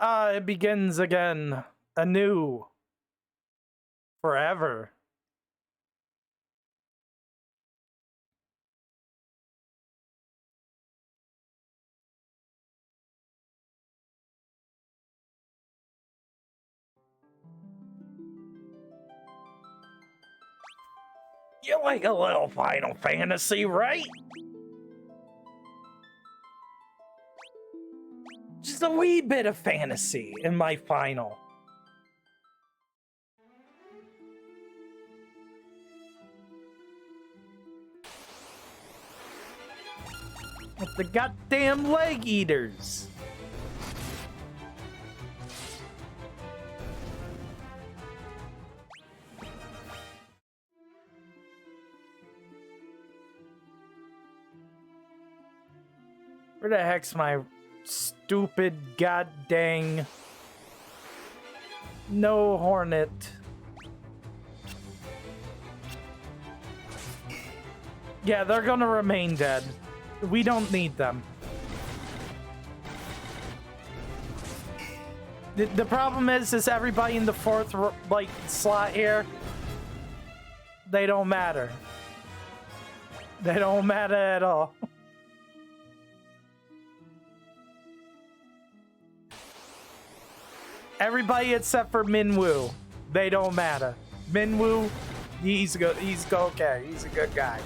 It begins again, anew, forever. You like a little Final Fantasy, right? Just a wee bit of fantasy in my final. With the goddamn leg eaters. Where the heck's my stupid goddamn no hornet? Yeah, they're gonna remain dead. We don't need them. The problem is everybody in the fourth like slot here, they don't matter. They don't matter at all. Everybody except for Minwoo, they don't matter. Minwoo, he's good. He's okay. He's a good guy.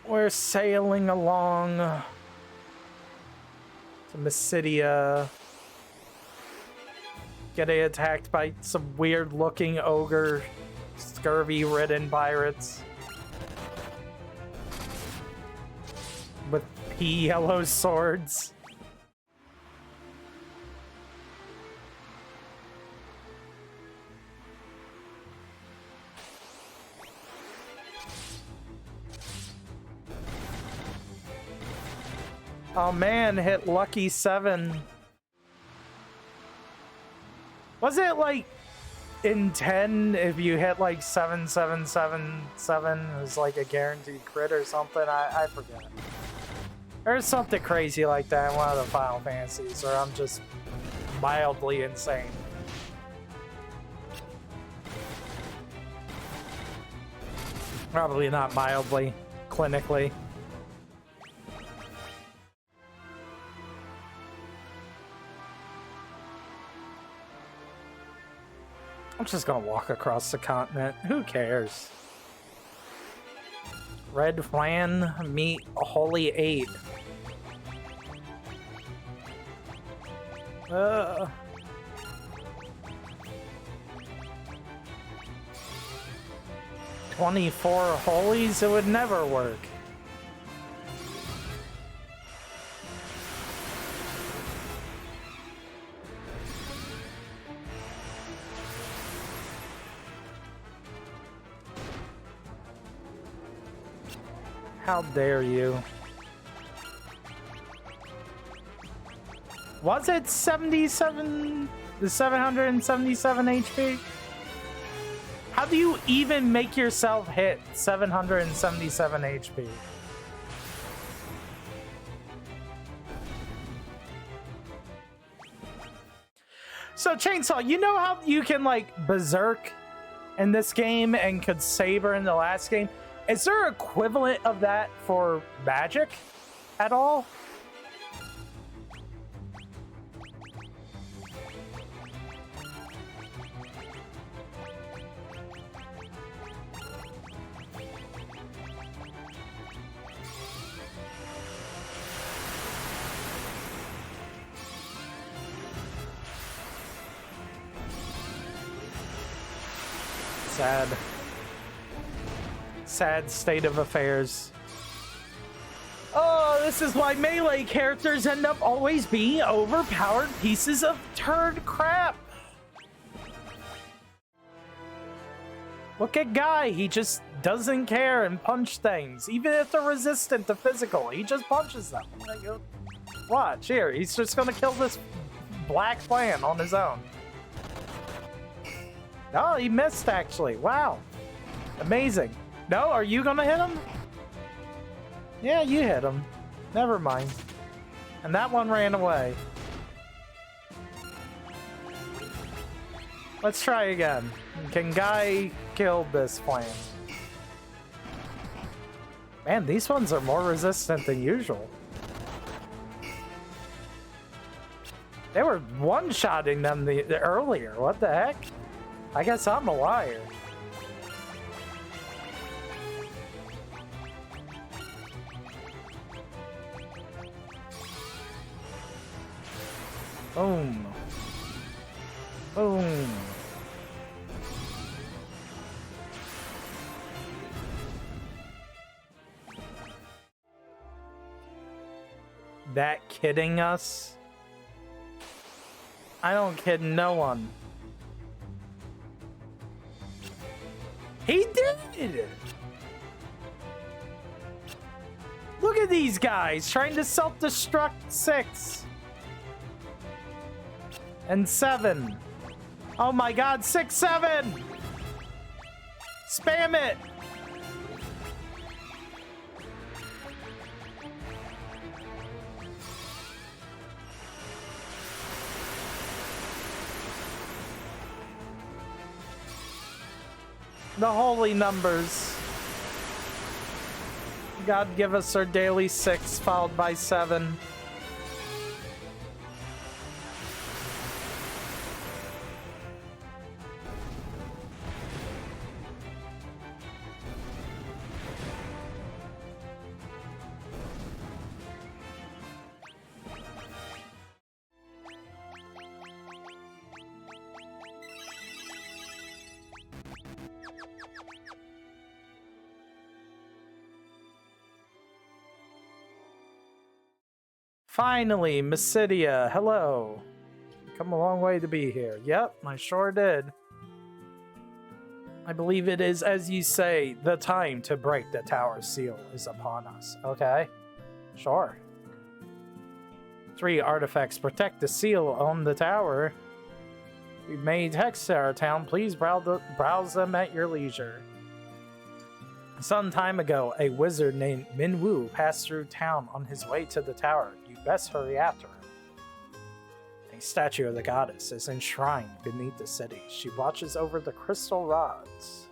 We're sailing along to Mysidia. Getting attacked by some weird-looking ogre, scurvy-ridden pirates with pea yellow swords. Oh man, hit lucky 7. Was it like in 10 if you hit like 7777 it was like a guaranteed crit or something? I forget. There's something crazy like that in one of the Final Fantasies, or I'm just mildly insane. Probably not mildly, clinically. I'm just gonna walk across the continent. Who cares? Red Flan, meet a Holy 8. 24 holies? It would never work. How dare you? Was it 77? The 777 HP? How do you even make yourself hit 777 HP? So Chainsaw, you know how you can like berserk in this game and could saber in the last game? Is there an equivalent of that for magic at all? Sad. Sad state of affairs. Oh, this is why melee characters end up always being overpowered pieces of turd crap. Look at Guy, he just doesn't care and punch things. Even if they're resistant to physical, he just punches them. Watch, here, he's just gonna kill this black plant on his own. Oh, he missed actually. Wow. Amazing. No, are you gonna hit him? Yeah, you hit him. Never mind. And that one ran away. Let's try again. Can Guy kill this flame? Man, these ones are more resistant than usual. They were one-shotting them the earlier. What the heck? I guess I'm a liar. Boom. Boom. That kidding us? I don't kid no one. He did! Look at these guys trying to self-destruct 6. And 7. Oh my god, 6, 7! Spam it! The holy numbers. God give us our daily 6 followed by 7. Finally, Mysidia, hello. Come a long way to be here. Yep, I sure did. I believe it is, as you say, the time to break the tower seal is upon us. Okay, sure. 3 artifacts protect the seal on the tower. We've made hex to our town. Please browse them at your leisure. Some time ago, a wizard named Minwu passed through town on his way to the tower. You best hurry after him. A statue of the goddess is enshrined beneath the city. She watches over the crystal rods.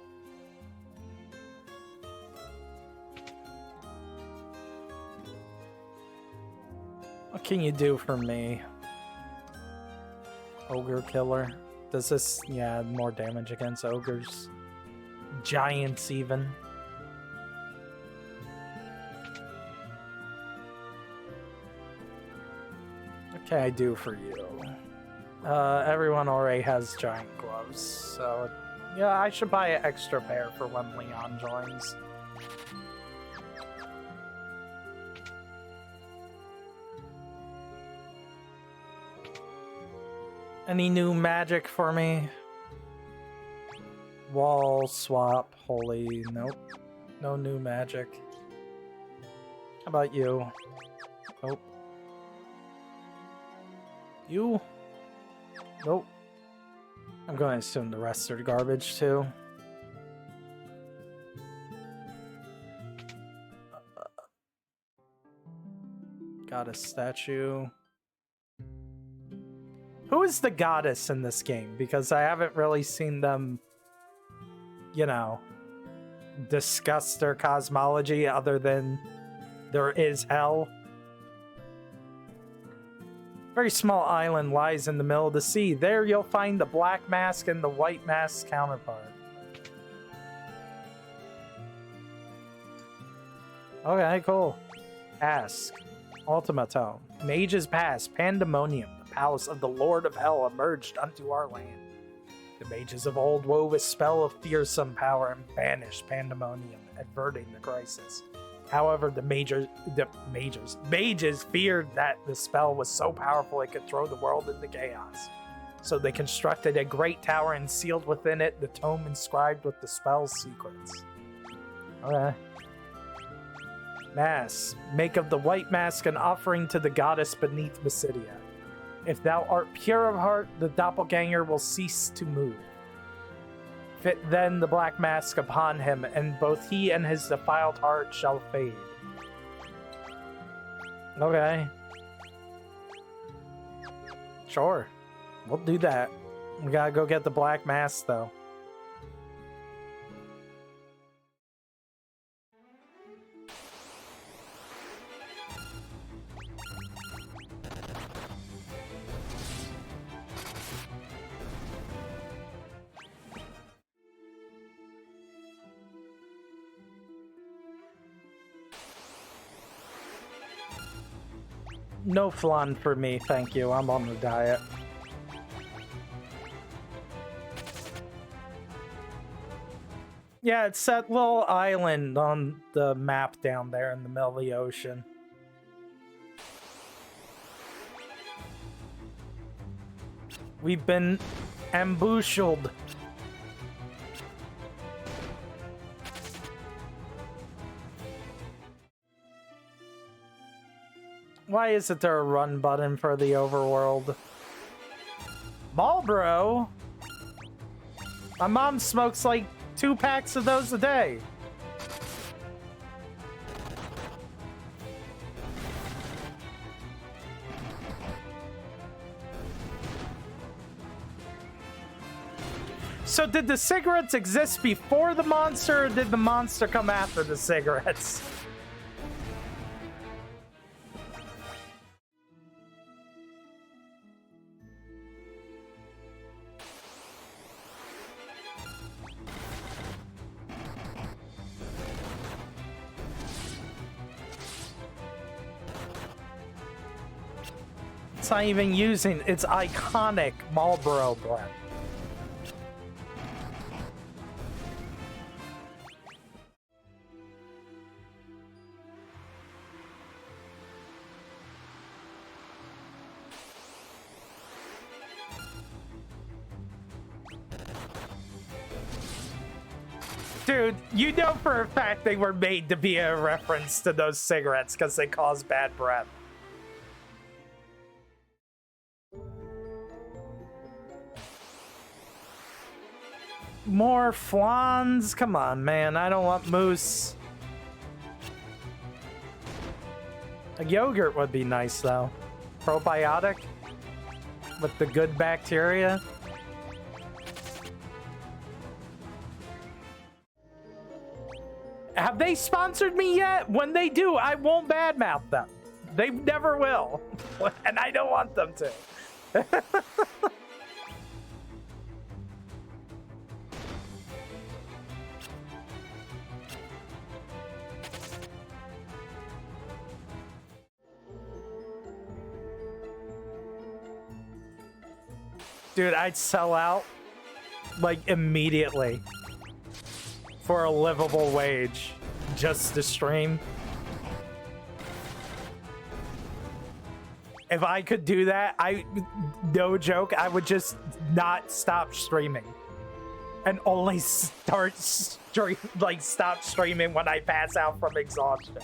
What can you do for me? Ogre killer. Does this, yeah, more damage against ogres? Giants even. What can I do for you? Everyone already has giant gloves, so yeah, I should buy an extra pair for when Leon joins. Any new magic for me? Wall swap, holy, nope. No new magic. How about you? Nope. You? Nope. I'm going to assume the rest are garbage too. Got a statue. Who is the goddess in this game? Because I haven't really seen them, you know, discuss their cosmology other than there is hell. Very small island lies in the middle of the sea. There you'll find the black mask and the white mask counterpart. Okay, cool. Ask. Ultimatum. In ages past, Pandemonium, the palace of the Lord of Hell, emerged unto our land. The mages of old wove a spell of fearsome power and banished Pandemonium, averting the crisis. However, the mages feared that the spell was so powerful it could throw the world into chaos. So they constructed a great tower and sealed within it the tome inscribed with the spell's secrets. Okay. Mass. Make of the white mask an offering to the goddess beneath Mysidia. If thou art pure of heart, the doppelganger will cease to move. then the black mask upon him, and both he and his defiled heart shall fade. Okay. Sure. We'll do that. We gotta go get the black mask, though. No flan for me, thank you. I'm on the diet. Yeah, it's that little island on the map down there in the middle of the ocean. We've been ambushed. Why isn't there a run button for the overworld? Marlboro? My mom smokes like 2 packs of those a day. So did the cigarettes exist before the monster, or did the monster come after the cigarettes? It's not even using its iconic Marlboro blend. Dude, you know for a fact they were made to be a reference to those cigarettes because they cause bad breath. More flans? Come on, man. I don't want moose. A yogurt would be nice, though. Probiotic? With the good bacteria? Have they sponsored me yet? When they do, I won't badmouth them. They never will. And I don't want them to. Dude, I'd sell out, like, immediately for a livable wage just to stream. If I could do that, no joke, I would just not stop streaming and only stop streaming when I pass out from exhaustion.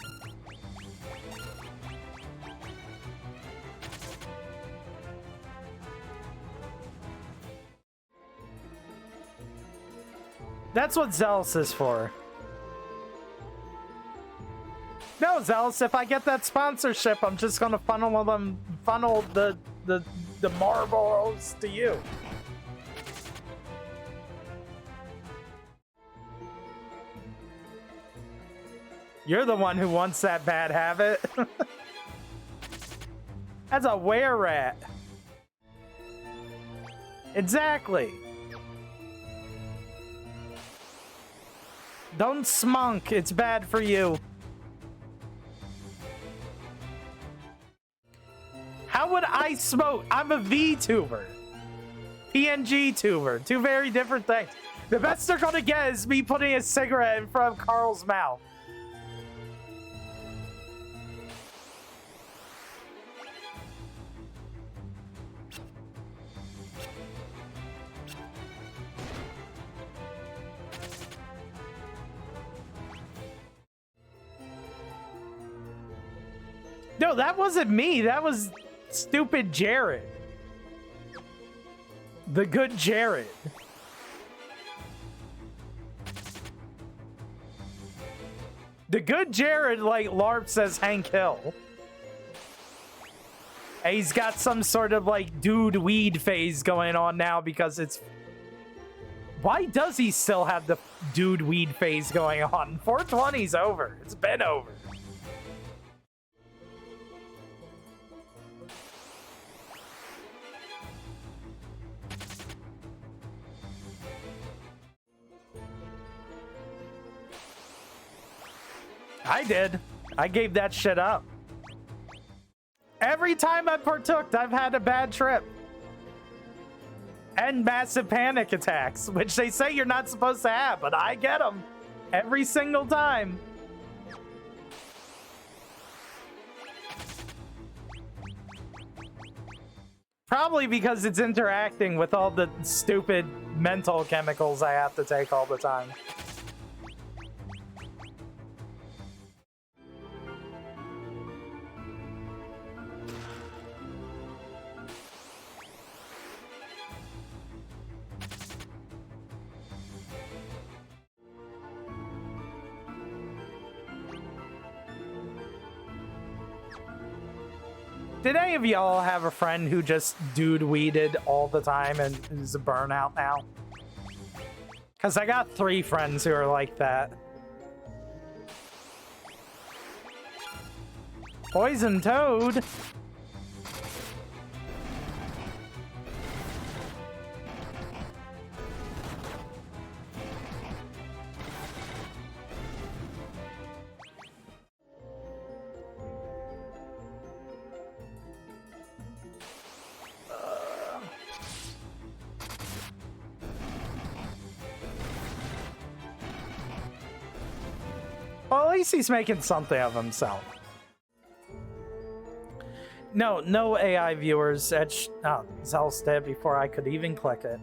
That's what Zealous is for. No, Zealous, if I get that sponsorship, I'm just gonna funnel the marbles to you. You're the one who wants that bad habit. That's a were-rat. Exactly. Don't smunk, it's bad for you. How would I smoke? I'm a VTuber. PNG tuber. Two very different things. The best they're gonna get is me putting a cigarette in front of Carl's mouth. No, that wasn't me. That was stupid Jared. The good Jared. The good Jared, like, LARP says Hank Hill. And he's got some sort of, like, dude weed phase going on now because it's... Why does he still have the dude weed phase going on? 420's over. It's been over. I did. I gave that shit up. Every time I partook, I've had a bad trip. And massive panic attacks, which they say you're not supposed to have, but I get them every single time. Probably because it's interacting with all the stupid mental chemicals I have to take all the time. Did any of y'all have a friend who just dude weeded all the time and is a burnout now? Because I got 3 friends who are like that. Poison Toad. Well, at least he's making something of himself. No AI viewers. Oh, Zell's dead before I could even click it.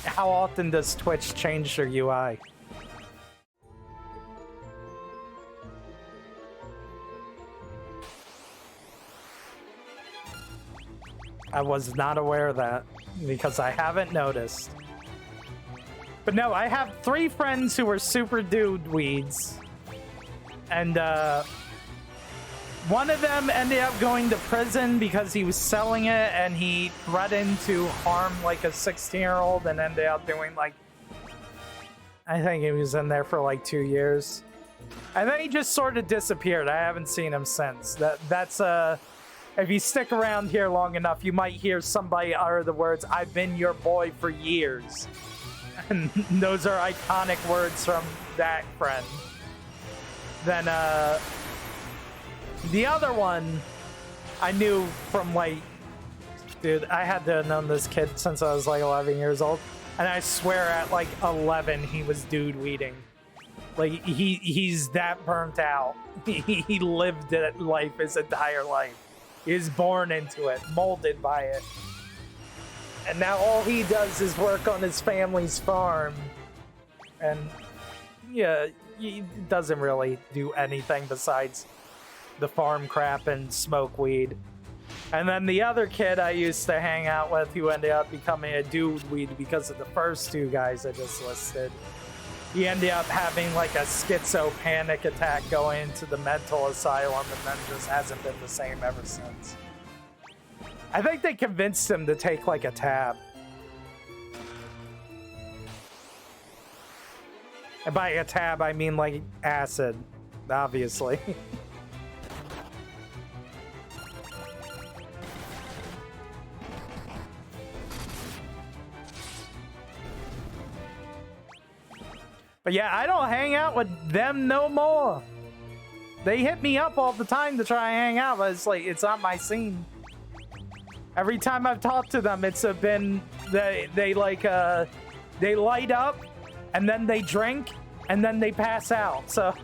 How often does Twitch change their UI? I was not aware of that because I haven't noticed. But no, I have 3 friends who are super dude weeds. And one of them ended up going to prison because he was selling it and he threatened to harm like a 16-year-old and ended up doing like... I think he was in there for like 2 years. And then he just sort of disappeared. I haven't seen him since. That's if you stick around here long enough, you might hear somebody utter the words, "I've been your boy for years." And those are iconic words from that friend. Then, the other one, I knew from, like... Dude, I had to have known this kid since I was, like, 11 years old. And I swear at, like, 11, he was dude weeding. Like, he's that burnt out. He lived that life his entire life. He was born into it, molded by it. And now all he does is work on his family's farm. And, yeah, he doesn't really do anything besides the farm crap and smoke weed. And then the other kid I used to hang out with who ended up becoming a dude weed because of the first 2 guys I just listed. He ended up having like a schizo panic attack going into the mental asylum and then just hasn't been the same ever since. I think they convinced him to take like a tab. And by a tab, I mean like acid, obviously. But yeah, I don't hang out with them no more. They hit me up all the time to try and hang out, but it's like, it's not my scene. Every time I've talked to them, it's been, they like, they light up, and then they drink, and then they pass out. So,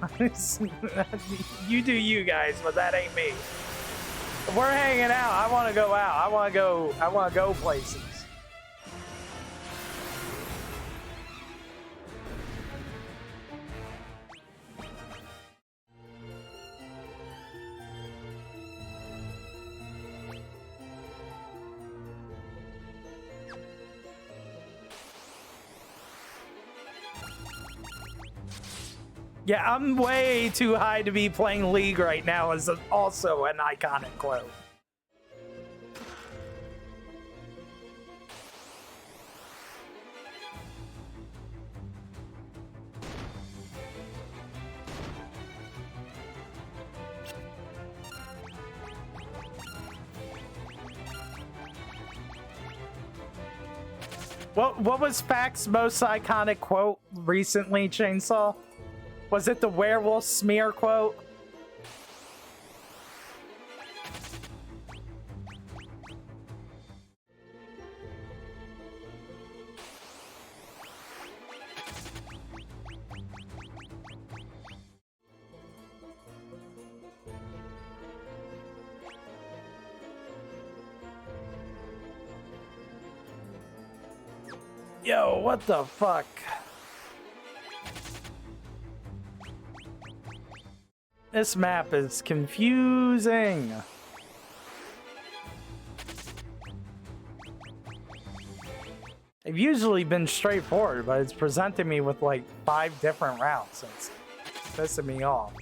you do you guys, but that ain't me. If we're hanging out, I want to go out. I want to go places. Yeah, I'm way too high to be playing League right now is also an iconic quote. What was Fact's most iconic quote recently, Chainsaw? Was it the werewolf smear quote? Yo, what the fuck? This map is confusing. I've usually been straightforward, but it's presenting me with like 5 different routes. It's pissing me off.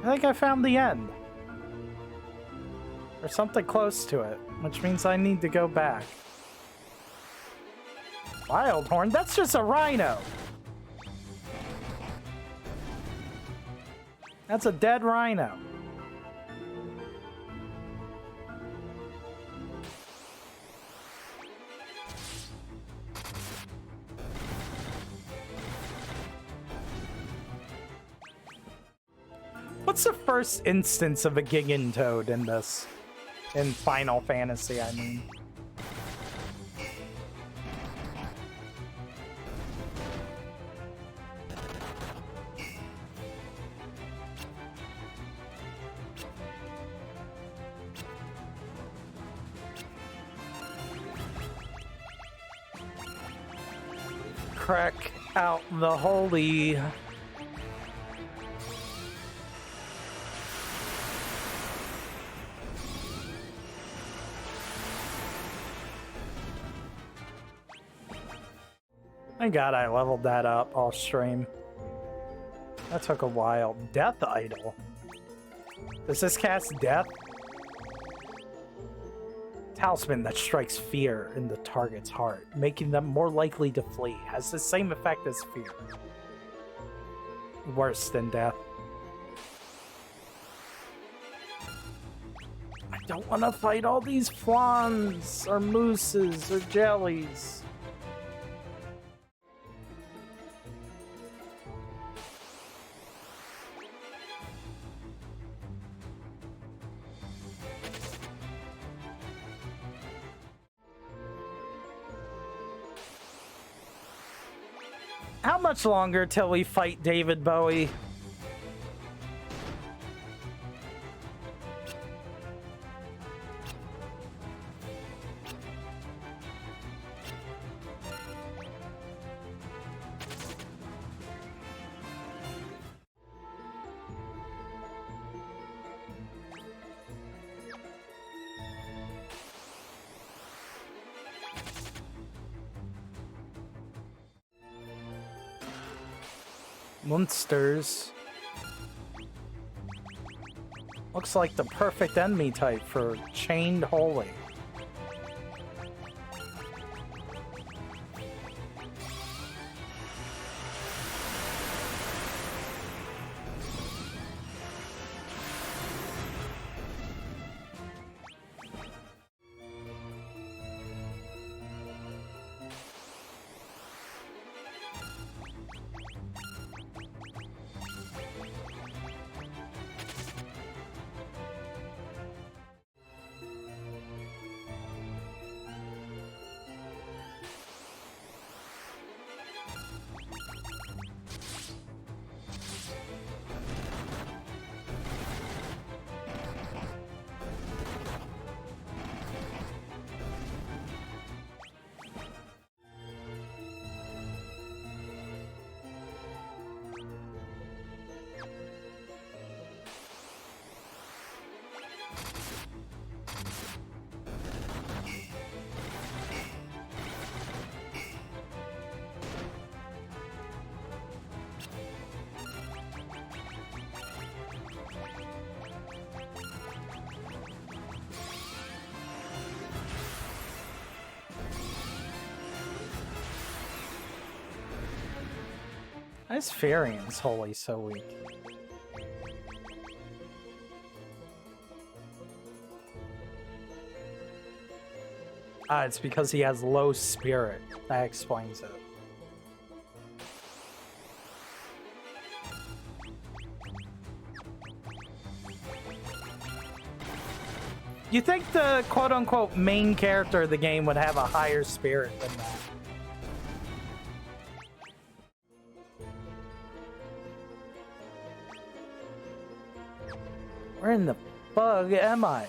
I think I found the end. Or something close to it, which means I need to go back. Wild Horn? That's just a rhino. That's a dead rhino. What's the first instance of a Gigantoad in this? In Final Fantasy, I mean. Crack out the holy... Thank God I leveled that up off stream. That took a while. Death Idol. Does this cast death? Talisman that strikes fear in the target's heart, making them more likely to flee. Has the same effect as fear. Worse than death. I don't want to fight all these flans or mooses or jellies. How much longer till we fight David Bowie? Monsters. Looks like the perfect enemy type for Chained Holy. Why is Farian's Holy so weak? It's because he has low spirit. That explains it. You think the quote-unquote main character of the game would have a higher spirit than that? Where in the bug am I?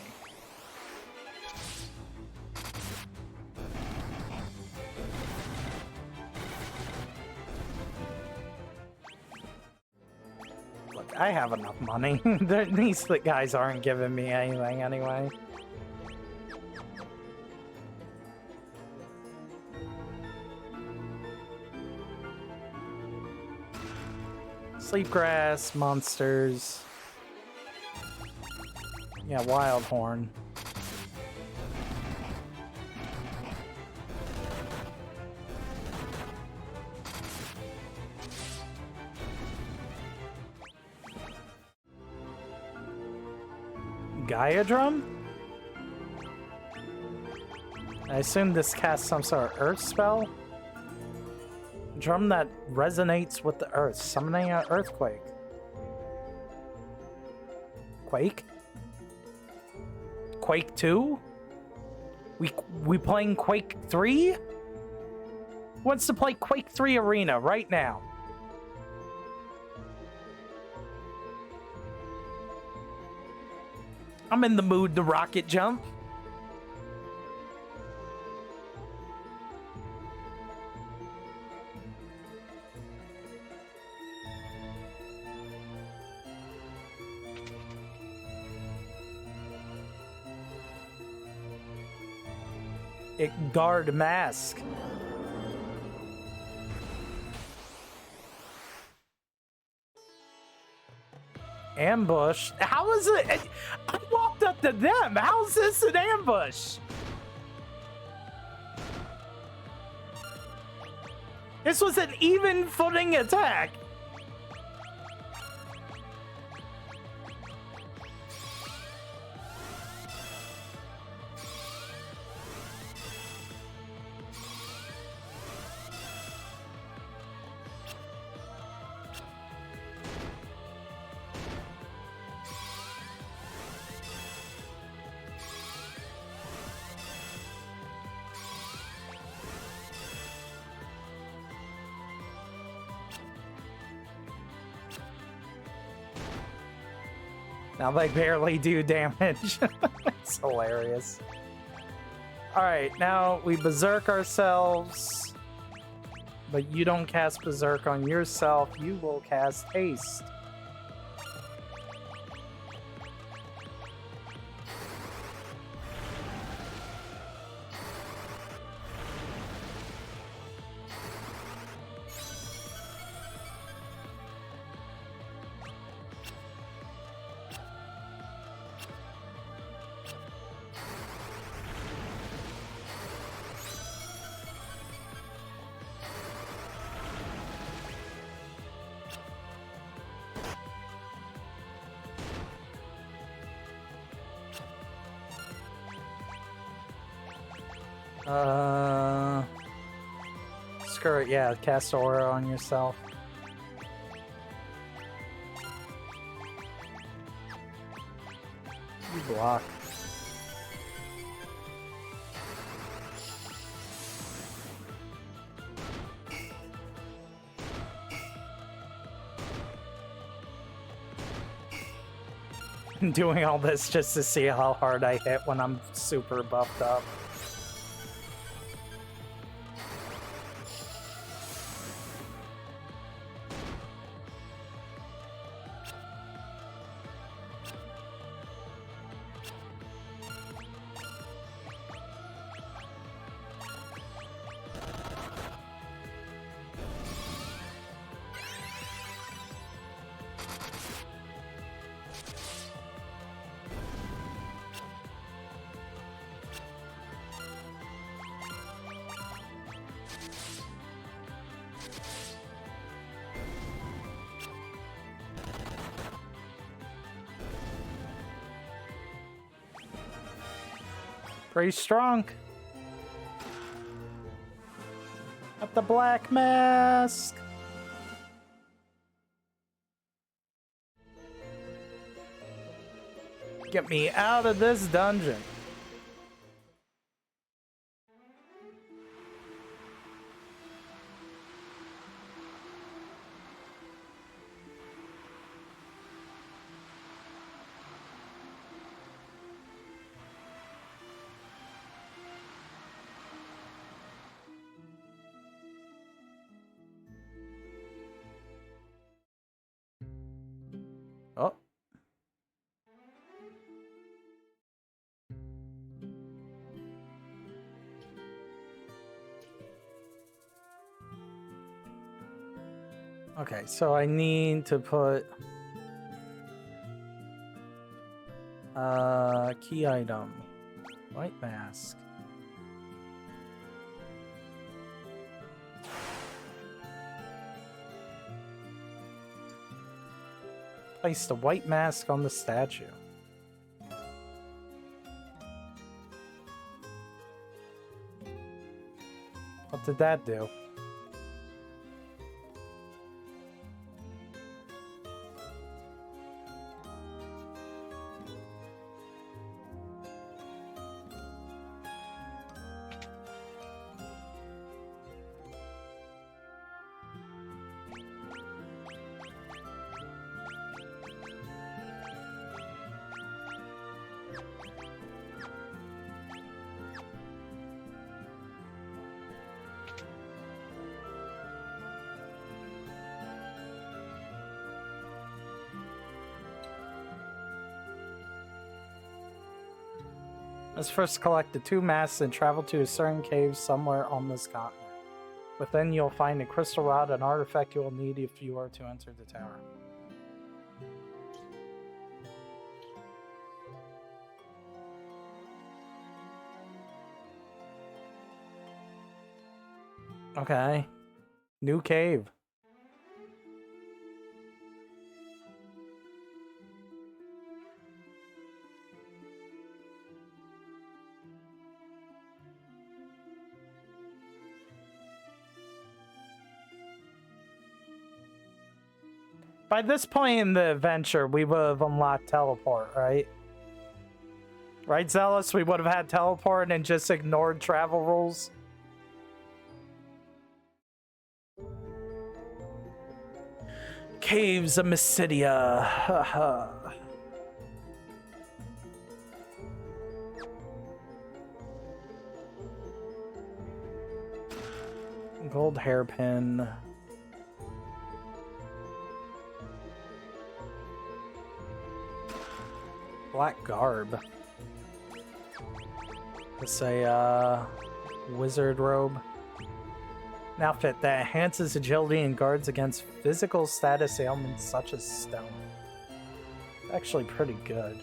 Look, I have enough money. These guys aren't giving me anything anyway. Sleepgrass, monsters. Yeah, wild horn. Gaia drum? I assume this casts some sort of earth spell? Drum that resonates with the earth, summoning an earthquake. Quake? Quake 2? We playing Quake 3? Wants to play Quake 3 Arena right now. I'm in the mood to rocket jump. Guard mask. Ambush? How is it? I walked up to them. How is this an ambush? This was an even footing attack. Now they barely do damage. It's hilarious. Alright, now we berserk ourselves. But you don't cast berserk on yourself, you will cast haste. Screw it, yeah, cast aura on yourself. You block. Doing all this just to see how hard I hit when I'm super buffed up. Pretty strong. Got the black mask. Get me out of this dungeon. Oh. Okay, so I need to put key item, white mask. Place the white mask on the statue. What did that do? Let's first collect the 2 masks and travel to a certain cave somewhere on this continent. Within, you'll find a crystal rod, an artifact you will need if you are to enter the tower. Okay. New cave. By this point in the adventure, we would have unlocked teleport, right? Right, Zealous? We would have had teleport and just ignored travel rules. Caves of Mysidia. Haha. Gold hairpin. Black garb. It's a wizard robe. An outfit that enhances agility and guards against physical status ailments such as stone. Actually pretty good.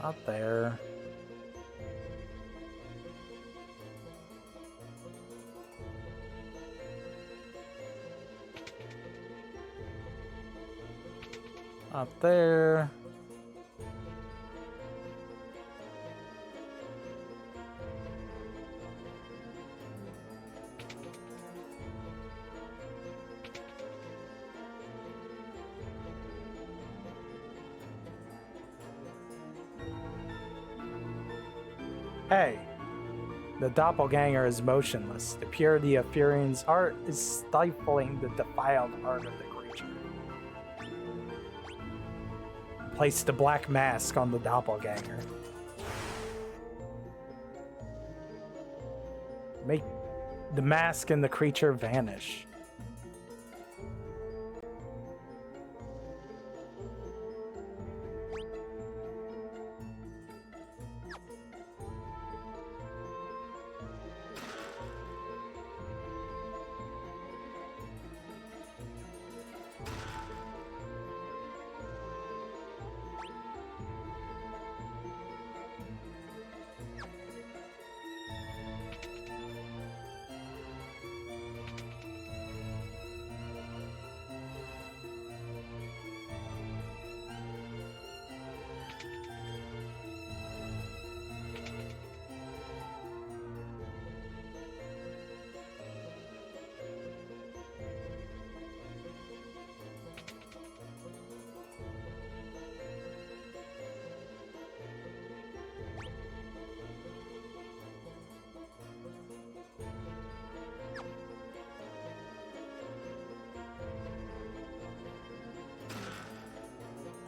Not there. Not there. Hey, the doppelganger is motionless. The purity of Furian's heart is stifling the defiled heart of the creature. Place the black mask on the doppelganger. Make the mask and the creature vanish.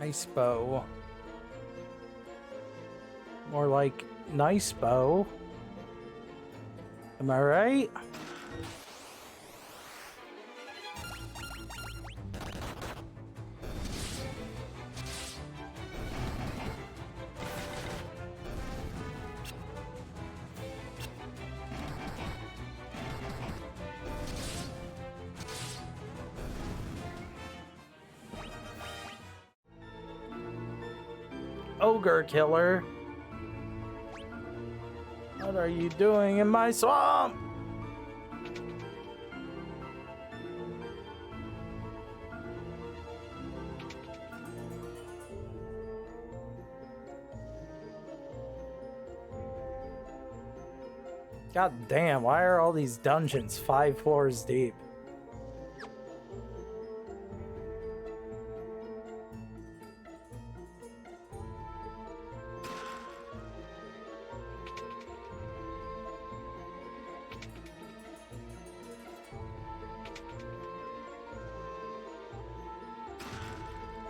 Ice bow. More like nice bow. Am I right? Ogre killer. What are you doing in my swamp? God damn, why are all these dungeons 5 floors deep?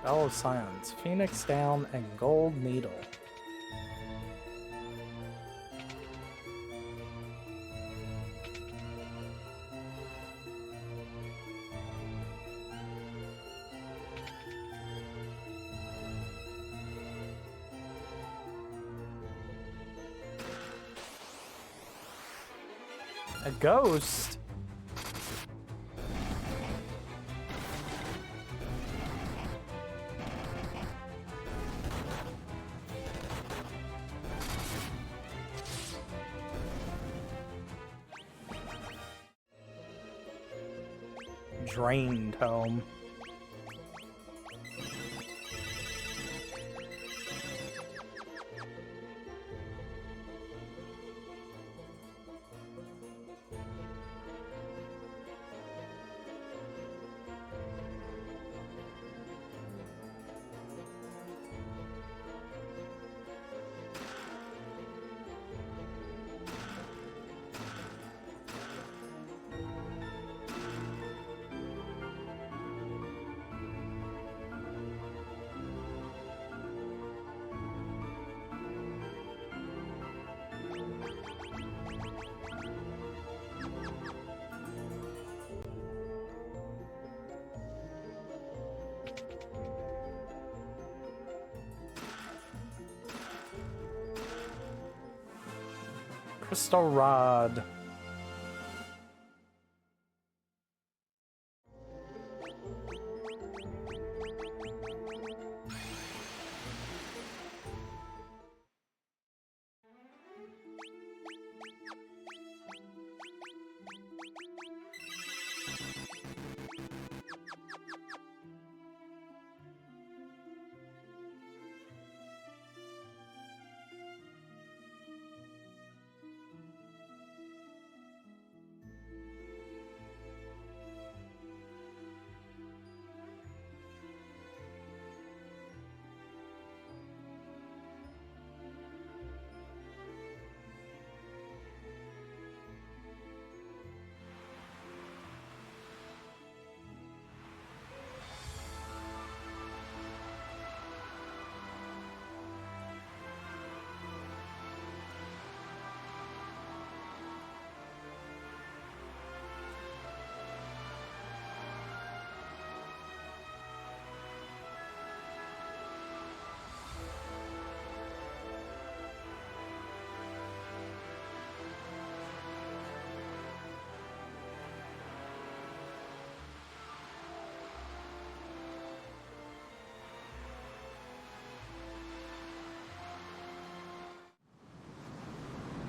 Bell of Silence, Phoenix Down, and Gold Needle. A ghost? Drained home. Crystal Rod.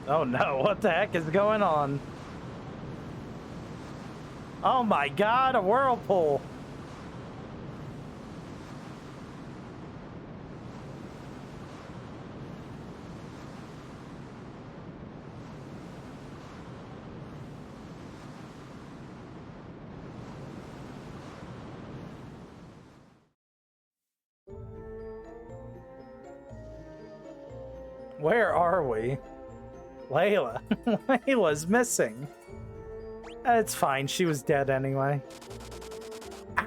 Oh no, what the heck is going on? Oh my god, a whirlpool! Where are we? Layla. Layla's missing. It's fine, she was dead anyway.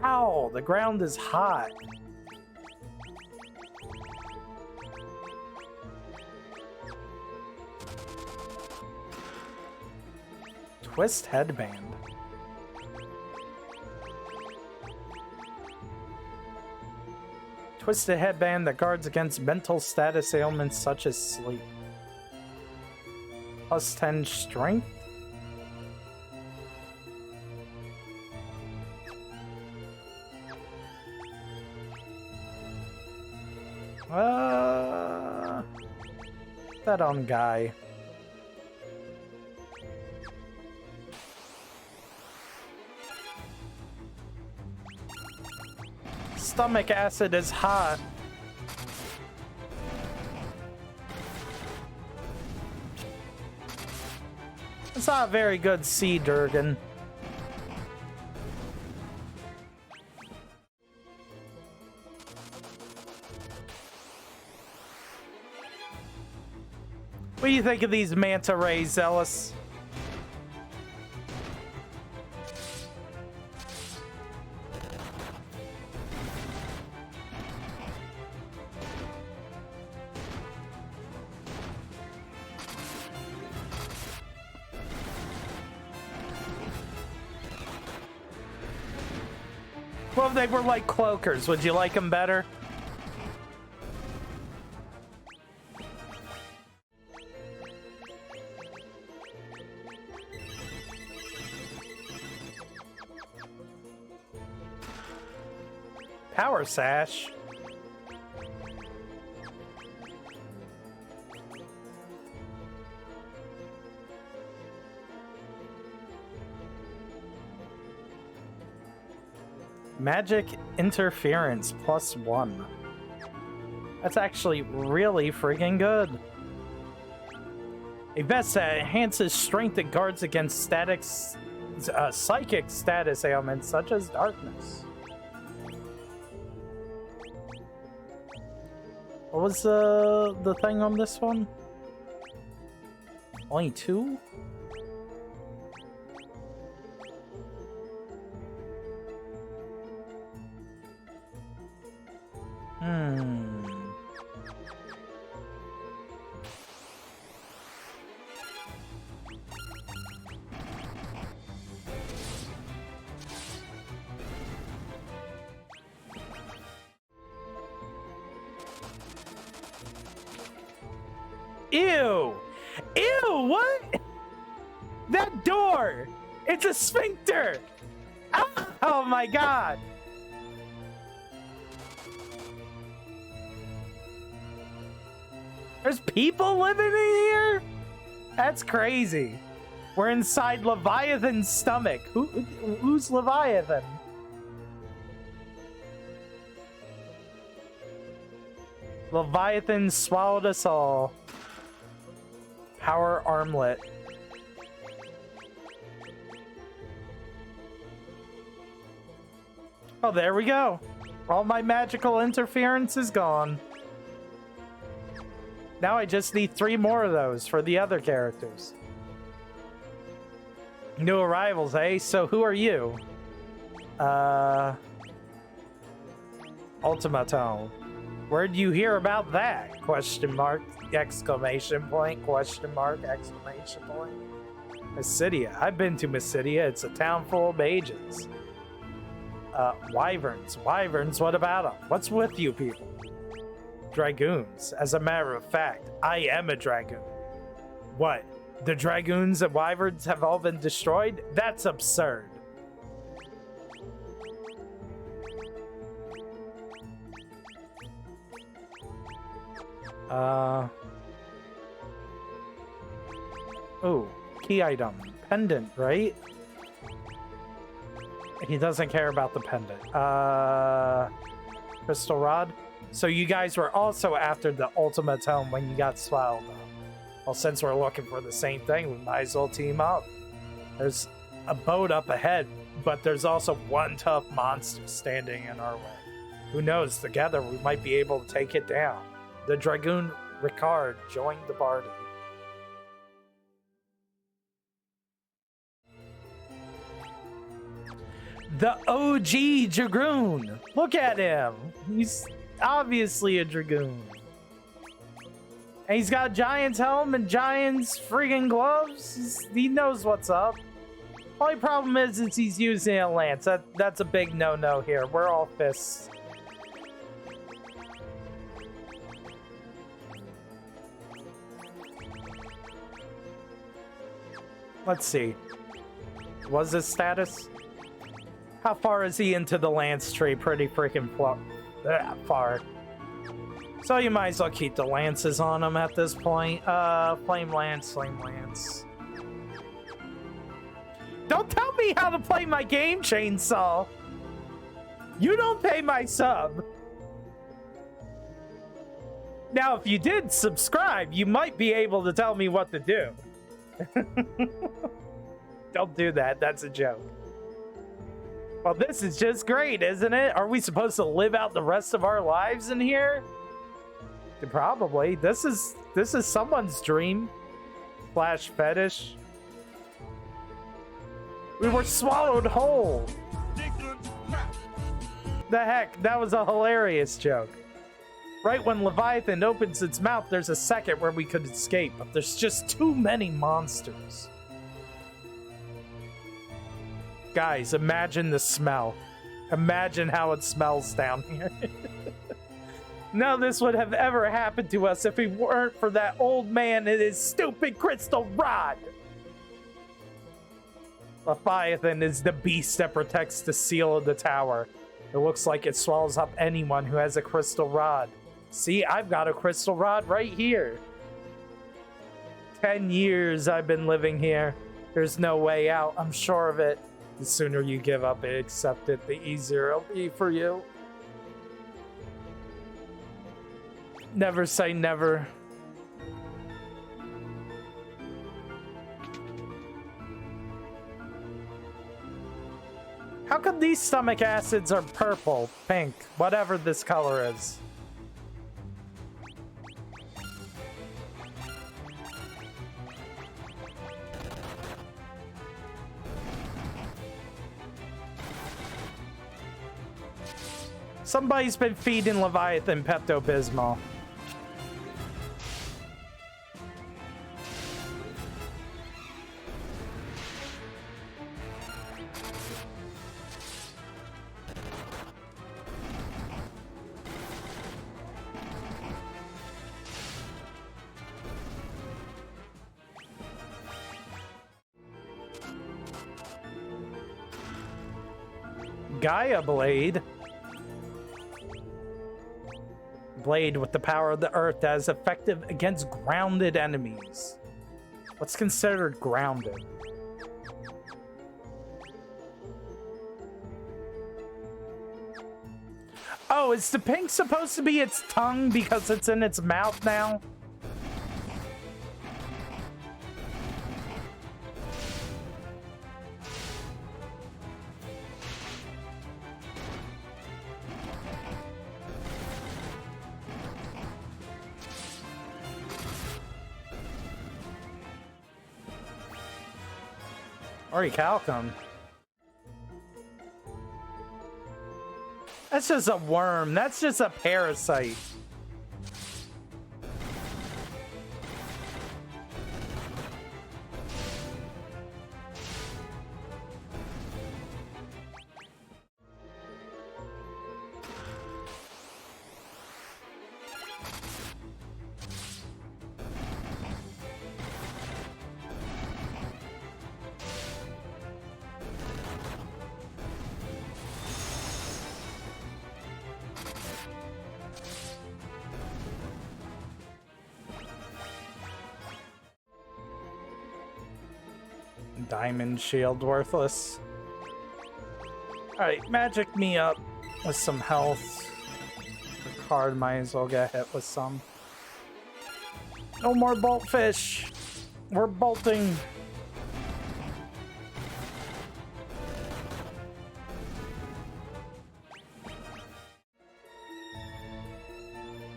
Ow, the ground is hot. Twist headband. Twisted headband that guards against mental status ailments such as sleep. Plus 10 strength. That on guy. Stomach acid is hot. It's not a very good sea Durgan. What do you think of these manta rays, Zealous? Well, if they were like cloakers, would you like them better? Power sash. Magic interference +1. That's actually really freaking good. A vest that enhances strength and guards against psychic status ailments such as darkness. What was the thing on this one? Only 2? Ew! Ew, what? That door! It's a sphincter! Oh my god! There's people living in here? That's crazy. We're inside Leviathan's stomach. Who's Leviathan? Leviathan swallowed us all. Power armlet. Oh, there we go. All my magical interference is gone. Now I just need 3 more of those for the other characters. New arrivals, eh? So who are you? Ultimatum. Where'd you hear about that? Question mark, exclamation point, question mark, exclamation point. Mysidia. I've been to Mysidia. It's a town full of mages. Wyverns. Wyverns, what about them? What's with you people? Dragoons. As a matter of fact, I am a dragoon. What? The dragoons and wyverns have all been destroyed? That's absurd. Oh, key item. Pendant, right? He doesn't care about the pendant. Crystal rod. So you guys were also after the ultimatum when you got swallowed up. Well, since we're looking for the same thing, we might as well team up. There's a boat up ahead, but there's also one tough monster standing in our way. Who knows, together we might be able to take it down. The Dragoon Ricard joined the party. The OG Dragoon! Look at him! He's obviously a Dragoon. And he's got Giant's helm and Giant's friggin' gloves. He knows what's up. Only problem is he's using a lance. That's a big no-no here. We're all fists. Let's see. What's his status? How far is he into the lance tree? Pretty freaking far. So you might as well keep the lances on him at this point. Flame lance, flame lance. Don't tell me how to play my game, Chainsaw. You don't pay my sub. Now, if you did subscribe, you might be able to tell me what to do. Don't do that. That's a joke. Well, this is just great, isn't it? Are we supposed to live out the rest of our lives in here? Probably. This is someone's dream. Flash fetish. We were swallowed whole. The heck? That was a hilarious joke. Right when Leviathan opens its mouth, there's a second where we could escape, but there's just too many monsters. Guys, imagine the smell. Imagine how it smells down here. None of this would have ever happened to us if it weren't for that old man and his stupid crystal rod. Leviathan is the beast that protects the seal of the tower. It looks like it swallows up anyone who has a crystal rod. See, I've got a crystal rod right here. 10 years I've been living here. There's no way out, I'm sure of it. The sooner you give up and accept it, the easier it'll be for you. Never say never. How come these stomach acids are purple, pink, whatever this color is? Somebody's been feeding Leviathan Pepto-Bismol. Gaia Blade. Blade with the power of the earth that is effective against grounded enemies. What's considered grounded? Oh, is the pink supposed to be its tongue because it's in its mouth now? Orichalcum. That's just a worm. That's just a parasite. Diamond shield worthless. Alright, magic me up with some health. The card might as well get hit with some. No more bolt fish. We're bolting.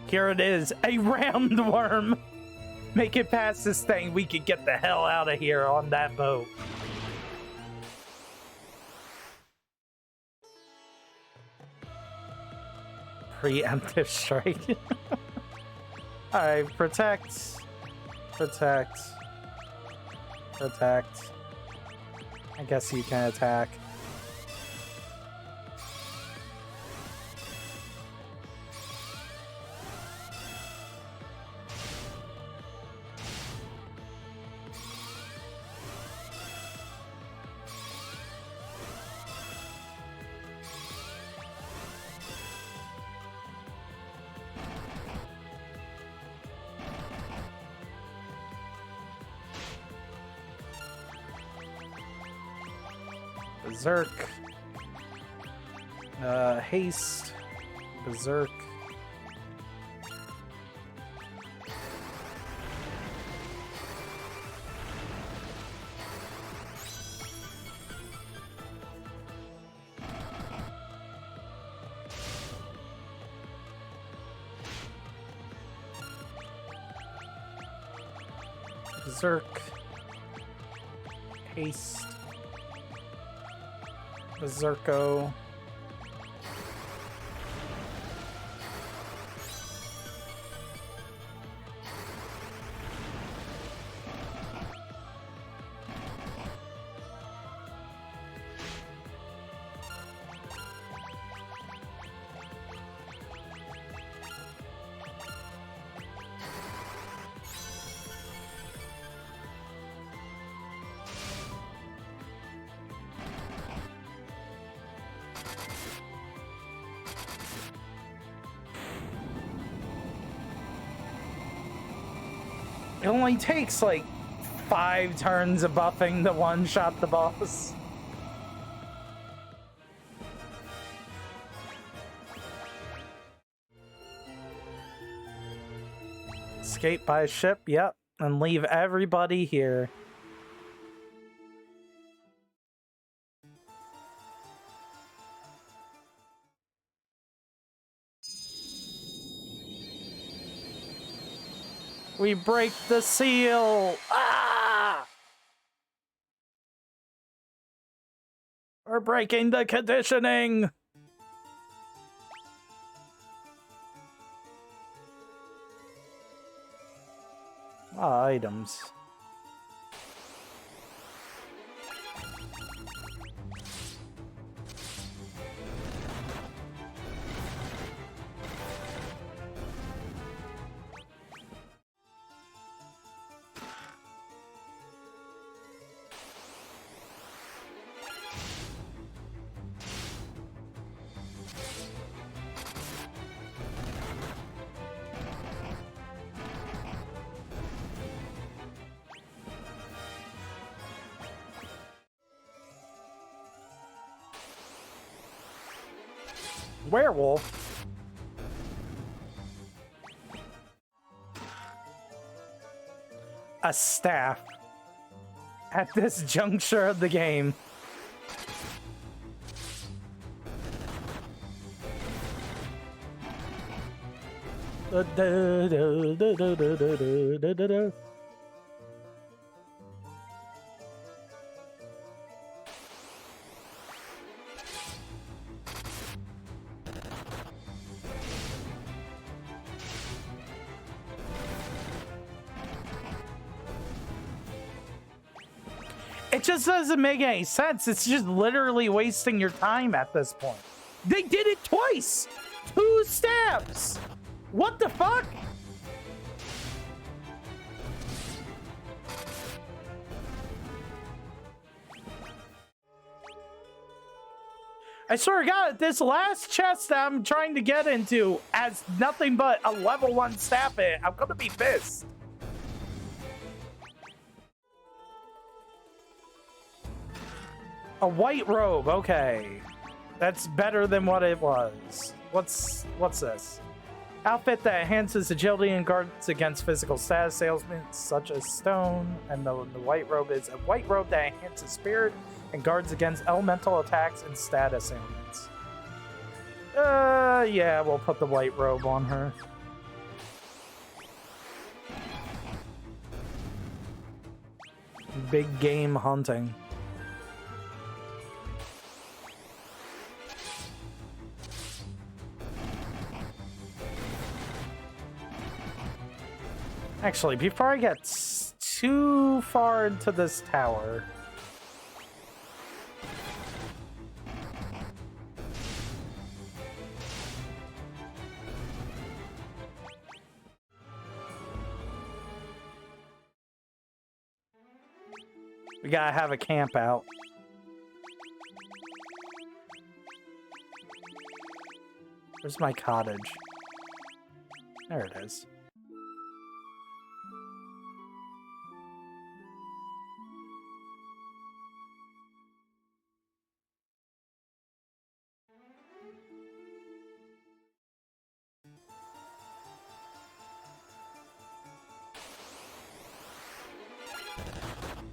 Here it is, a round worm. Make it past this thing, we could get the hell out of here on that boat. Preemptive strike. Alright, protect. Protect. Protect. I guess you can attack. Berserk. Haste. Berserk. Berserk. Haste. Berserko. It only takes like 5 turns of buffing to one-shot the boss. Escape by ship, yep, and leave everybody here. We break the seal! Ah! We're breaking the conditioning! Items. Werewolf. A staff. At this juncture of the game. It just doesn't make any sense. It's just literally wasting your time at this point. They did it twice! 2 stabs! What the fuck? I swear to God, this last chest that I'm trying to get into has nothing but a level 1 staff in it. I'm gonna be pissed. A white robe, okay. That's better than what it was. What's this? Outfit that enhances agility and guards against physical status ailments such as stone. And the white robe is a white robe that enhances spirit and guards against elemental attacks and status ailments. Yeah, we'll put the white robe on her. Big game hunting. Actually, before I get too far into this tower, We gotta have a camp out. Where's my cottage? There it is.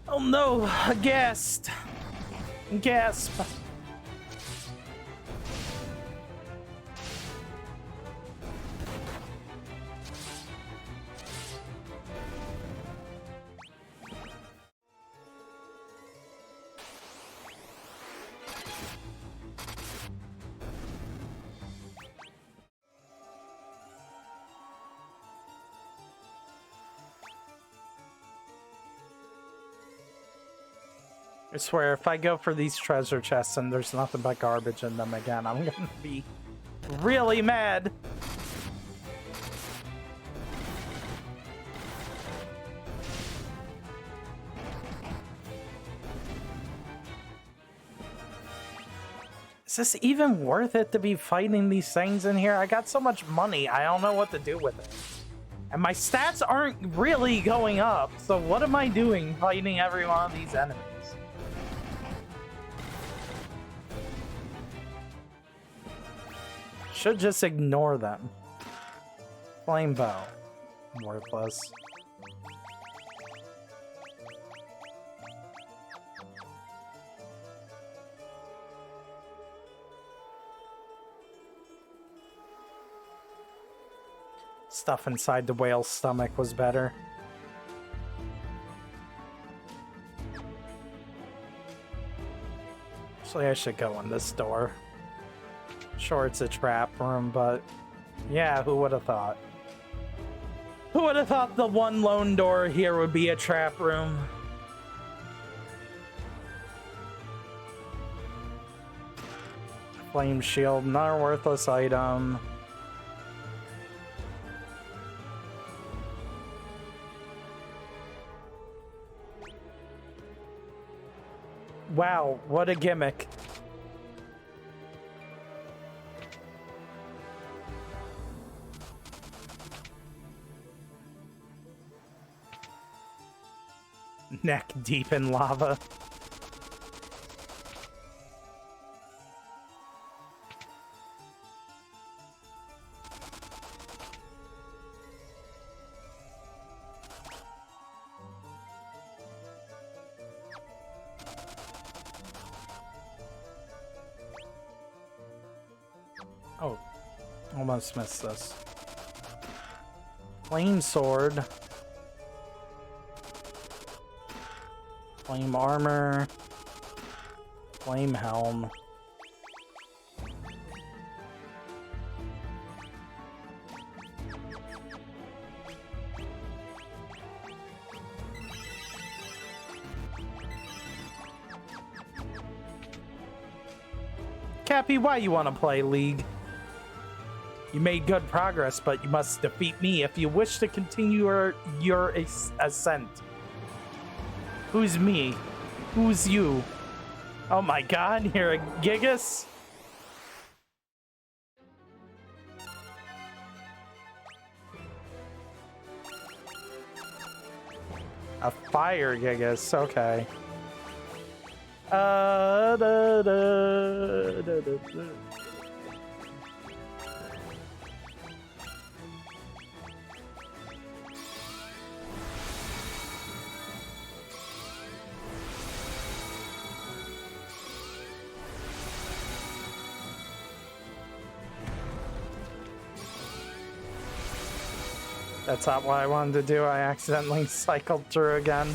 Oh no, a guest! Gasp! I swear, if I go for these treasure chests and there's nothing but garbage in them again, I'm gonna be really mad. Is this even worth it to be fighting these things in here? I got so much money, I don't know what to do with it. And my stats aren't really going up, so what am I doing fighting every one of these enemies? Should just ignore them. Flame bow. Worthless. Stuff inside the whale's stomach was better. Actually, I should go in this door. Sure, it's a trap room, but yeah, who would have thought? Who would have thought the one lone door here would be a trap room? Flame shield, another worthless item. Wow, what a gimmick. Neck deep in lava. Oh, almost missed this. Flame sword. Flame armor. Flame helm. Cappy, why you want to play League? You made good progress, but you must defeat me if you wish to continue your ascent. Who's me? Who's you? Oh my god, you're a Gigas? A fire Gigas, okay. That's not what I wanted to do. I accidentally cycled through again.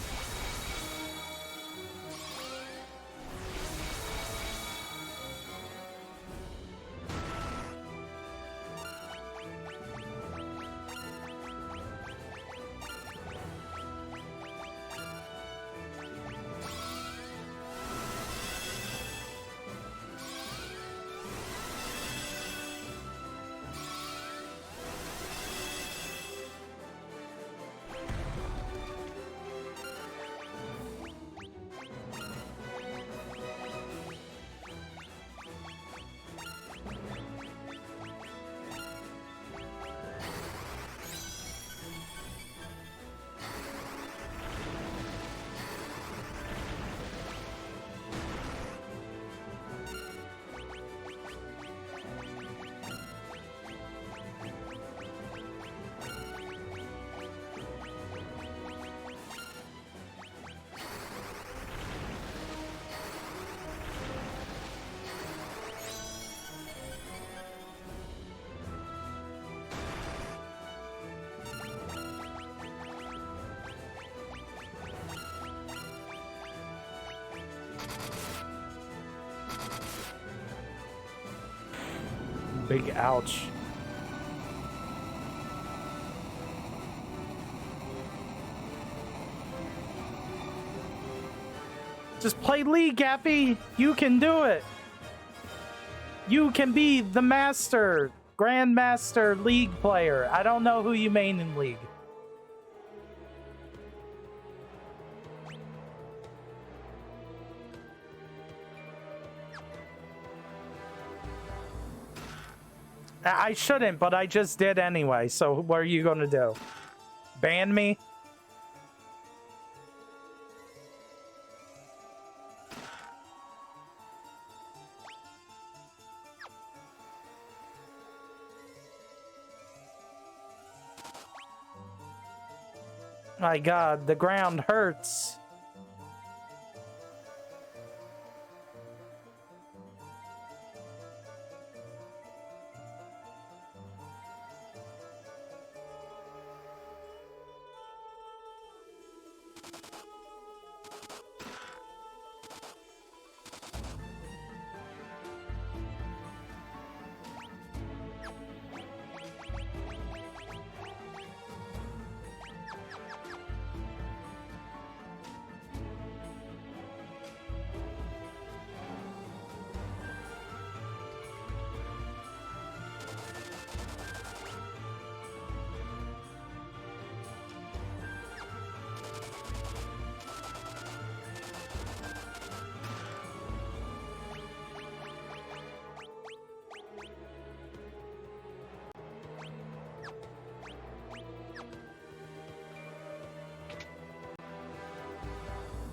Big ouch. Just play League, Gappy! You can do it! You can be the master, grandmaster League player. I don't know who you main in League. I shouldn't, but I just did anyway, so what are you gonna do? Ban me? My god, the ground hurts.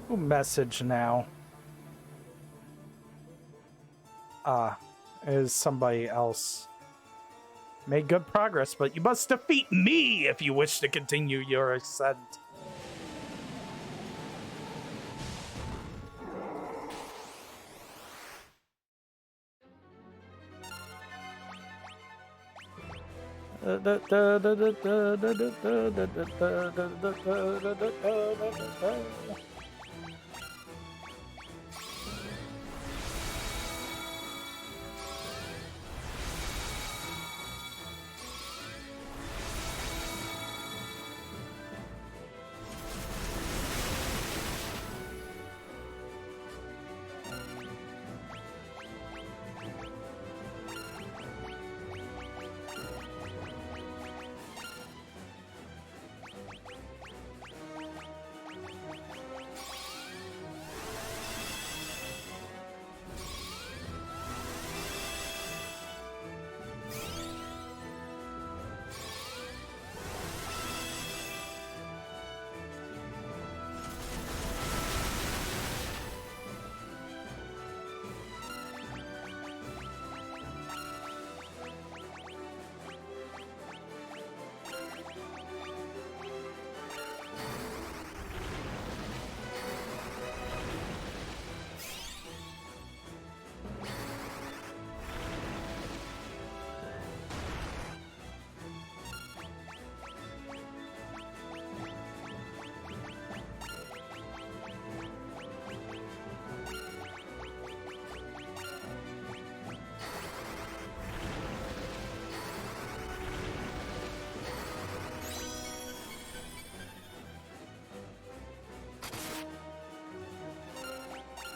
Who message now? Is somebody else. Made good progress, but you must defeat me if you wish to continue your ascent.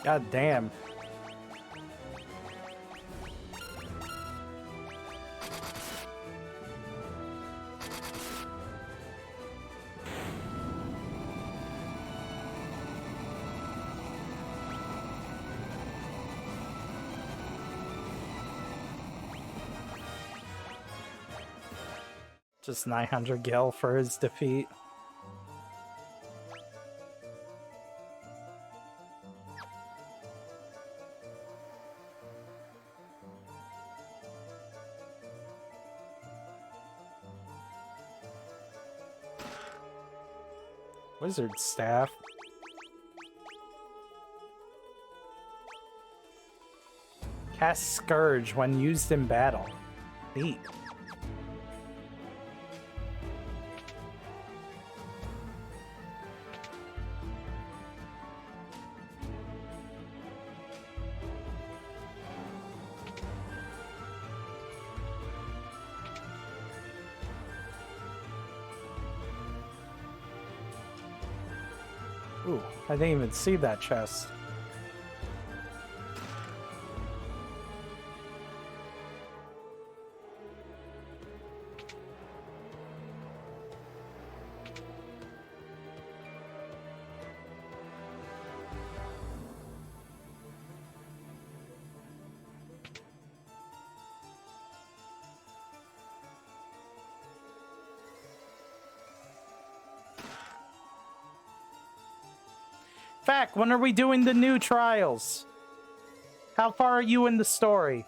God damn. Just 900 gil for his defeat. Wizard staff. Cast Scourge when used in battle. Neat. Ooh, I didn't even see that chest. Fact, when are we doing the new trials? How far are you in the story?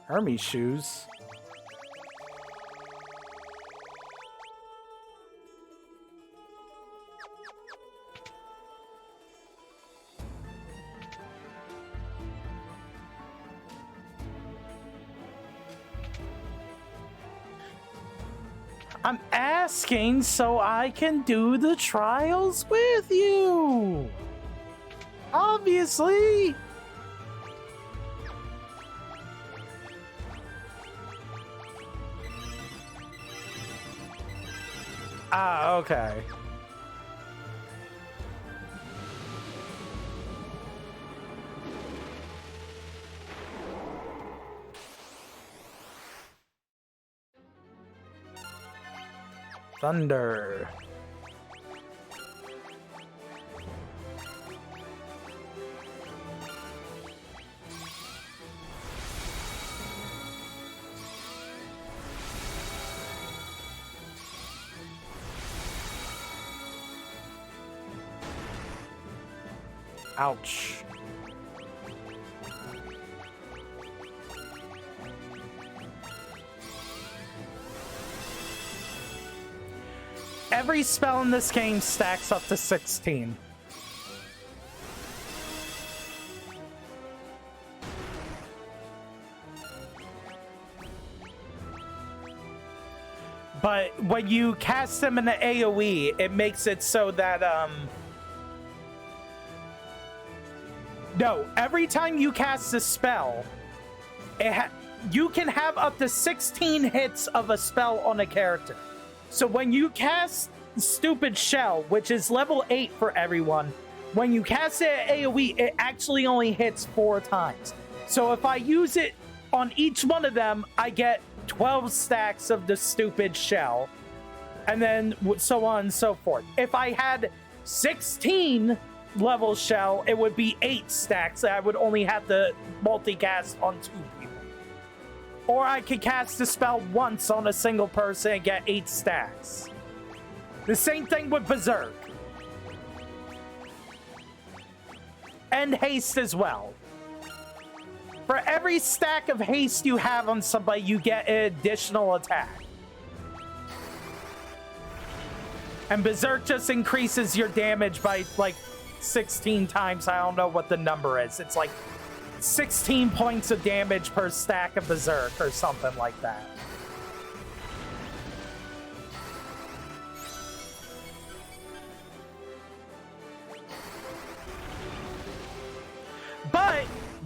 Hermes shoes. I'm asking so I can do the trials with you. Obviously. Ah, okay. Thunder. Ouch. Every spell in this game stacks up to 16. But when you cast them in the AoE, it makes it so that, no, every time you cast a spell, you can have up to 16 hits of a spell on a character. So when you cast Stupid Shell, which is level 8 for everyone, when you cast it at AoE, it actually only hits 4 times. So if I use it on each one of them, I get 12 stacks of the Stupid Shell, and then so on and so forth. If I had 16 level Shell, it would be 8 stacks. I would only have to multicast on 2 people. Or I could cast the spell once on a single person and get 8 stacks. The same thing with Berserk. And Haste as well. For every stack of Haste you have on somebody, you get an additional attack. And Berserk just increases your damage by like 16 times. I don't know what the number is. It's like 16 points of damage per stack of Berserk or something like that.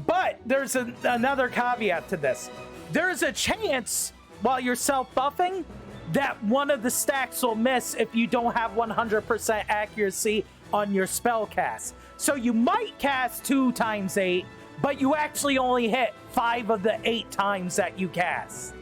But there's another caveat to this. There's a chance while you're self-buffing that one of the stacks will miss if you don't have 100% accuracy on your spell cast. So you might cast 2 times 8, but you actually only hit 5 of the 8 times that you cast.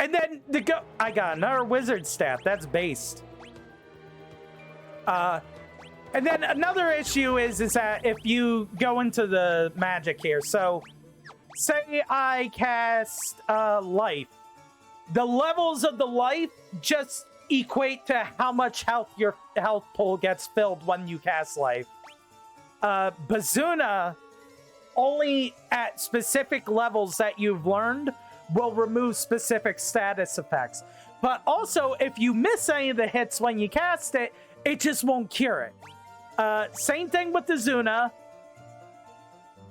And then I got another wizard staff. That's based. And then another issue is that if you go into the magic here, so say I cast life, the levels of the life just equate to how much health your health pool gets filled when you cast life. Bazuna only at specific levels that you've learned will remove specific status effects. But also, if you miss any of the hits when you cast it, it just won't cure it. Same thing with the Zuna.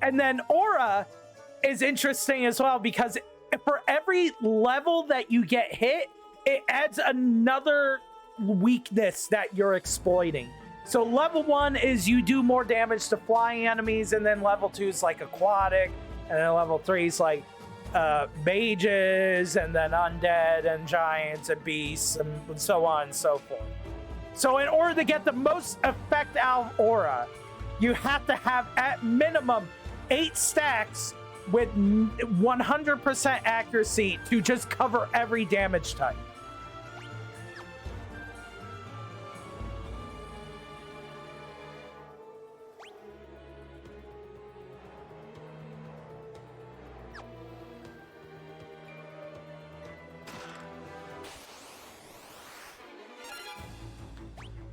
And then Aura is interesting as well, because for every level that you get hit, it adds another weakness that you're exploiting. So level 1 is you do more damage to flying enemies, and then level 2 is like aquatic, and then level 3 is like mages, and then undead, and giants, and beasts, and so on and so forth. So in order to get the most effect out of Aura, you have to have at minimum 8 stacks with 100% accuracy to just cover every damage type.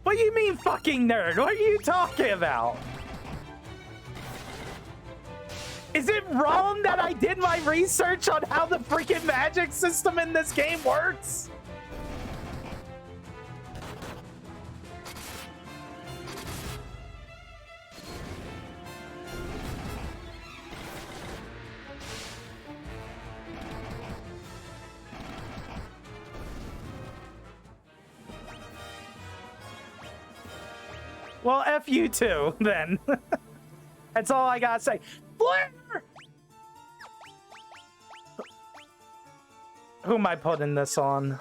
What do you mean, fucking nerd? What are you talking about? Is it wrong that I did my research on how the freaking magic system in this game works? Well, F you too, then. That's all I gotta say. Flare! Who am I putting this on?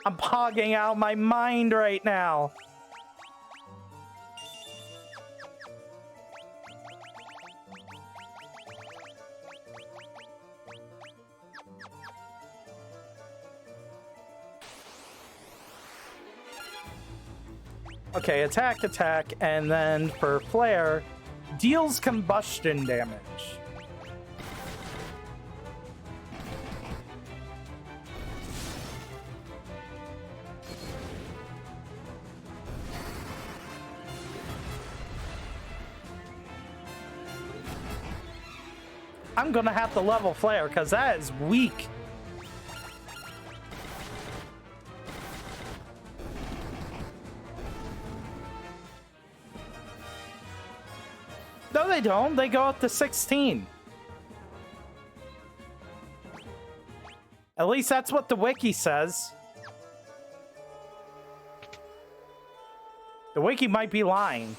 I'm pogging out my mind right now. Okay, attack, attack, and then for flare, deals combustion damage. I'm gonna have to level flare because that is weak. No, they don't. They go up to 16. At least that's what the wiki says. The wiki might be lying.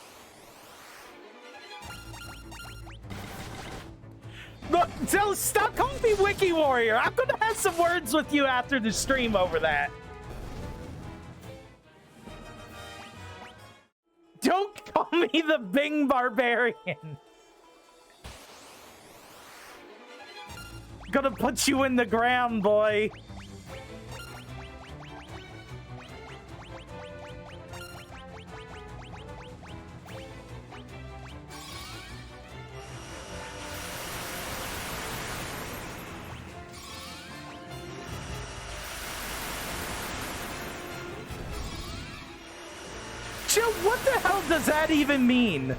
Look, so stop calling me Wiki Warrior. I'm gonna have some words with you after the stream over that. Don't call me the Bing Barbarian. Gonna put you in the ground, boy. What the hell does that even mean?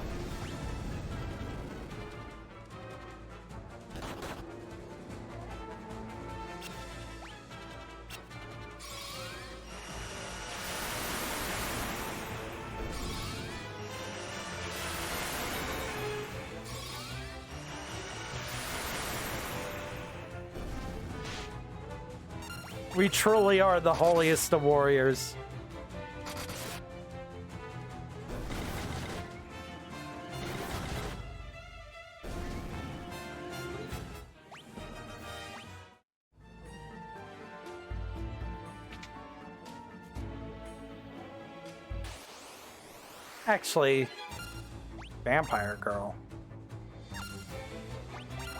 We truly are the holiest of warriors. Actually, vampire girl.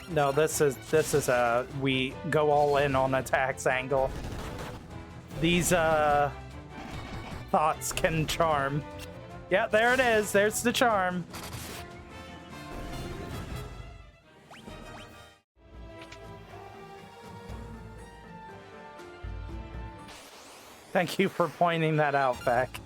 No, this is a we go all in on attacks angle. These thoughts can charm. Yeah, there it is. There's the charm. Thank you for pointing that out, Beck.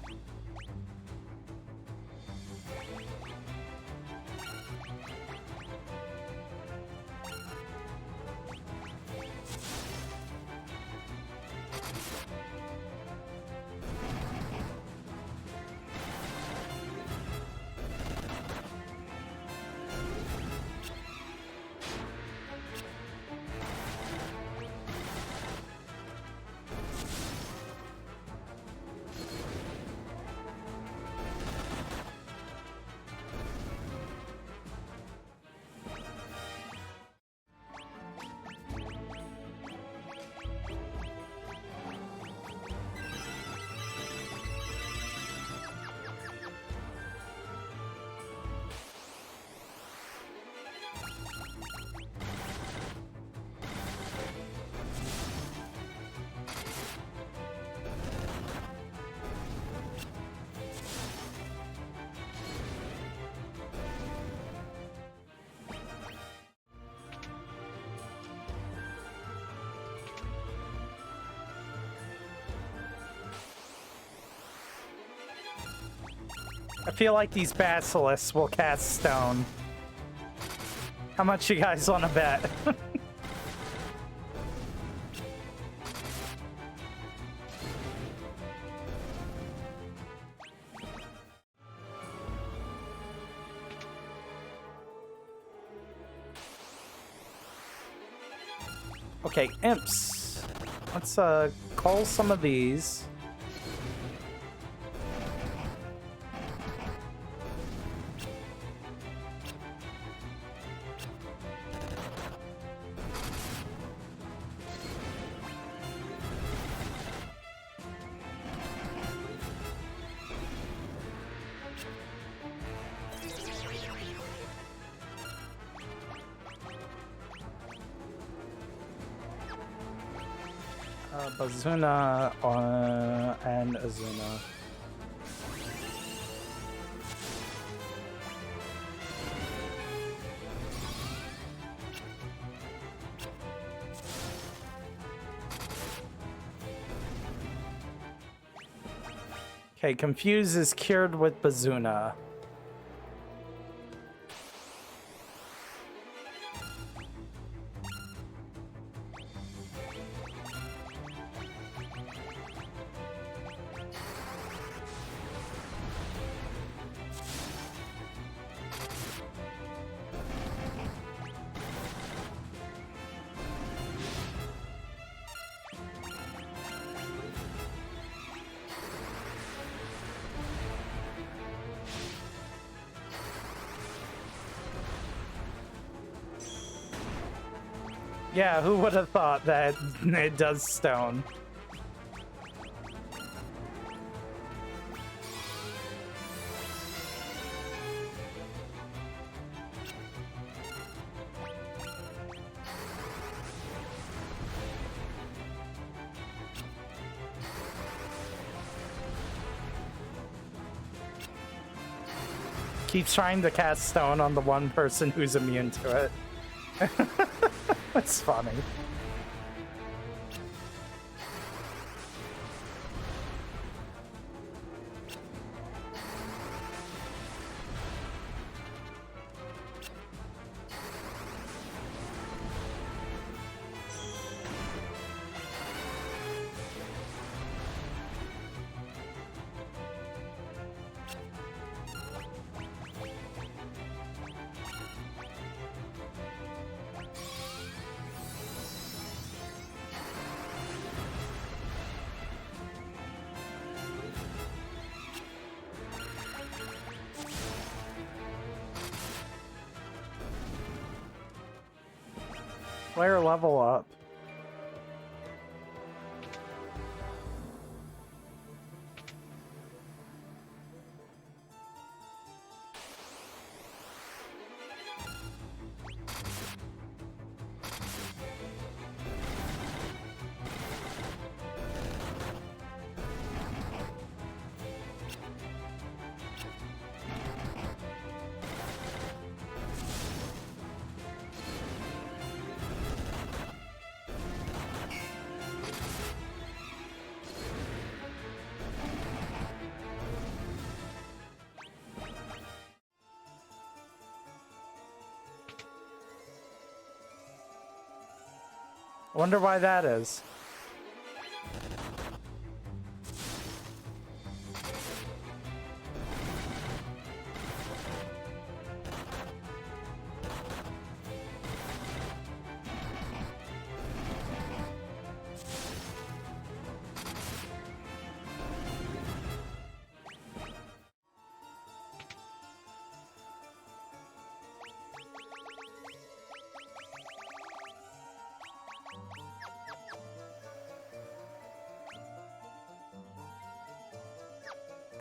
I feel like these basilisks will cast stone. How much you guys want to bet? Okay, imps. Let's call some of these. Bazuna and Azuna. Okay, Confuse is cured with Bazuna. Yeah, who would have thought that it does stone? Keeps trying to cast stone on the one person who's immune to it. That's funny. Player level up. Wonder why that is.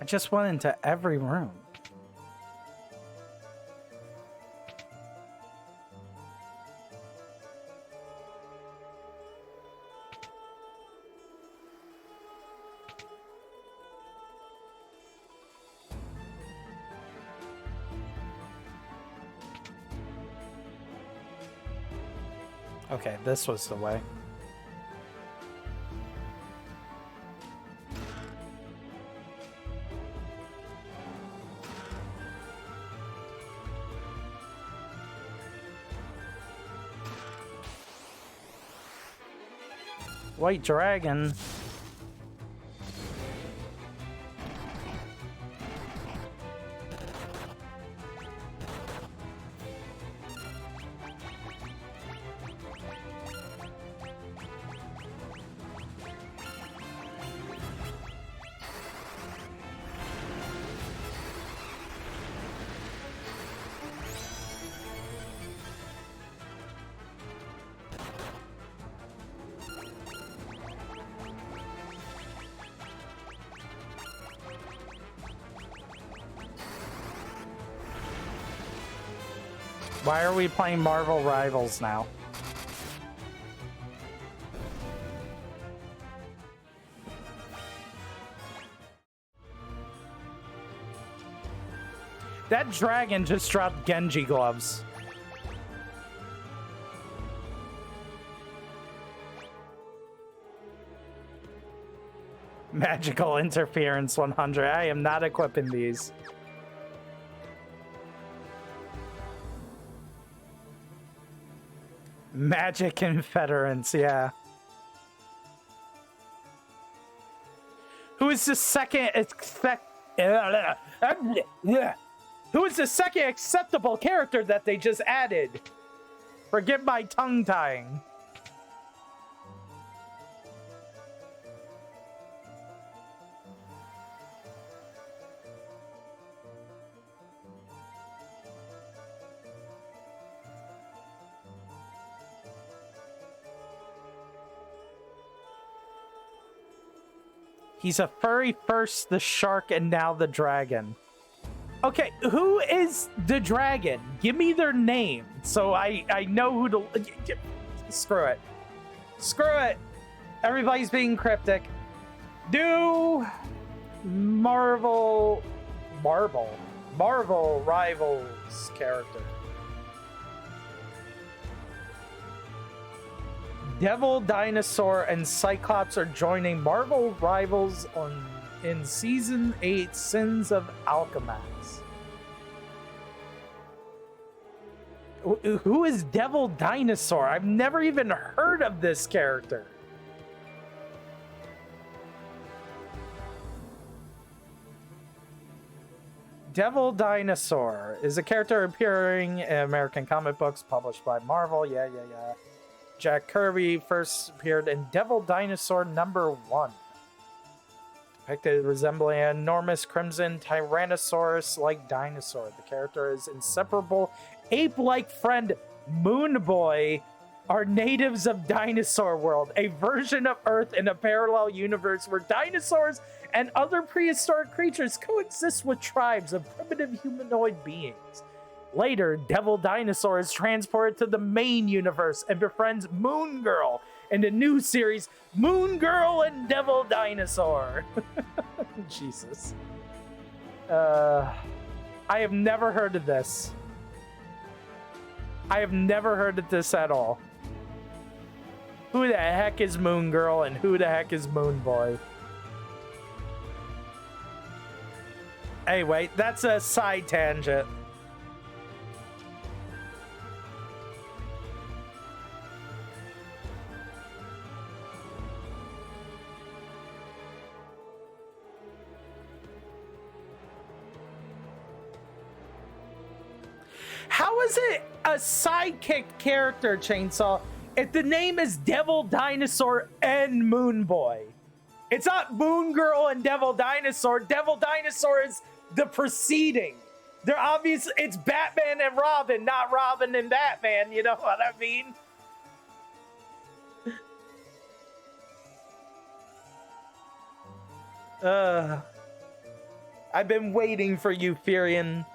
I just went into every room. Okay, this was the way. White dragon. Why are we playing Marvel Rivals now? That dragon just dropped Genji gloves. Magical interference 100. I am not equipping these. Magic Confederants, yeah. Who is the second Who is the second acceptable character that they just added? Forgive my tongue tying. He's a furry first, the shark, and now the dragon. Okay, who is the dragon? Give me their name so I know who to... Screw it. Screw it. Everybody's being cryptic. Do Marvel Rivals character. Devil, Dinosaur, and Cyclops are joining Marvel Rivals in Season 8, Sins of Alchemax. Who is Devil Dinosaur? I've never even heard of this character. Devil Dinosaur is a character appearing in American comic books published by Marvel. Yeah. Jack Kirby first appeared in Devil Dinosaur #1. Depicted resembling an enormous crimson Tyrannosaurus-like dinosaur. The character is inseparable ape-like friend Moon Boy are natives of Dinosaur World, a version of Earth in a parallel universe where dinosaurs and other prehistoric creatures coexist with tribes of primitive humanoid beings. Later, Devil Dinosaur is transported to the main universe and befriends Moon Girl in the new series, Moon Girl and Devil Dinosaur. Jesus. I have never heard of this. I have never heard of this at all. Who the heck is Moon Girl and who the heck is Moon Boy? Hey, wait, that's a side tangent. How is it a sidekick character, Chainsaw, if the name is Devil Dinosaur and Moon Boy? It's not Moon Girl and Devil Dinosaur. Devil Dinosaur is the preceding. They're obvious. It's Batman and Robin, not Robin and Batman. You know what I mean? I've been waiting for you, Furion.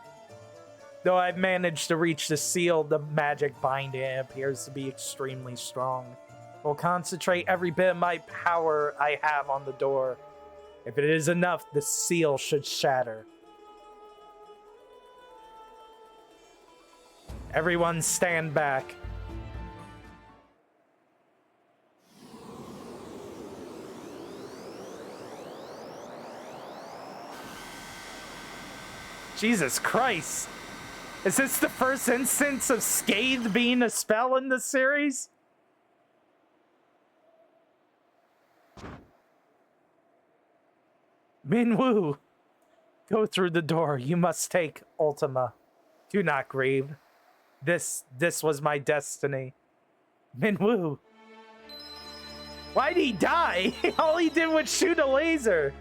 Though I've managed to reach the seal, the magic binding appears to be extremely strong. Will concentrate every bit of my power I have on the door. If it is enough, the seal should shatter. Everyone stand back. Jesus Christ. Is this the first instance of Scathe being a spell in this series? Minwoo, go through the door. You must take Ultima. Do not grieve. This was my destiny. Minwoo. Why'd he die? All he did was shoot a laser.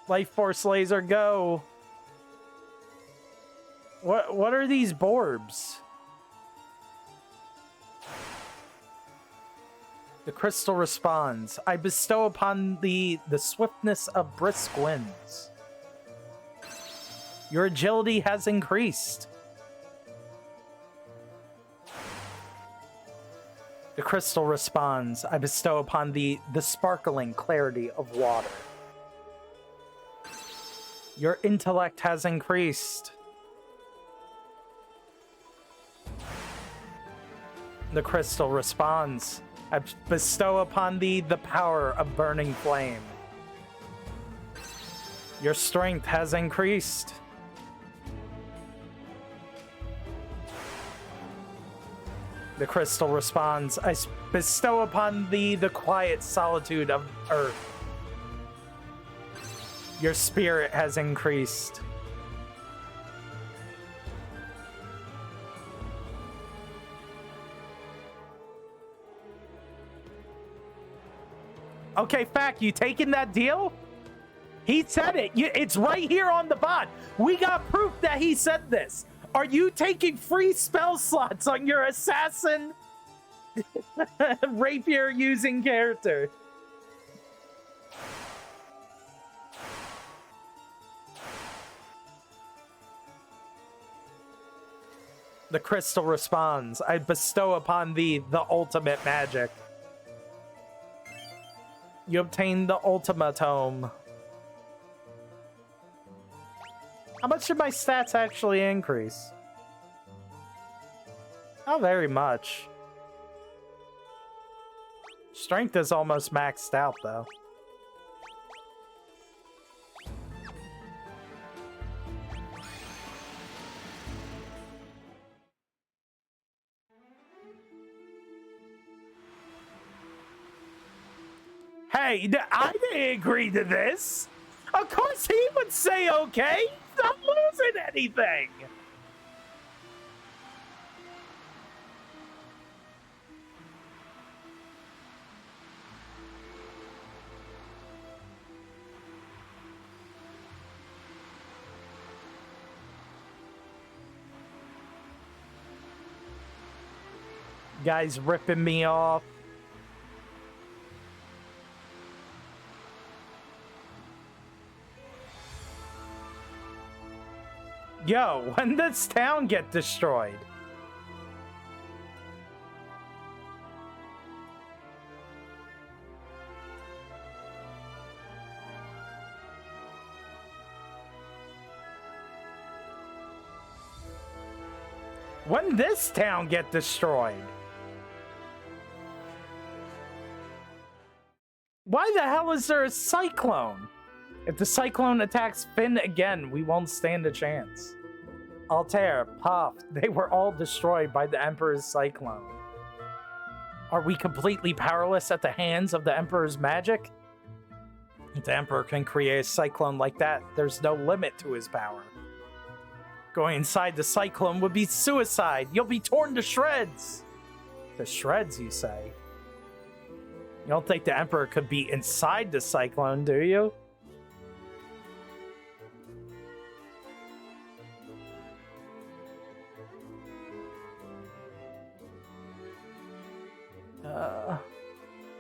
Life Force laser, go. What are these Borbs? The crystal responds. I bestow upon thee the swiftness of brisk winds. Your agility has increased. The crystal responds. I bestow upon thee the sparkling clarity of water. Your intellect has increased. The crystal responds. I bestow upon thee the power of burning flame. Your strength has increased. The crystal responds. I bestow upon thee the quiet solitude of earth. Your spirit has increased. Okay, Fact, you taking that deal? He said it. It's right here on the bot. We got proof that he said this. Are you taking free spell slots on your assassin rapier using character? The crystal responds. I bestow upon thee the ultimate magic. You obtain the Ultima Tome. How much did my stats actually increase? Not very much. Strength is almost maxed out, though. Hey, I didn't agree to this. Of course he would say okay. He's not losing anything. Guys ripping me off. Yo, when does town get destroyed? When this town get destroyed? Why the hell is there a cyclone? If the cyclone attacks Finn again, we won't stand a chance. Altair, Puff, they were all destroyed by the Emperor's cyclone. Are we completely powerless at the hands of the Emperor's magic? If the Emperor can create a cyclone like that, there's no limit to his power. Going inside the cyclone would be suicide. You'll be torn to shreds. To shreds, you say? You don't think the Emperor could be inside the cyclone, do you?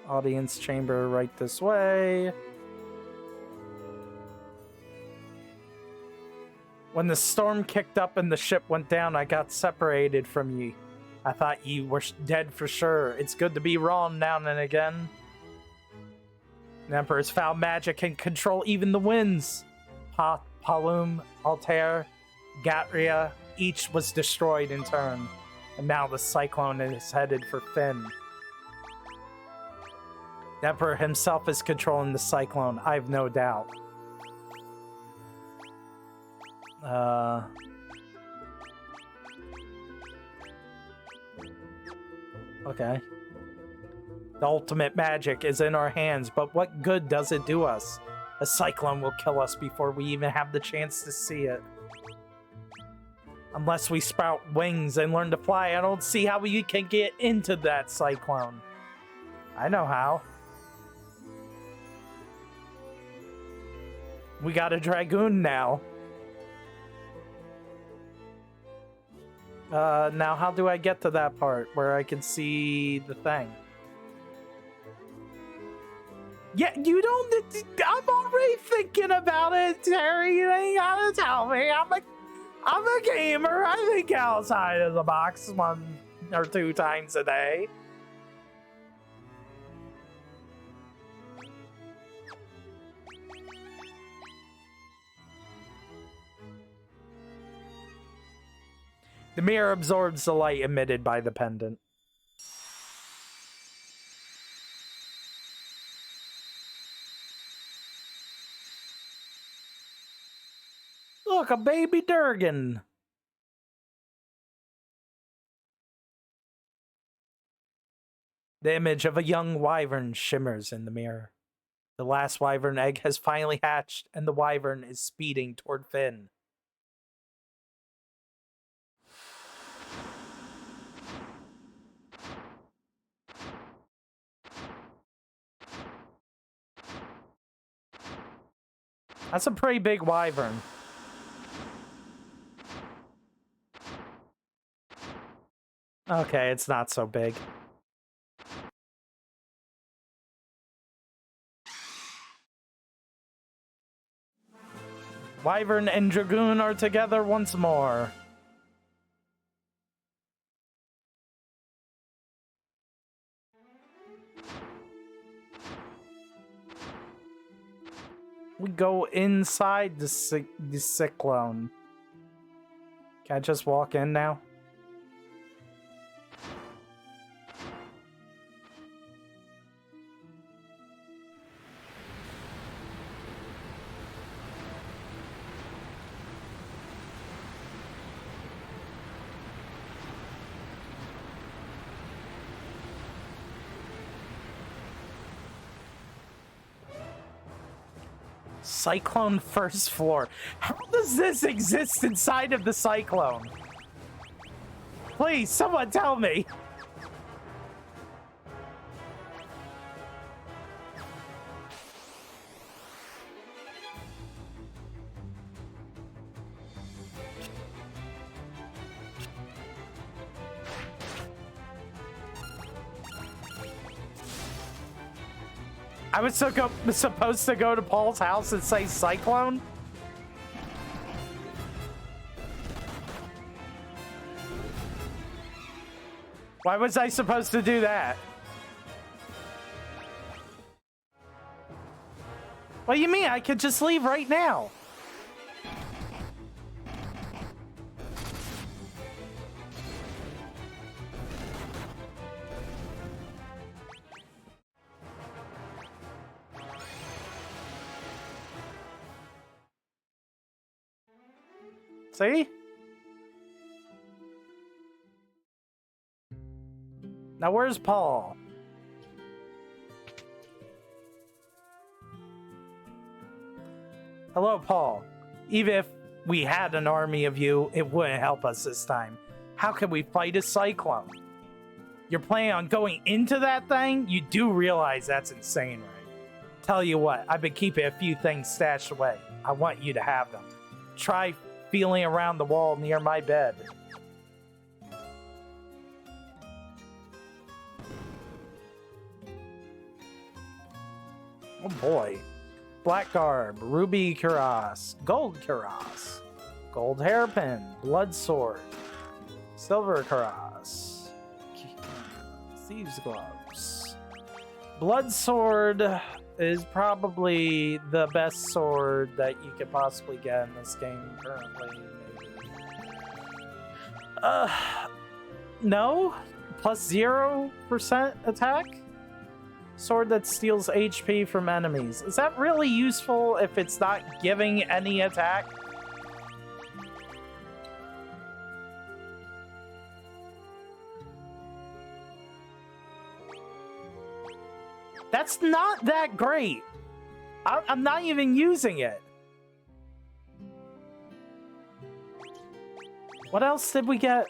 Audience chamber right this way. When the storm kicked up and the ship went down, I got separated from ye. I thought ye were dead for sure. It's good to be wrong now and again. The Emperor's foul magic can control even the winds. Palum, Altair, Gatria, each was destroyed in turn. And now the cyclone is headed for Finn. The Emperor himself is controlling the cyclone, I have no doubt. Okay. The ultimate magic is in our hands, but what good does it do us? A cyclone will kill us before we even have the chance to see it. Unless we sprout wings and learn to fly, I don't see how we can get into that cyclone. I know how. We got a Dragoon now. Now how do I get to that part where I can see the thing? Yeah, you don't... I'm already thinking about it, Terry. You ain't gotta tell me. I'm a gamer. I think outside of the box 1 or 2 times a day. The mirror absorbs the light emitted by the pendant. Look, a baby Durgan. The image of a young wyvern shimmers in the mirror. The last wyvern egg has finally hatched, and the wyvern is speeding toward Finn. That's a pretty big wyvern. Okay, it's not so big. Wyvern and Dragoon are together once more. We go inside the cyclone. Can I just walk in now? Cyclone first floor. How does this exist inside of the cyclone? Please, someone tell me. I was supposed to go to Paul's house and say cyclone? Why was I supposed to do that? What do you mean? I could just leave right now. See? Now where's Paul? Hello, Paul. Even if we had an army of you, it wouldn't help us this time. How can we fight a cyclone? You're planning on going into that thing? You do realize that's insane, right? Tell you what, I've been keeping a few things stashed away. I want you to have them. Try feeling around the wall near my bed. Oh boy. Black garb, ruby cuirass, gold cuirass, gold hairpin, blood sword, silver cuirass, thieves gloves. Blood sword is probably the best sword that you could possibly get in this game currently. Maybe. No? Plus 0% attack? Sword that steals HP from enemies. Is that really useful if it's not giving any attack? That's not that great. I'm not even using it. What else did we get?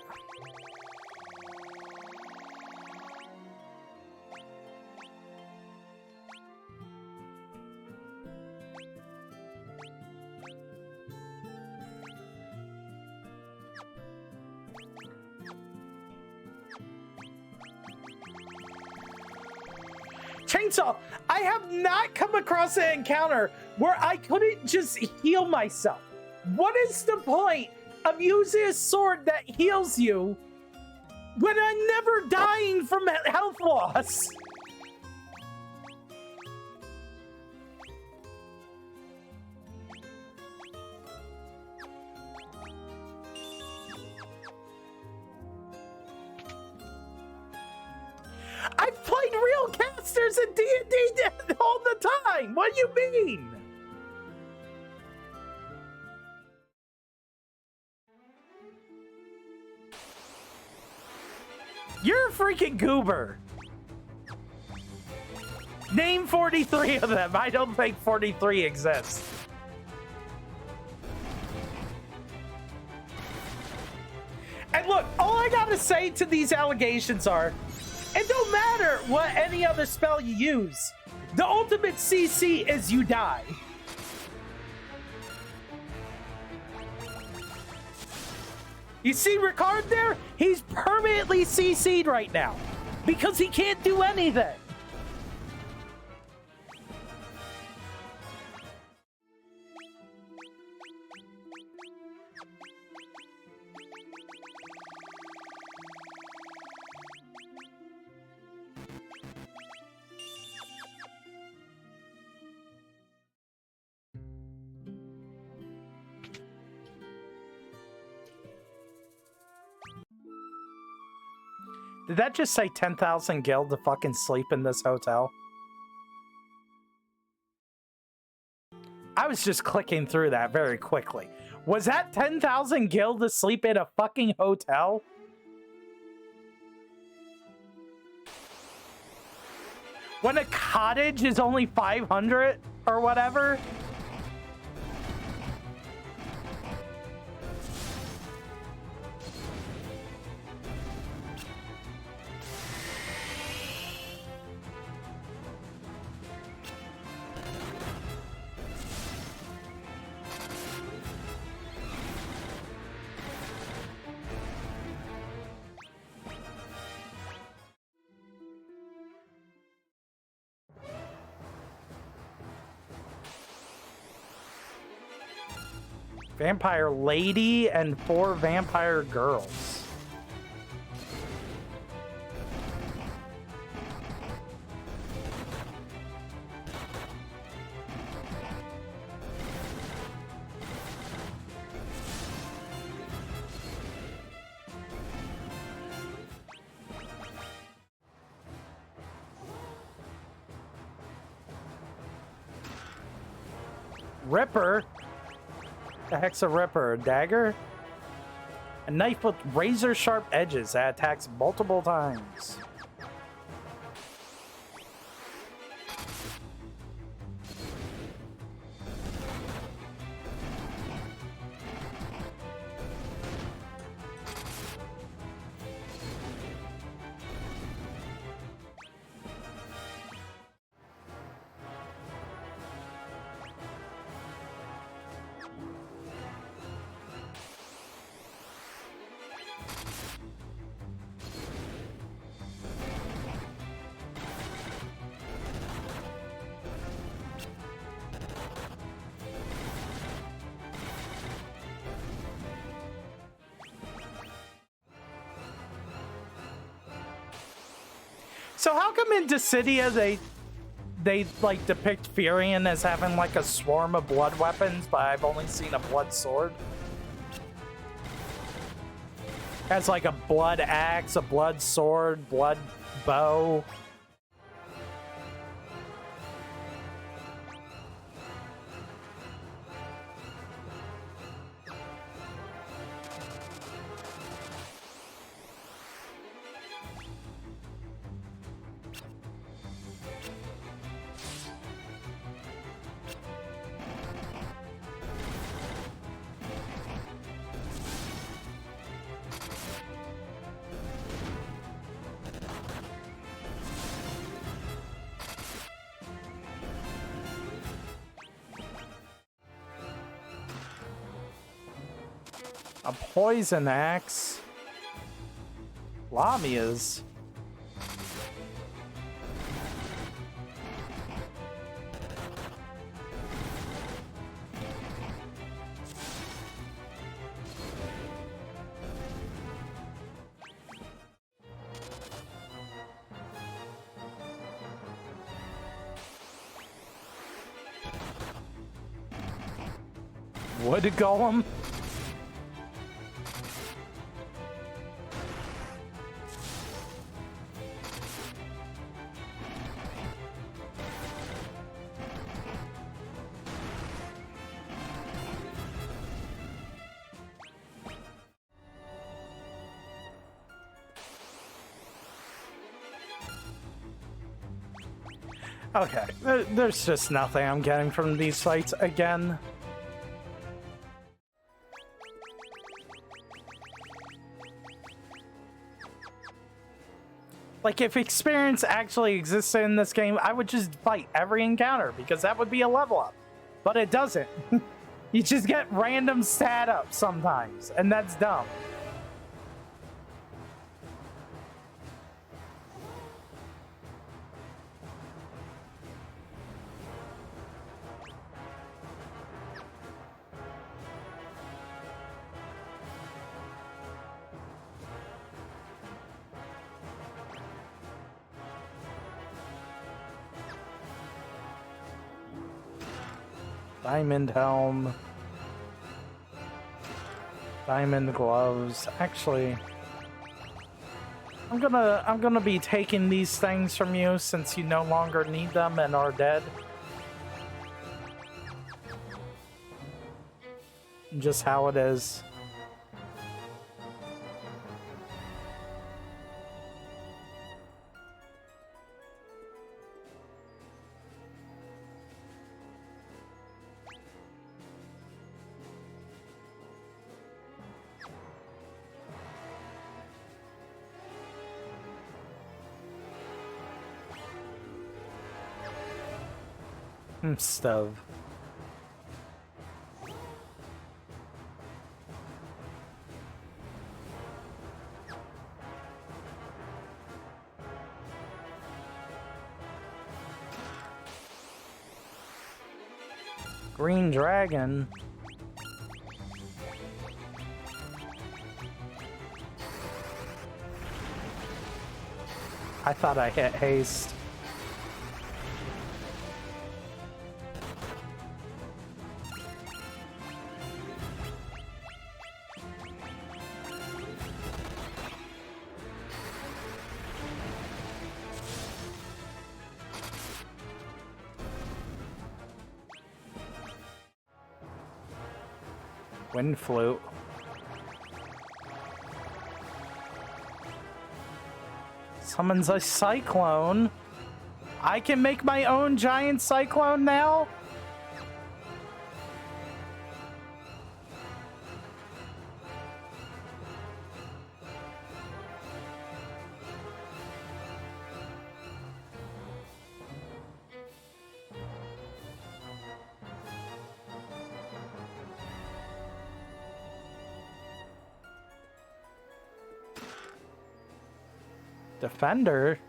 Chainsaw, I have not come across an encounter where I couldn't just heal myself. What is the point of using a sword that heals you when I'm never dying from health loss? I've played real casters in D&D all the time. What do you mean? You're a freaking goober. Name 43 of them. I don't think 43 exists. And look, all I gotta say to these allegations are, it don't matter what any other spell you use. The ultimate CC is you die. You see Ricard there? He's permanently CC'd right now because he can't do anything. Did that just say 10,000 gil to fucking sleep in this hotel? I was just clicking through that very quickly. Was that 10,000 gil to sleep in a fucking hotel? When a cottage is only 500 or whatever? Vampire lady and 4 vampire girls. Ripper? The heck's a ripper? A dagger? A knife with razor sharp edges that attacks multiple times. So how come in Dissidia they like depict Furion as having like a swarm of blood weapons, but I've only seen a blood sword? Has like a blood axe, a blood sword, blood bow. A poison axe. Lamia's. Wood golem? Okay, there's just nothing I'm getting from these fights again. Like, if experience actually existed in this game, I would just fight every encounter, because that would be a level up. But it doesn't. You just get random stat ups sometimes, and that's dumb. Diamond helm. Diamond gloves. Actually, I'm gonna be taking these things from you since you no longer need them and are dead. Just how it is. Stove. Green dragon. I thought I hit haste. Wind flute. Summons a cyclone. I can make my own giant cyclone now? Defender?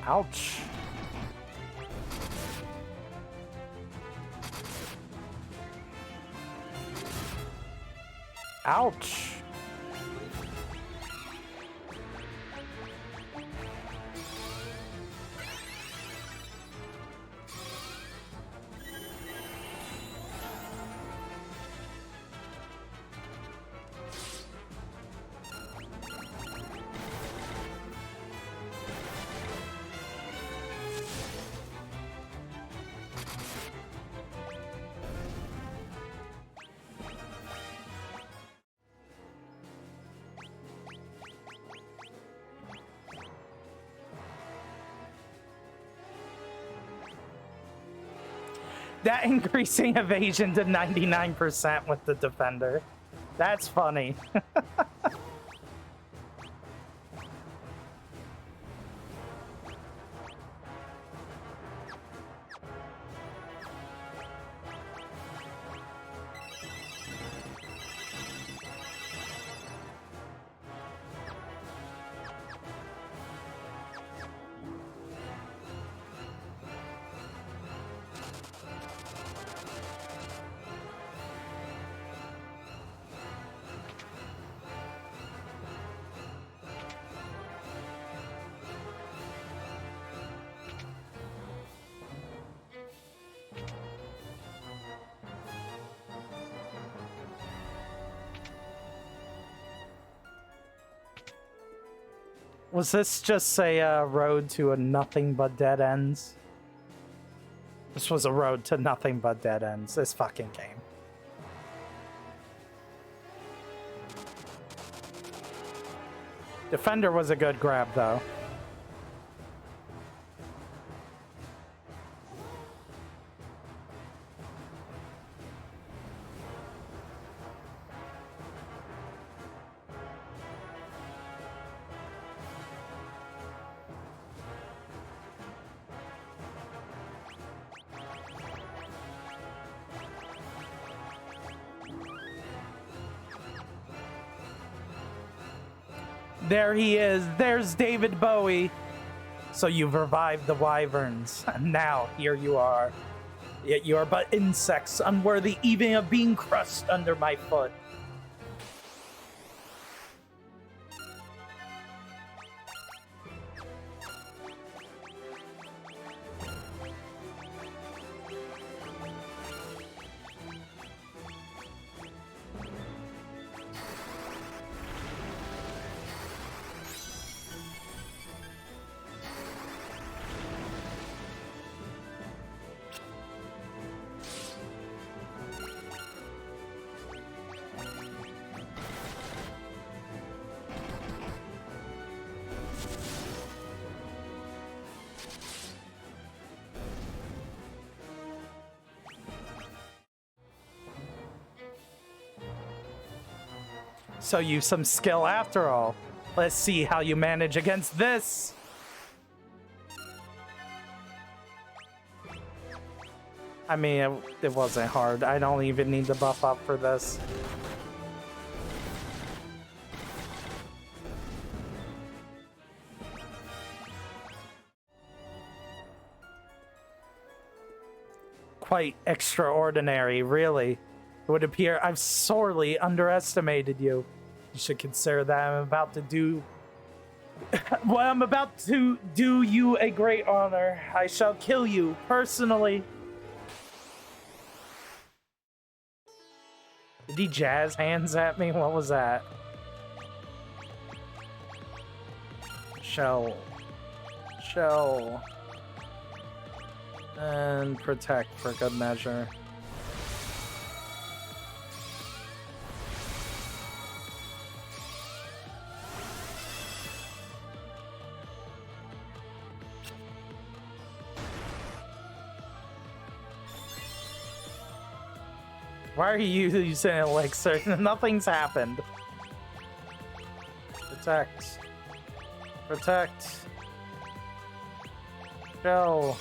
Ouch. Ouch. That increasing evasion to 99% with the defender. That's funny. Was this just a road to a nothing but dead ends? This was a road to nothing but dead ends, this fucking game. Defender was a good grab, though. There he is. There's David Bowie. So you've revived the wyverns, and now here you are. Yet you are but insects, unworthy even of being crushed under my foot. So you some skill after all. Let's see how you manage against this. I mean, it wasn't hard. I don't even need to buff up for this. Quite extraordinary, really. It would appear I've sorely underestimated you. You should consider that I'm about to do... well, I'm about to do you a great honor. I shall kill you, personally. Did he jazz hands at me? What was that? Shell. And protect for good measure. Why are you using elixir? Nothing's happened. Protect. Protect. Go.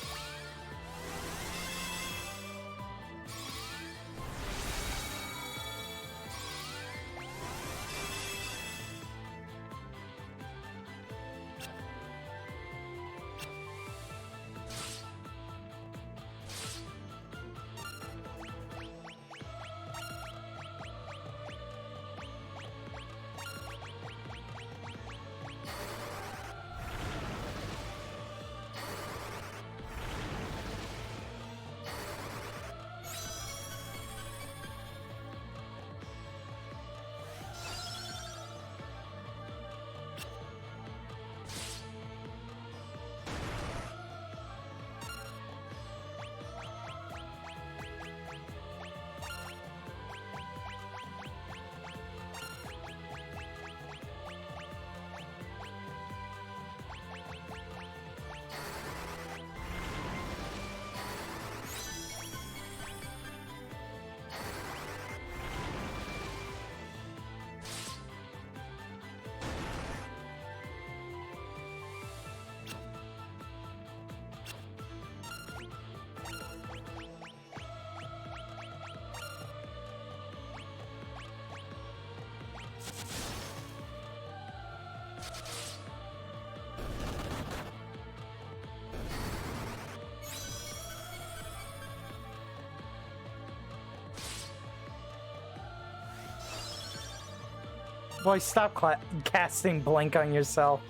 Boy, stop casting Blink on yourself.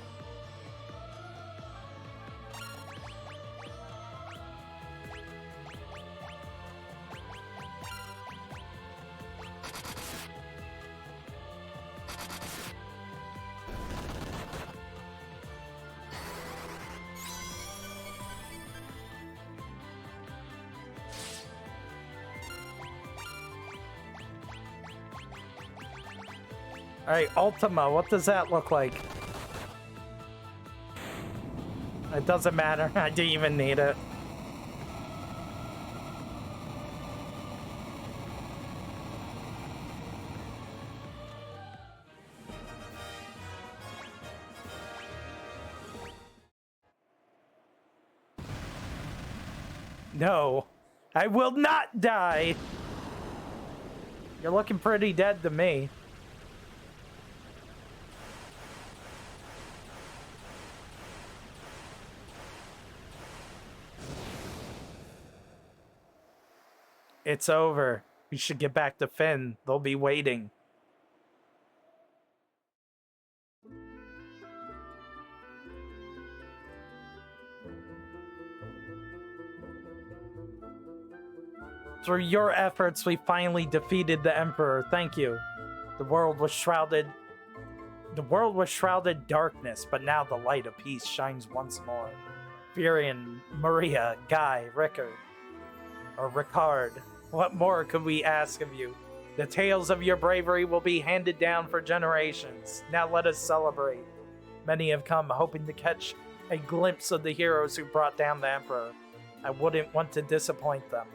Alright, Ultima, what does that look like? It doesn't matter, I didn't even need it. No, I will not die! You're looking pretty dead to me. It's over. We should get back to Finn. They'll be waiting. Through your efforts, we finally defeated the Emperor. Thank you. The world was shrouded darkness, but now the light of peace shines once more. Furion, Maria, Guy, Ricard, what more could we ask of you? The tales of your bravery will be handed down for generations. Now let us celebrate. Many have come hoping to catch a glimpse of the heroes who brought down the Emperor. I wouldn't want to disappoint them.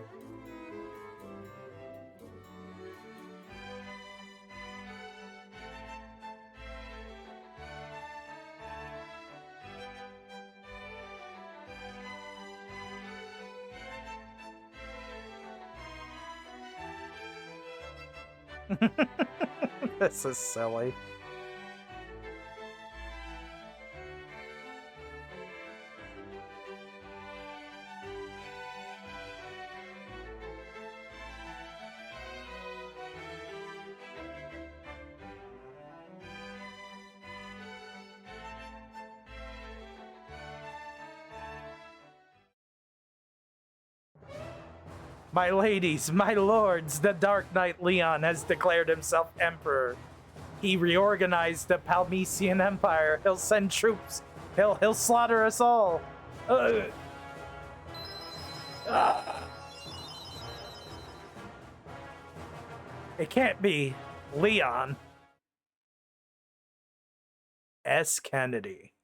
This is silly. My ladies, my lords, the Dark Knight Leon has declared himself Emperor. He reorganized the Palmesian Empire. He'll send troops. He'll slaughter us all. It can't be Leon. S. Kennedy.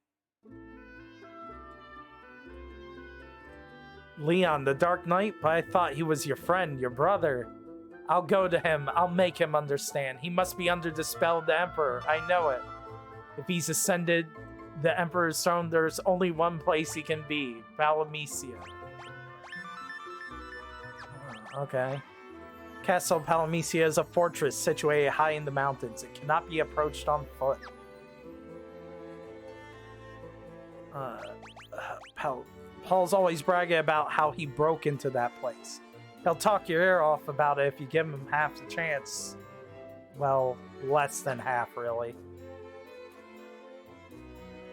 Leon, the Dark Knight? But I thought he was your friend, your brother. I'll go to him. I'll make him understand. He must be under the spell of the Emperor. I know it. If he's ascended the Emperor's throne, there's only one place he can be. Palamecia. Okay. Castle Palamecia is a fortress situated high in the mountains. It cannot be approached on foot. Paul's always bragging about how he broke into that place. He'll talk your ear off about it if you give him half the chance. Well, less than half, really.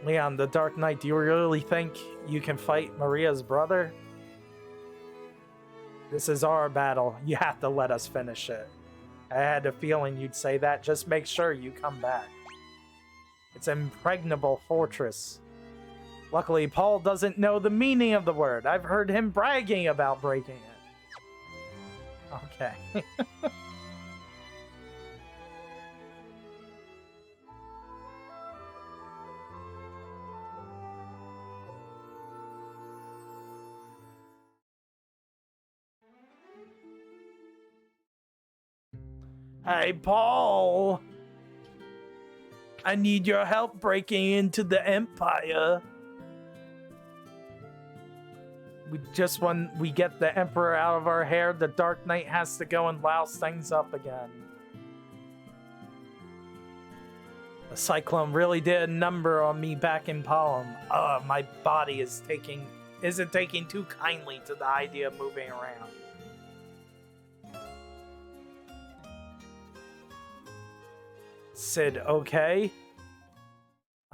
Leon, the Dark Knight, do you really think you can fight Maria's brother? This is our battle. You have to let us finish it. I had a feeling you'd say that. Just make sure you come back. It's an impregnable fortress. Luckily, Paul doesn't know the meaning of the word. I've heard him bragging about breaking it. Okay. Hey, Paul! I need your help breaking into the Empire. When we get the Emperor out of our hair, the Dark Knight has to go and louse things up again. The cyclone really did a number on me back in Palm. My body isn't taking too kindly to the idea of moving around. Sid, okay?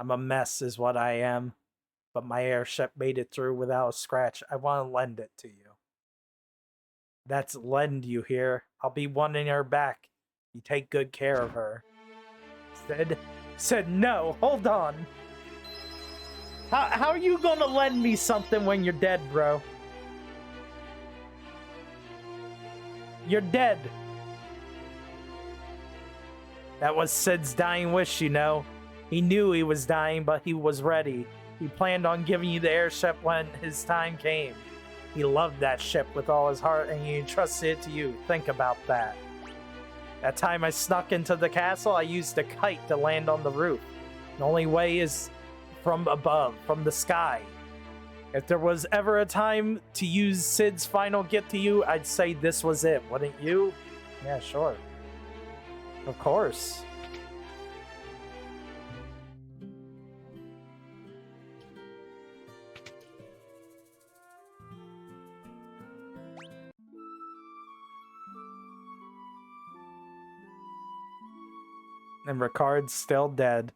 I'm a mess is what I am, but my airship made it through without a scratch. I want to lend it to you. That's lend, you hear? I'll be wanting her back. You take good care of her. Sid said, no, hold on. How are you gonna lend me something when you're dead, bro? You're dead. That was Sid's dying wish, you know. He knew he was dying, but he was ready. He planned on giving you the airship when his time came. He loved that ship with all his heart, and he entrusted it to you. Think about that. That time I snuck into the castle, I used a kite to land on the roof. The only way is from above, from the sky. If there was ever a time to use Sid's final gift to you, I'd say this was it, wouldn't you? Yeah, sure. Of course. And Ricard's still dead.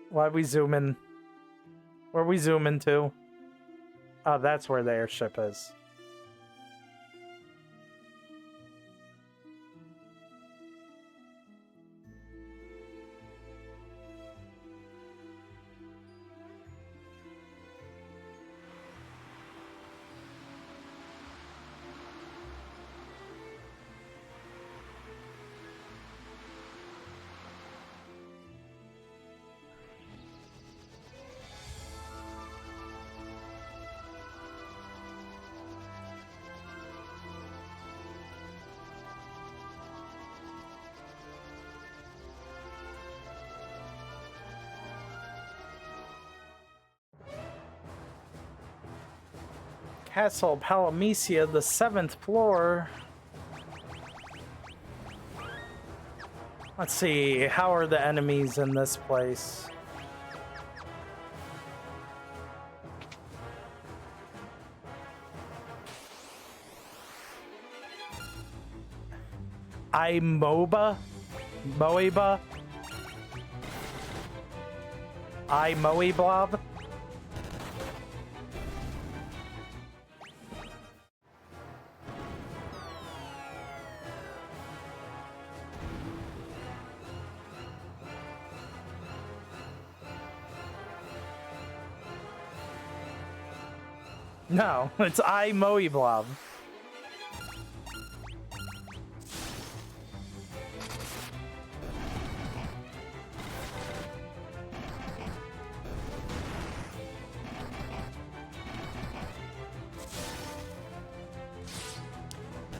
Why we zooming? Where we zooming to? Oh, that's where the airship is. Castle Palamecia, the 7th floor. Let's see, how are the enemies in this place? Moeba? Moeblob? No, it's Moeblob.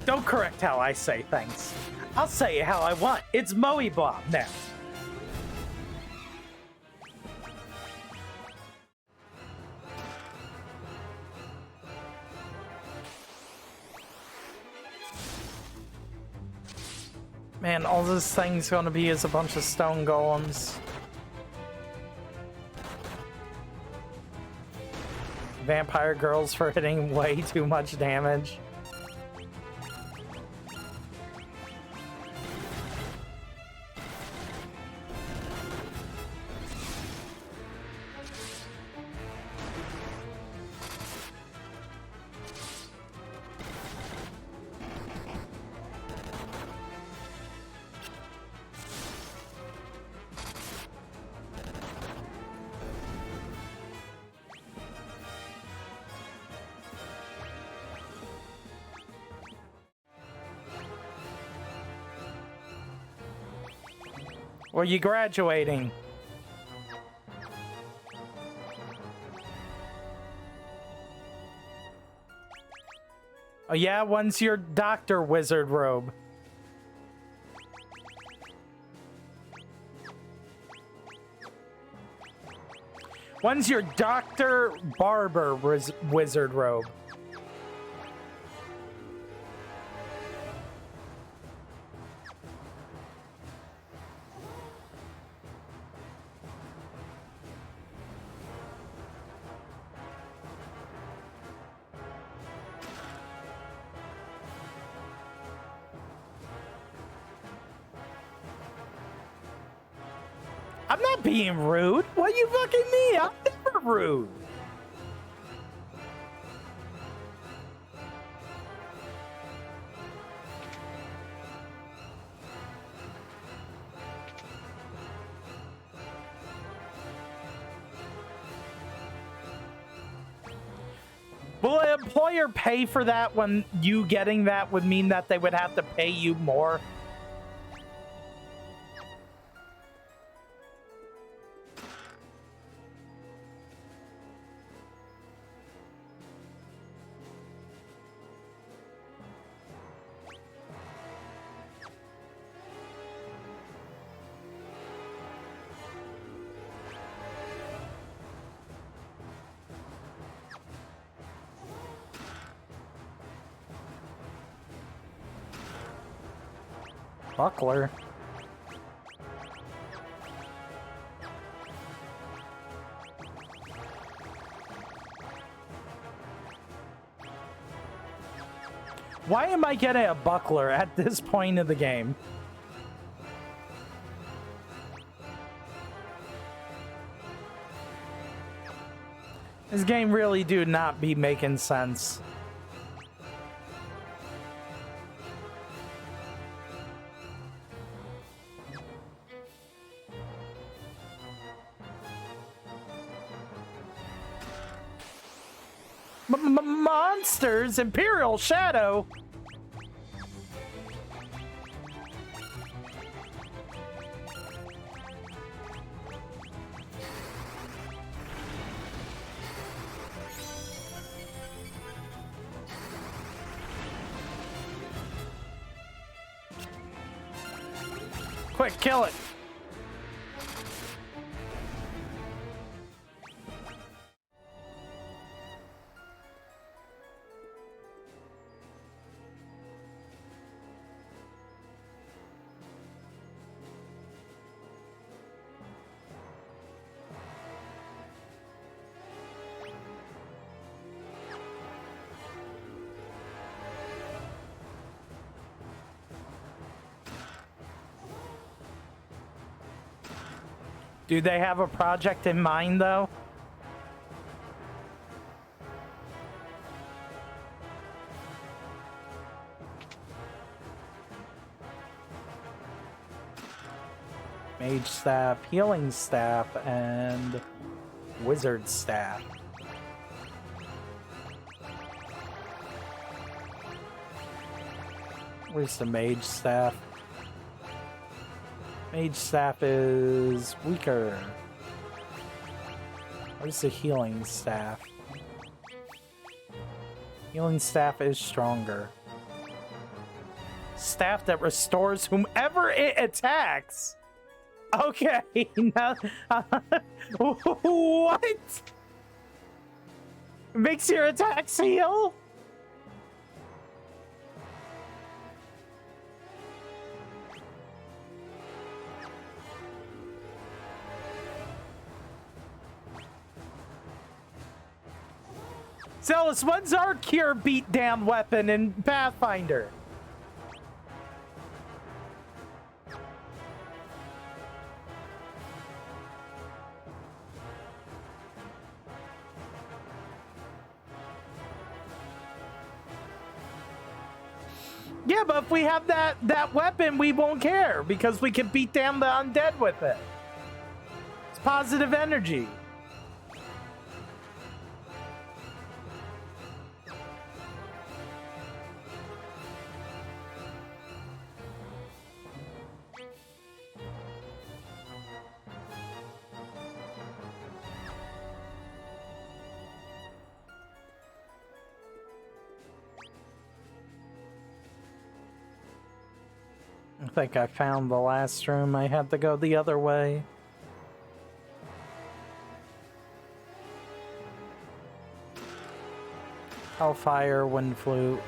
Don't correct how I say things. I'll say it how I want. It's Moeblob now. Man, all this thing's gonna be is a bunch of stone golems. Vampire girls for hitting way too much damage. Or you graduating? Oh yeah, when's your doctor wizard robe? When's your doctor barber wizard robe? I'm not being rude. What you fucking mean? I'm never rude. Will an employer pay for that when you getting that would mean that they would have to pay you more? Buckler. Why am I getting a buckler at this point of the game? This game really do not be making sense. Monsters, Imperial Shadow. Quick, kill it. Do they have a project in mind, though? Mage staff, healing staff, and wizard staff. Where's the mage staff? Mage staff is weaker. Where's the healing staff? Healing staff is stronger. Staff that restores whomever it attacks. Okay, now what? Makes your attacks heal? Zealous, when's our cure beat down weapon in Pathfinder? Yeah, but if we have that weapon, we won't care because we can beat down the undead with it. It's positive energy. I think I found the last room. I had to go the other way. Hellfire, Wind Flute.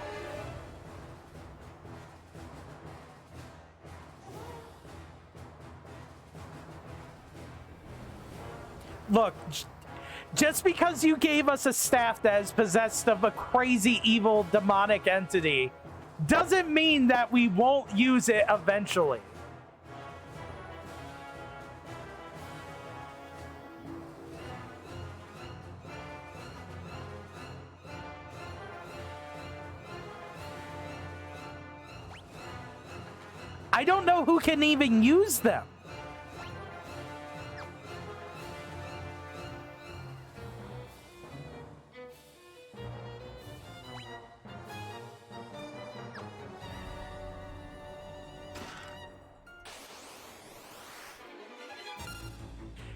Look, just because you gave us a staff that is possessed of a crazy, evil, demonic entity doesn't mean that we won't use it eventually. I don't know who can even use them.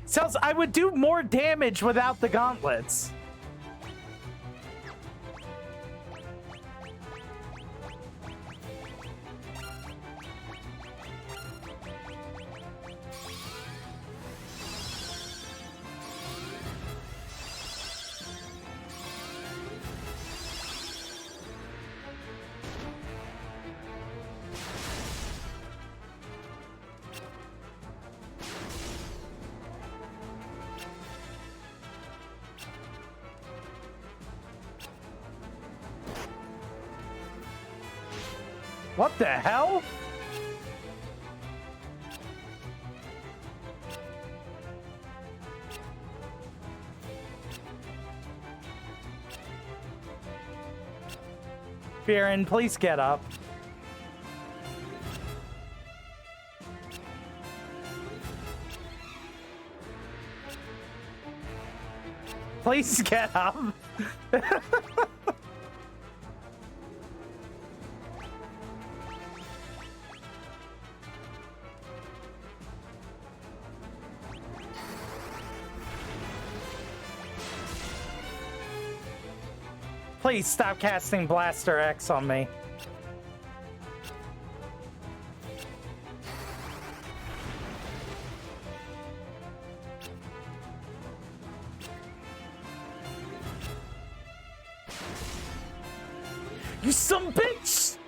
Sounds I would do more damage without the gauntlets. What the hell? Fearin, please get up. Please get up. Please stop casting Blaster X on me. You some bitch!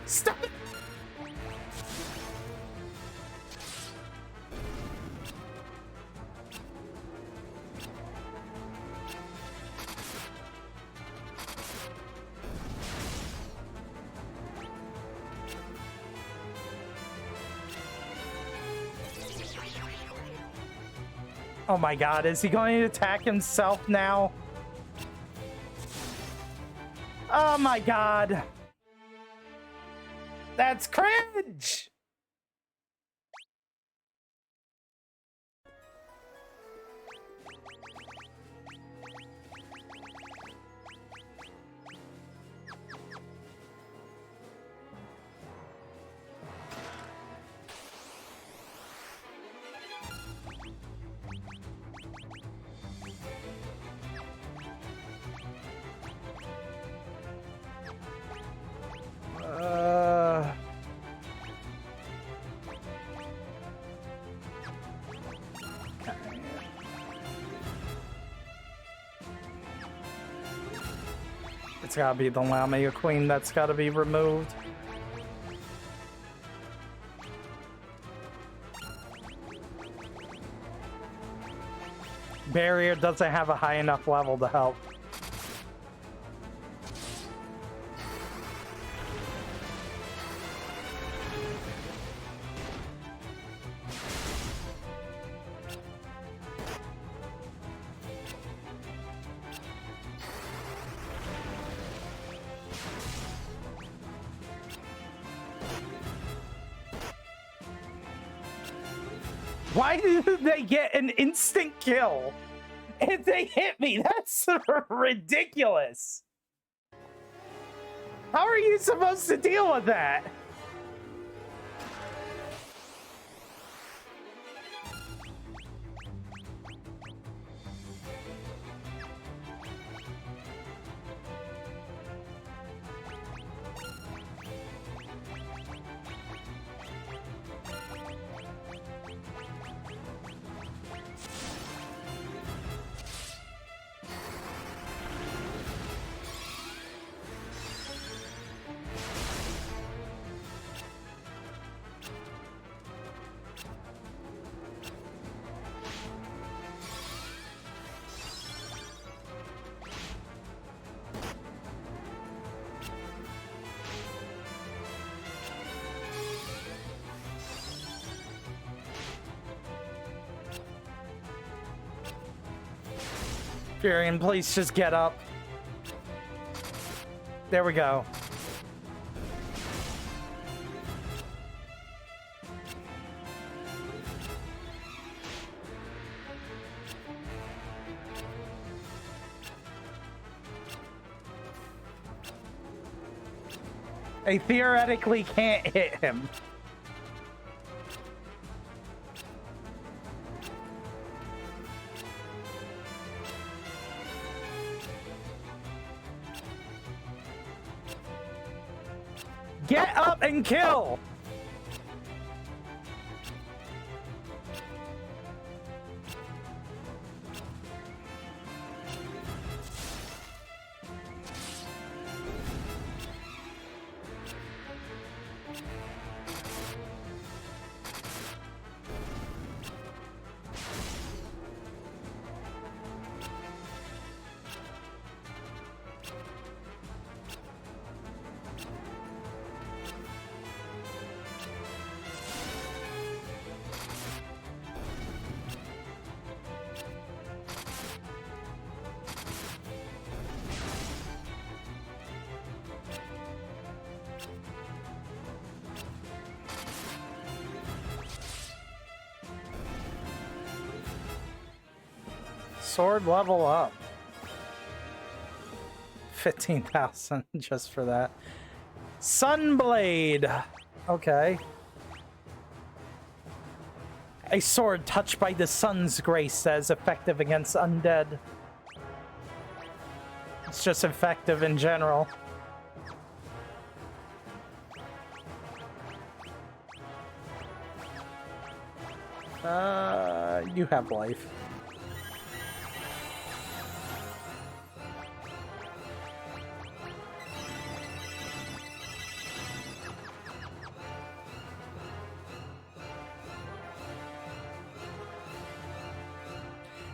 Stop it! Oh my god, is he going to attack himself now? Oh my god. That's cringe! It's gotta be the Lamia Queen that's gotta be removed. Barrier doesn't have a high enough level to help. Why did they get an instant kill if they hit me? That's ridiculous. How are you supposed to deal with that? Furion, please just get up. There we go. I theoretically can't hit him. Get up and kill! Sword level up. 15,000 just for that. Sunblade. Okay. A sword touched by the sun's grace that is effective against undead. It's just effective in general. You have life.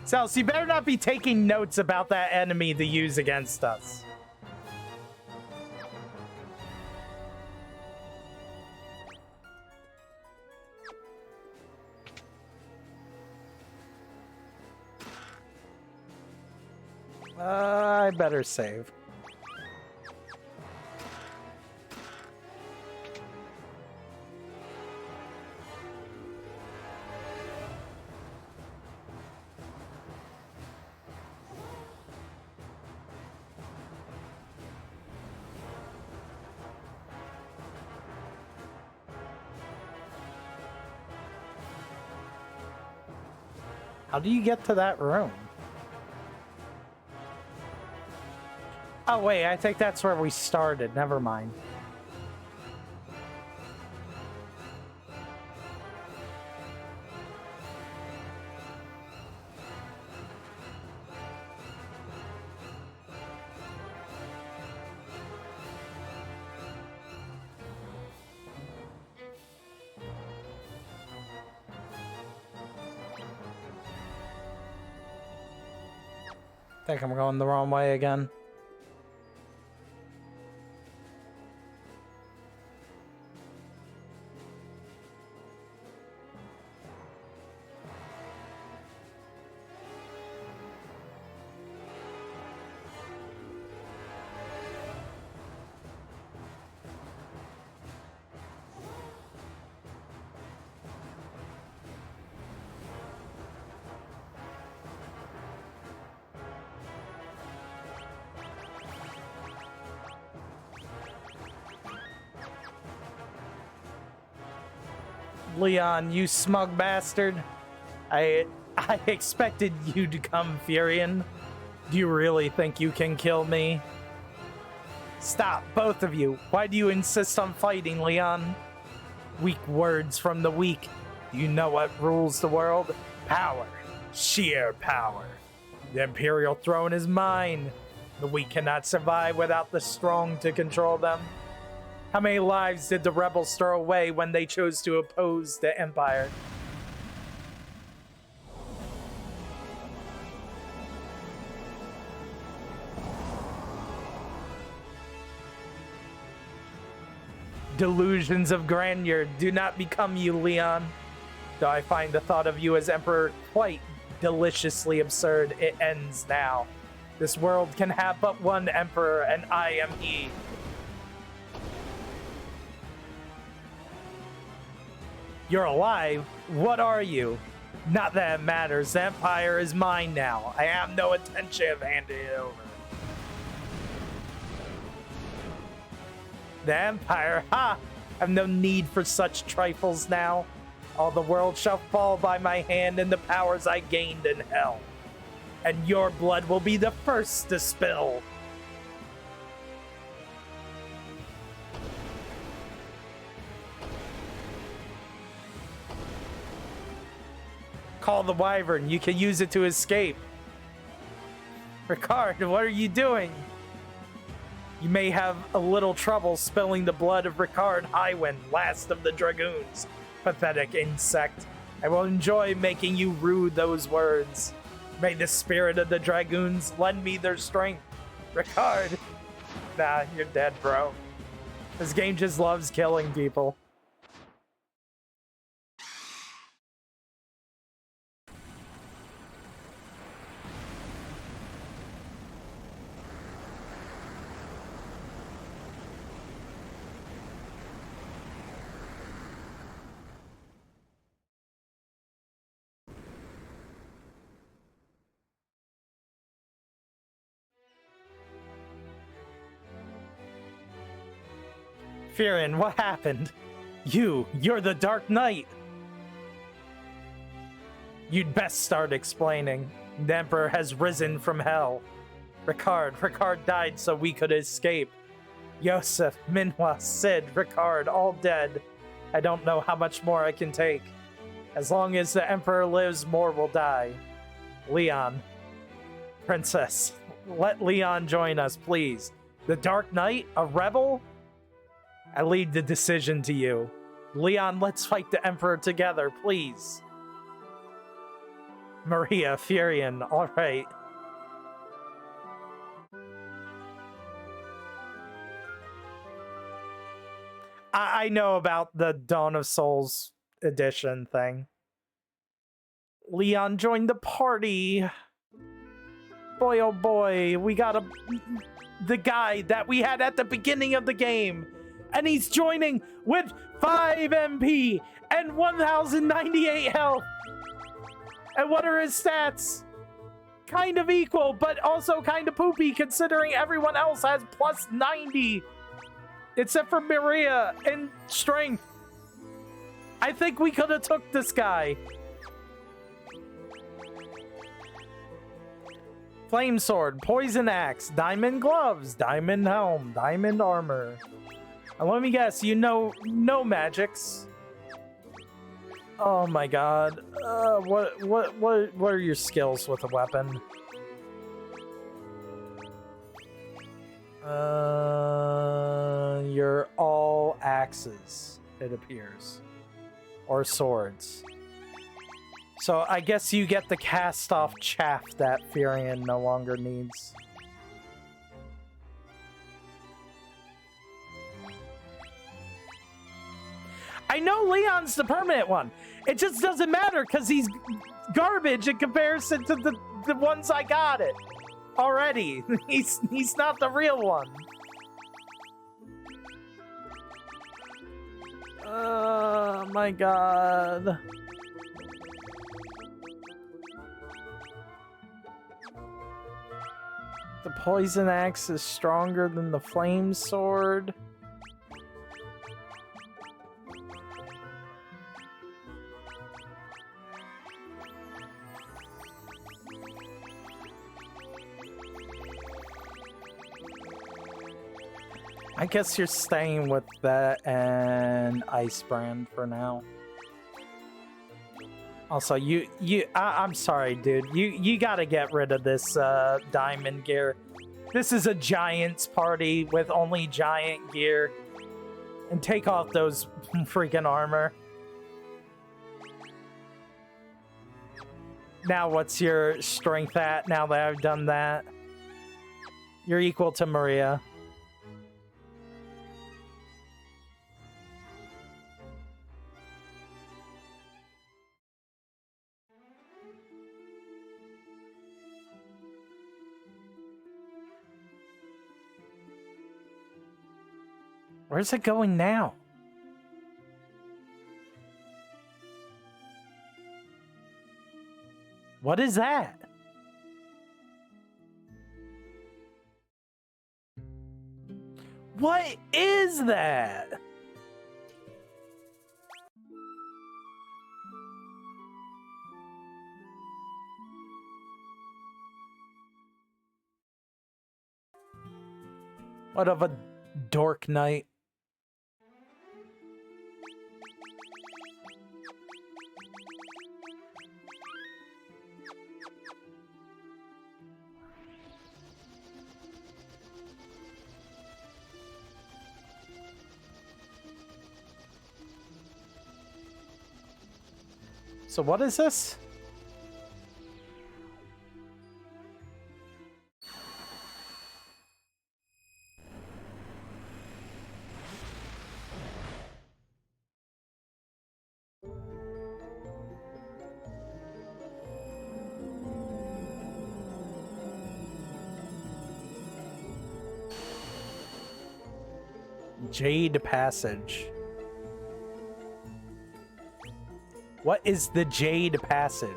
So you better not be taking notes about that enemy to use against us. I better save. How do you get to that room? Oh, wait, I think that's where we started. Never mind. I think I'm going the wrong way again. Leon, you smug bastard. I expected you to come, Furion. Do you really think you can kill me? Stop, both of you. Why do you insist on fighting, Leon? Weak words from the weak. You know what rules the world? Power. Sheer power. The Imperial throne is mine. The weak cannot survive without the strong to control them. How many lives did the rebels throw away when they chose to oppose the Empire? Delusions of grandeur do not become you, Leon. Though I find the thought of you as Emperor quite deliciously absurd, it ends now. This world can have but one Emperor, and I am he. You're alive? What are you? Not that it matters. The Empire is mine now. I have no intention of handing it over. The Empire, ha! I've no need for such trifles now. All the world shall fall by my hand and the powers I gained in hell. And your blood will be the first to spill. Call the Wyvern. You can use it to escape. Ricard, what are you doing? You may have a little trouble spilling the blood of Ricard Highwind, last of the Dragoons. Pathetic insect. I will enjoy making you rue those words. May the spirit of the Dragoons lend me their strength. Ricard. Nah, you're dead, bro. This game just loves killing people. Firin, what happened? You're the Dark Knight. You'd best start explaining. The Emperor has risen from hell. Ricard died so we could escape. Yosef, Minhwa, Sid, Ricard, all dead. I don't know how much more I can take. As long as the Emperor lives, more will die. Leon. Princess, let Leon join us, please. The Dark Knight? A rebel? I leave the decision to you. Leon, let's fight the Emperor together, please. Maria, Furion, alright. I know about the Dawn of Souls edition thing. Leon joined the party. Boy, oh boy, we got the guy that we had at the beginning of the game. And he's joining with 5 MP and 1098 health. And what are his stats? Kind of equal, but also kind of poopy considering everyone else has plus 90. Except for Maria and strength. I think we could have took this guy. Flame sword, poison axe, diamond gloves, diamond helm, diamond armor. And let me guess, you know no magics. Oh my god. What are your skills with a weapon? You're all axes, it appears. Or swords. So I guess you get the cast off chaff that Furion no longer needs. I know Leon's the permanent one. It just doesn't matter because he's garbage in comparison to the ones I got it already. He's not the real one. Oh my god. The poison axe is stronger than the flame sword. I guess you're staying with that and Ice Brand for now. Also, I'm sorry, dude. You gotta get rid of this diamond gear. This is a giant's party with only giant gear. And take off those freaking armor. Now what's your strength at now that I've done that? You're equal to Maria. Where's it going now? What is that? What is that? What of a dork night? So what is this? Jade Passage. What is the Jade Passage?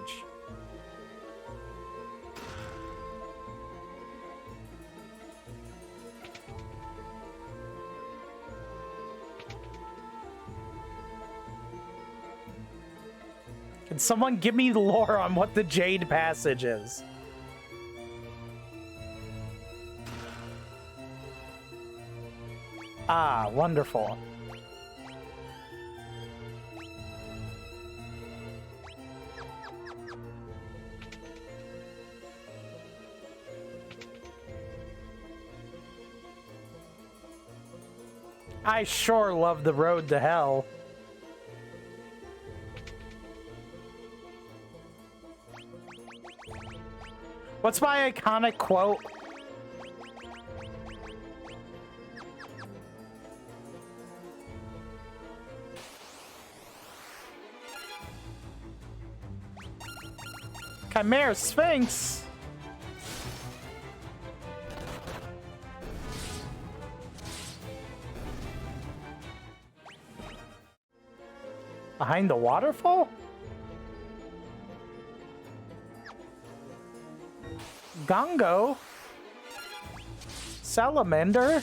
Can someone give me the lore on what the Jade Passage is? Ah, wonderful. I sure love the road to hell. What's my iconic quote? Chimera Sphinx? Behind the waterfall? Gongo? Salamander?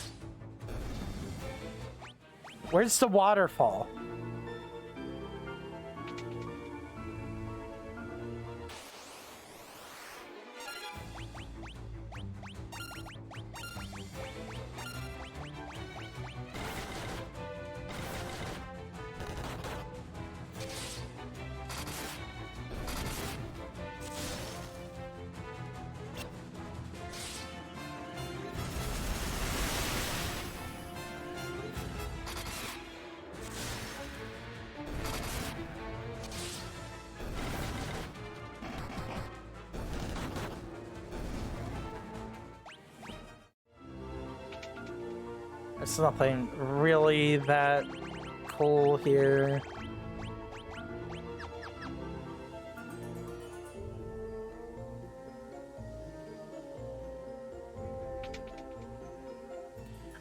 Where's the waterfall? There's nothing really that cool here.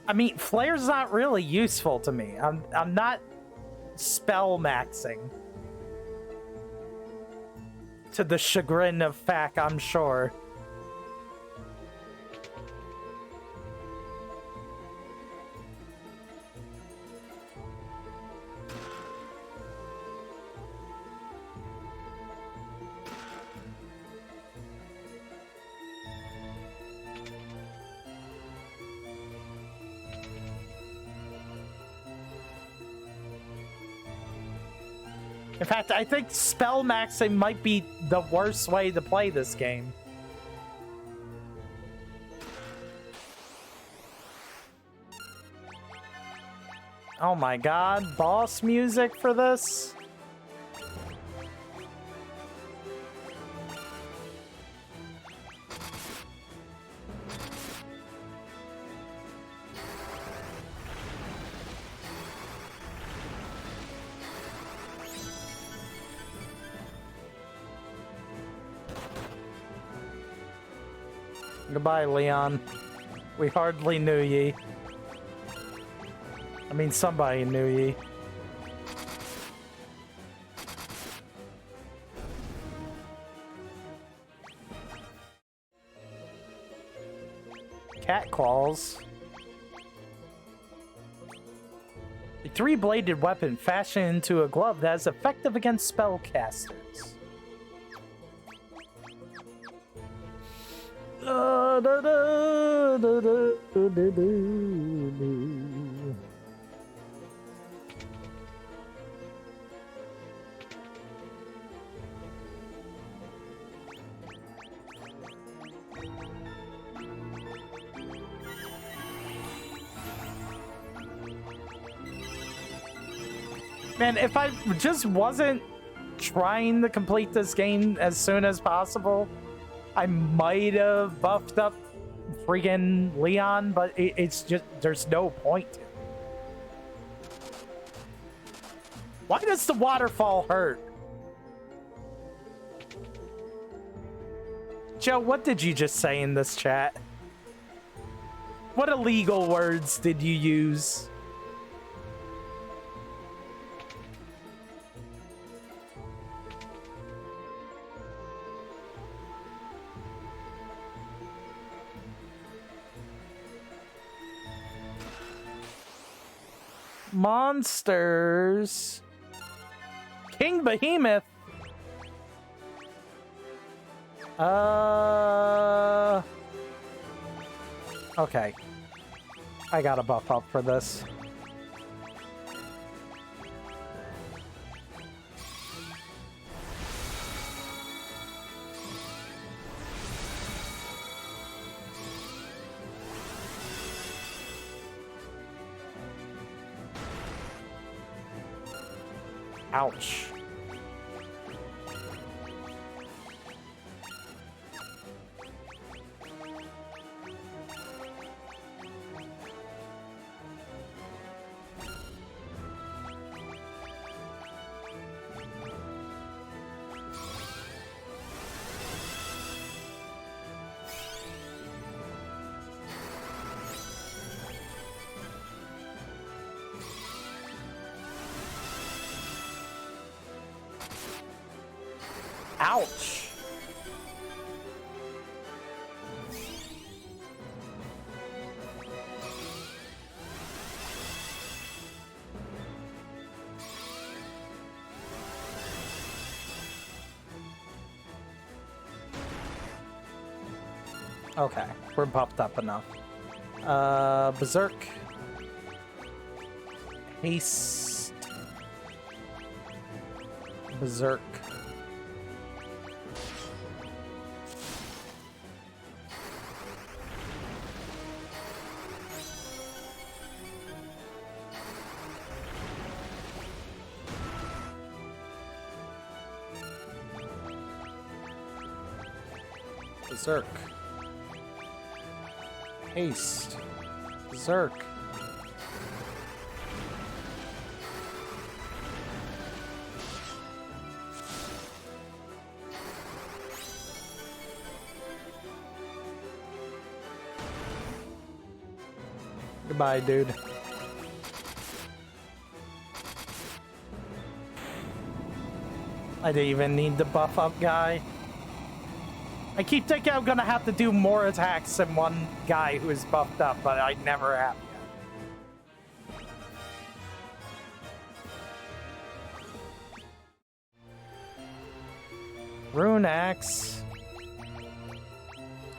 I mean, Flare's not really useful to me. I'm not spell maxing. To the chagrin of Fack, I'm sure. In fact, I think spell maxing might be the worst way to play this game. Oh my god, boss music for this? Goodbye, Leon. We hardly knew ye. I mean, somebody knew ye. Cat claws. three-bladed weapon fashioned into a glove that is effective against spellcasters. Man, if I just wasn't trying to complete this game as soon as possible, I might have buffed up friggin' Leon, but it's just, there's no point. Why does the waterfall hurt? Joe, what did you just say in this chat? What illegal words did you use? Monsters. King Behemoth. Okay. I gotta buff up for this. Ouch. Ouch. Okay, we're buffed up enough. Berserk. Haste. Berserk. Berserk. Haste. Berserk. Goodbye, dude. I didn't even need the buff up guy. I keep thinking I'm gonna have to do more attacks than one guy who is buffed up, but I never have yet. Rune Axe.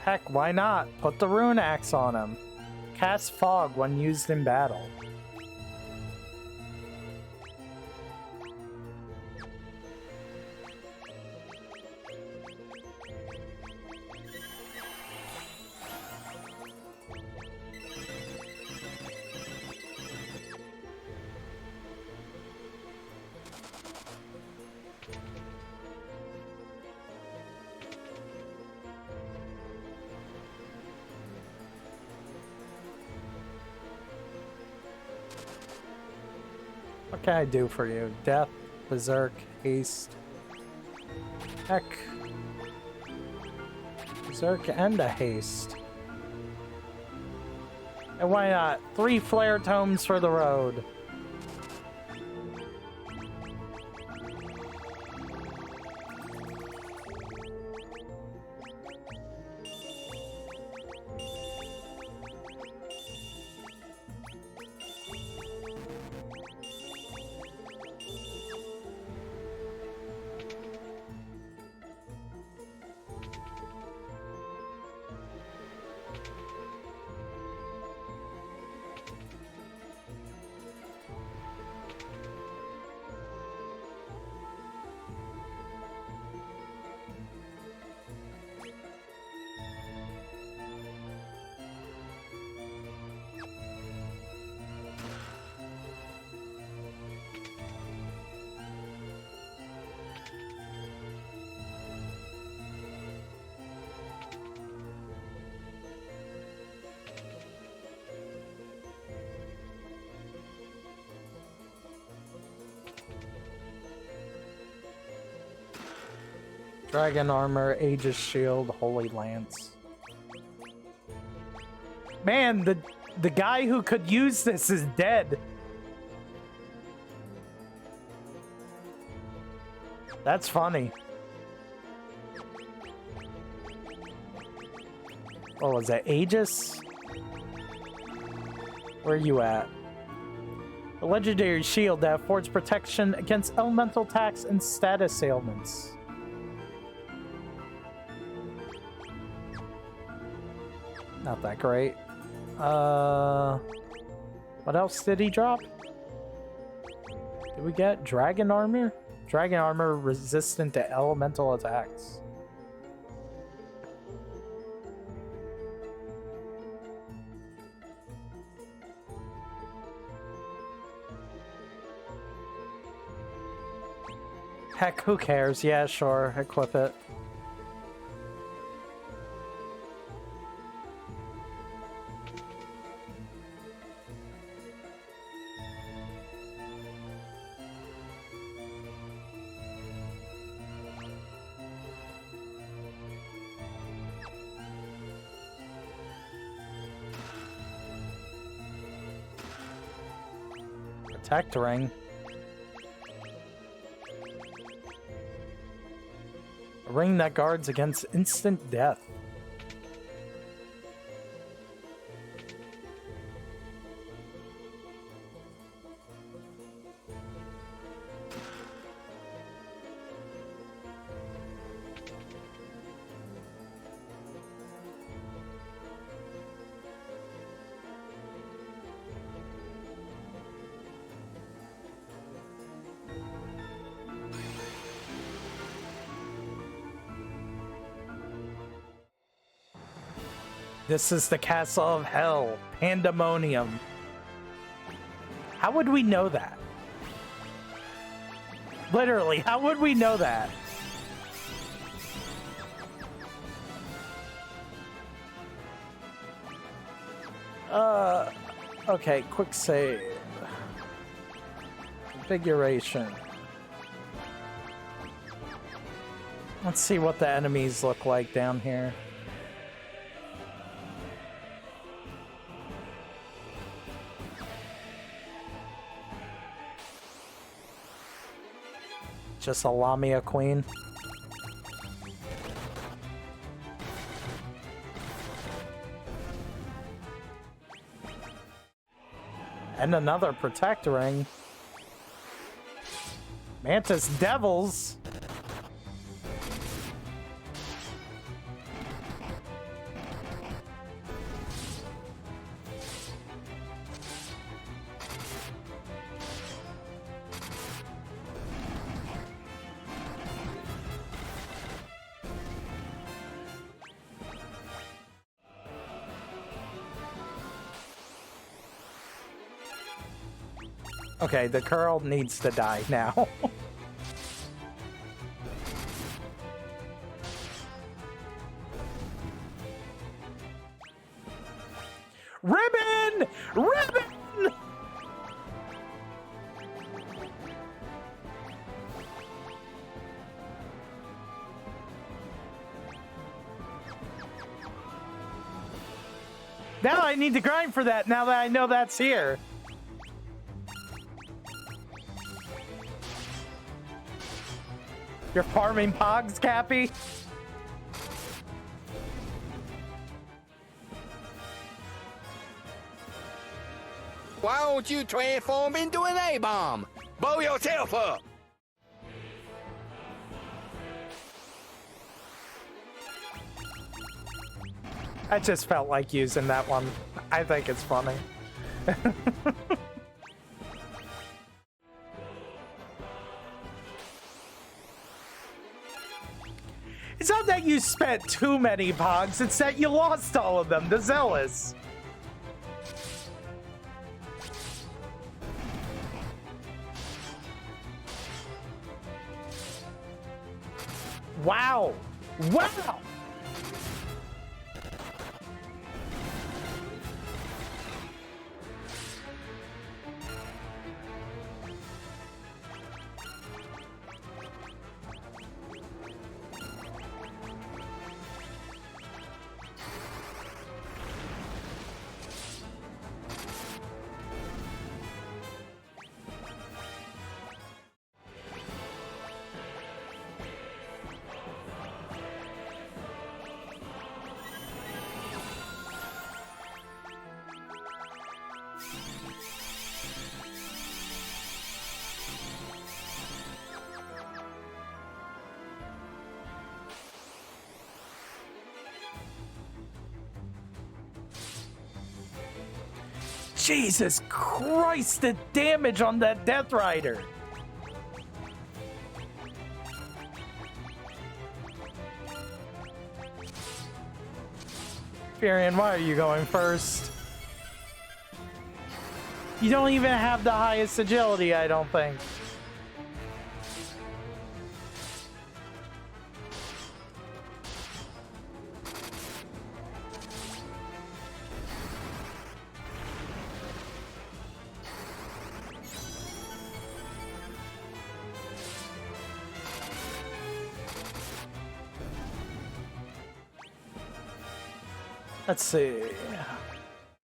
Heck, why not? Put the Rune Axe on him. Cast Fog when used in battle. What can I do for you? Death, Berserk, Haste. Heck. Berserk and a Haste. And why not? 3 Flare Tomes for the road. Dragon armor, Aegis shield, Holy Lance. Man, the guy who could use this is dead. That's funny. What was that? Aegis? Where are you at? A legendary shield that affords protection against elemental attacks and status ailments. Not that great. What else did he drop? Did we get dragon armor? Dragon armor resistant to elemental attacks. Heck, who cares? Yeah, sure, equip it. Protect ring. A ring that guards against instant death. This is the castle of hell, pandemonium. How would we know that? Literally, how would we know that? Okay, quick save. Configuration. Let's see what the enemies look like down here. Just a Lamia queen. And another protect ring. Mantis devils. Okay, the curl needs to die now. Ribbon! Ribbon! Now I need to grind for that, now that I know that's here. You're farming pogs, Cappy? Why don't you transform into an A-bomb? Blow yourself up! I just felt like using that one. I think it's funny. It's not that you spent too many pogs, it's that you lost all of them, the Zealous. Wow! Wow! Jesus Christ, the damage on that Death Rider. Furion, why are you going first? You don't even have the highest agility, I don't think. Let's see.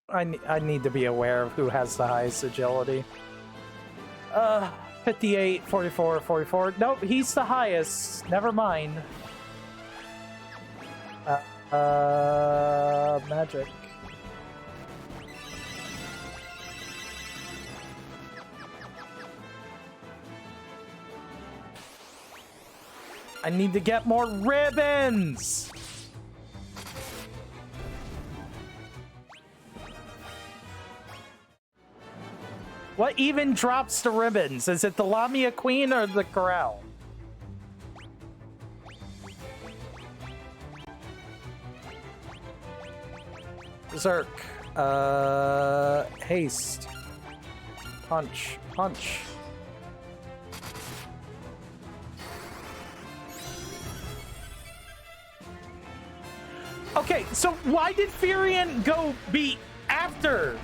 I need to be aware of who has the highest agility. 58, 44, 44. Nope, he's the highest. Never mind. Magic. I need to get more ribbons! What even drops the ribbons? Is it the Lamia Queen or the Corral? Berserk. Haste. Punch. Punch. Okay, so why did Furion go be after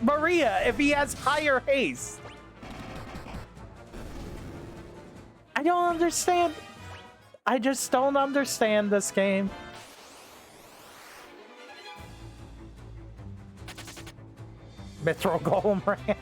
Maria if he has higher haste? I don't understand. I just don't understand this game. Mithril Golem ran.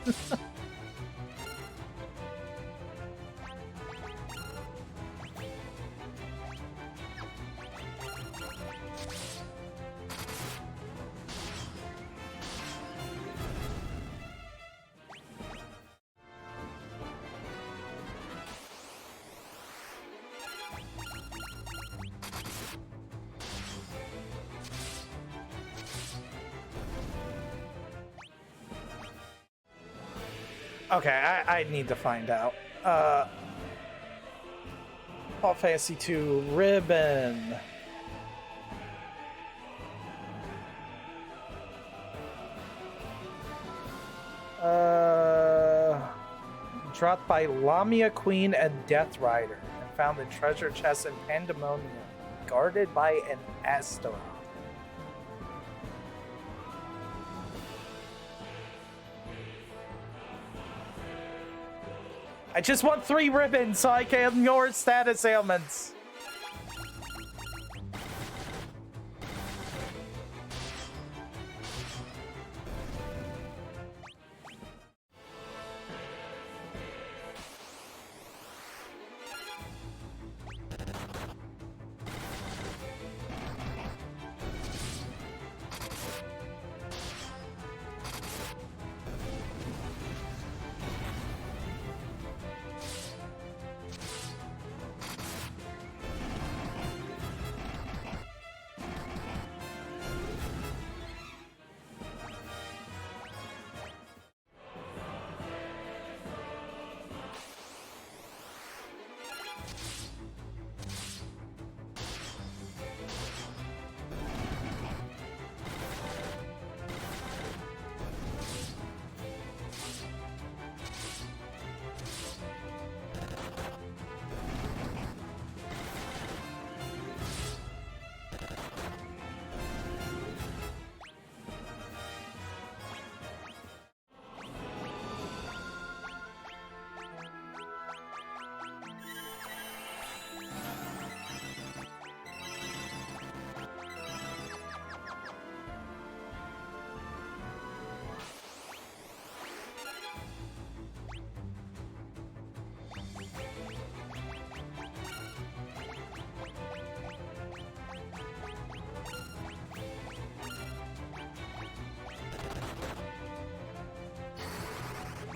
Okay, I need to find out. Final Fantasy 2 ribbon. Dropped by Lamia Queen and Death Rider, and found in treasure chest in Pandemonium, guarded by an Astaroth. I just want 3 ribbons so I can ignore status ailments.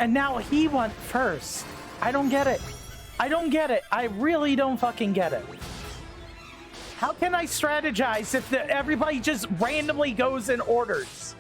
And now he went first. I don't get it. I don't get it. I really don't fucking get it. How can I strategize if everybody just randomly goes in orders?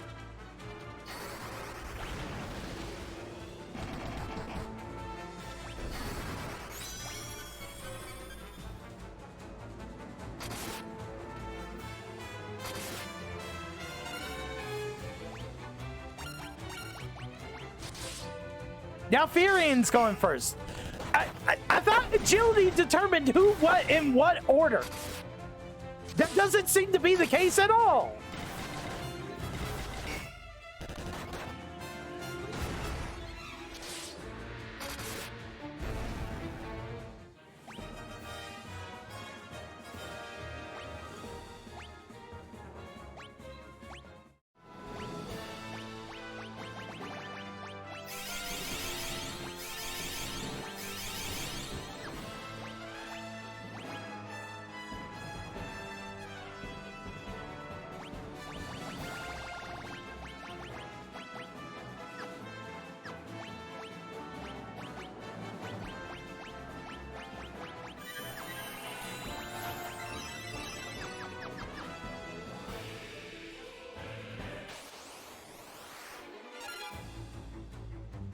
Now Furian's going first. I thought agility determined who, what, in what order. That doesn't seem to be the case at all.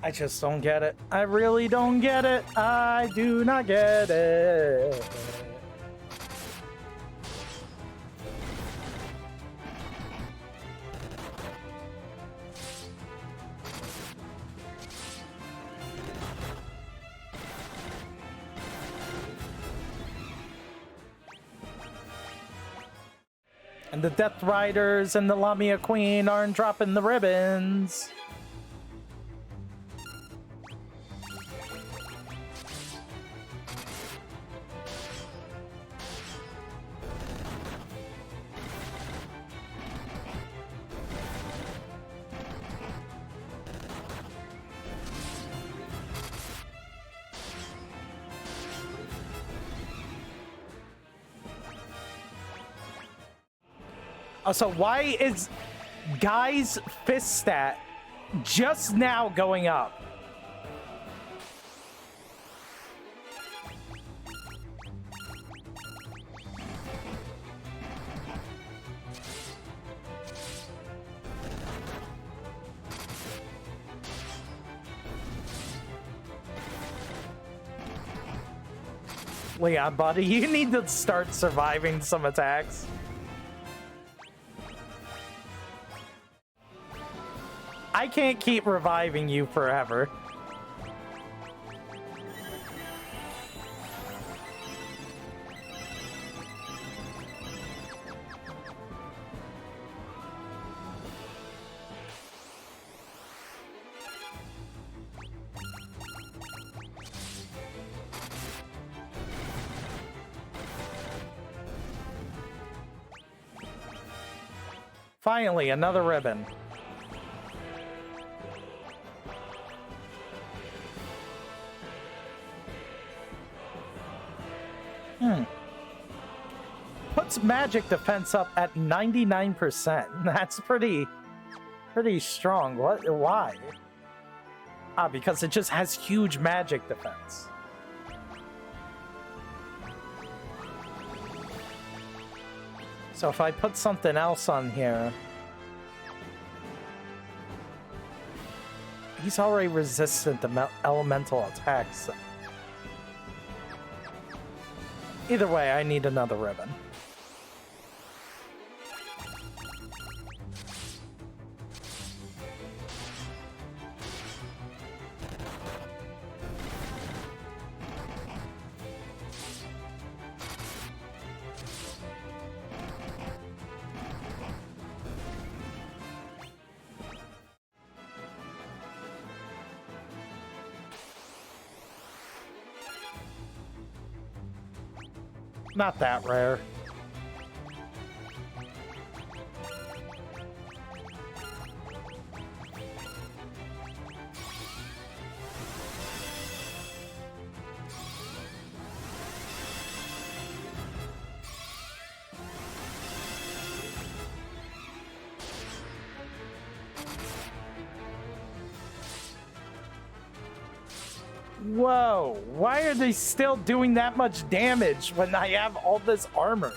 I just don't get it. I really don't get it. I do not get it. And the Death Riders and the Lamia Queen aren't dropping the ribbons. So why is Guy's fist stat just now going up? Leon, buddy, you need to start surviving some attacks. I can't keep reviving you forever. Finally, another ribbon. Puts magic defense up at 99%. That's pretty strong. What? Why? Ah, because it just has huge magic defense. So if I put something else on here, he's already resistant to elemental attacks. Either way, I need another ribbon. Not that rare. Whoa, why are they still doing that much damage when I have all this armor?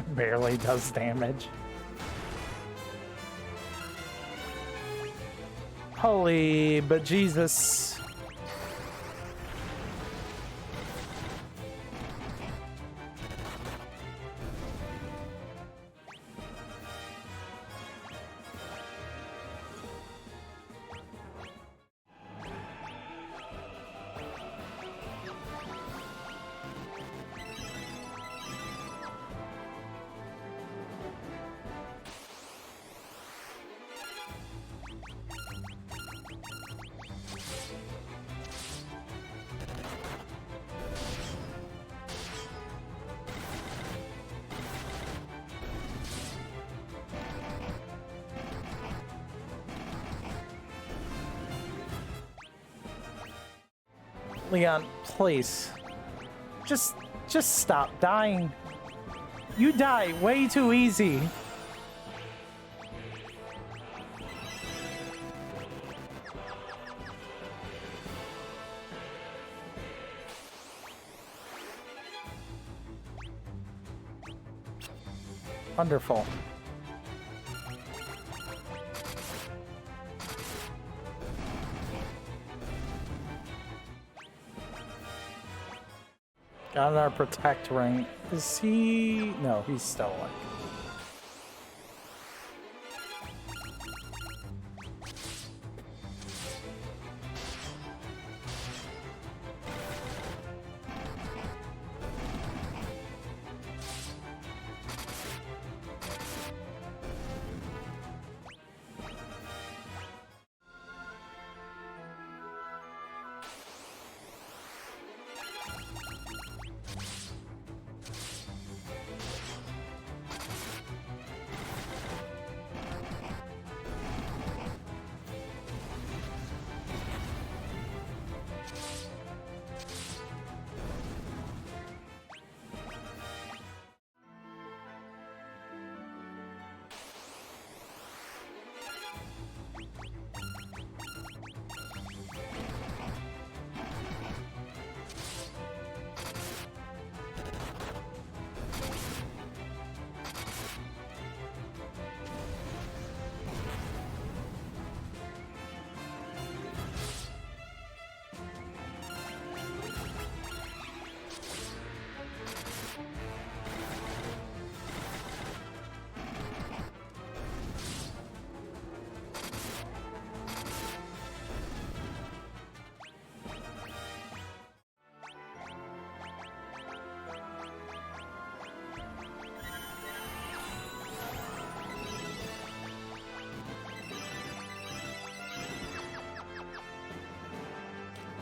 Barely does damage. Holy bejesus. Leon, please. Just stop dying. You die way too easy. Wonderful. Got our protect ring. Is he? No, he's still alive.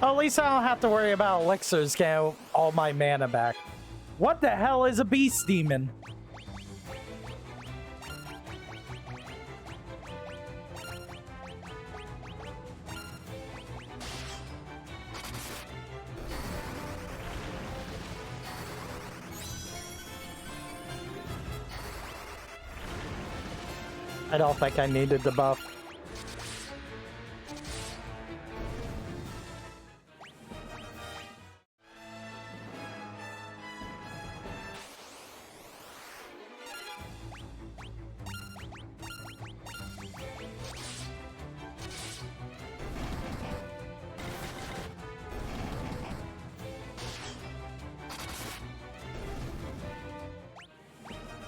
At least I don't have to worry about elixirs getting all my mana back. What the hell is a beast demon? I don't think I needed the buff.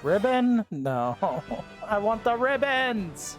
Ribbon? No. I want the ribbons!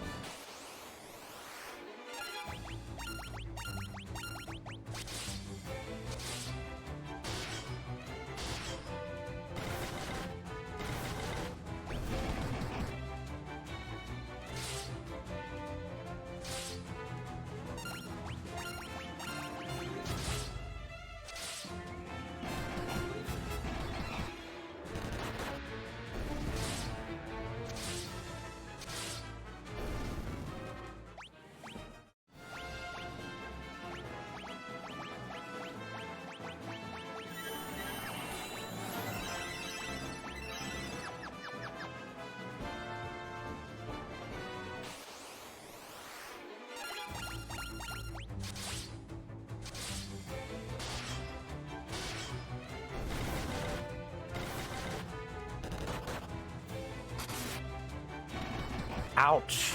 Ouch.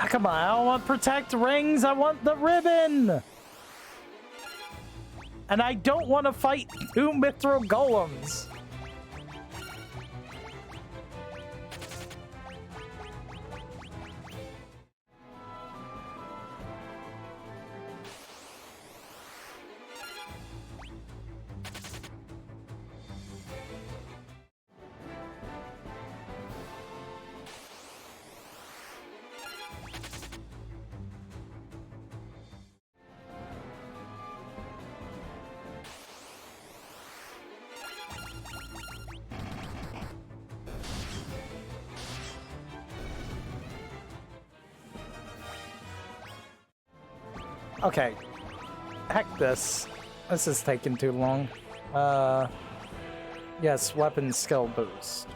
Come on, I don't want protect rings, I want the ribbon! And I don't want to fight 2 mithril golems. Okay. Heck this. This is taking too long. Yes, weapon skill boost.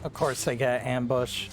Of course they get ambush.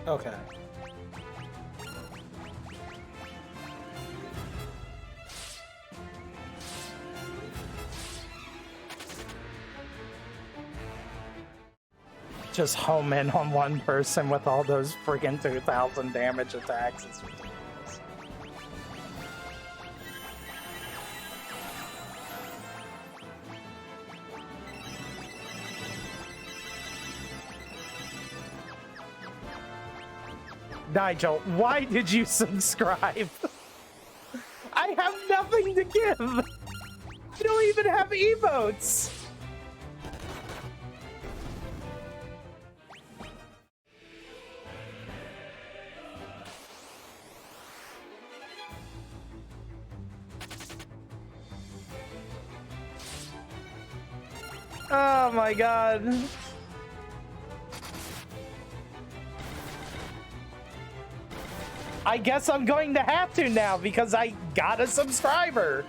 Okay. Just home in on one person with all those friggin' 2,000 damage attacks. It's ridiculous. Nigel, why did you subscribe? I have nothing to give. I don't even have emotes. Oh my god. I guess I'm going to have to now because I got a subscriber.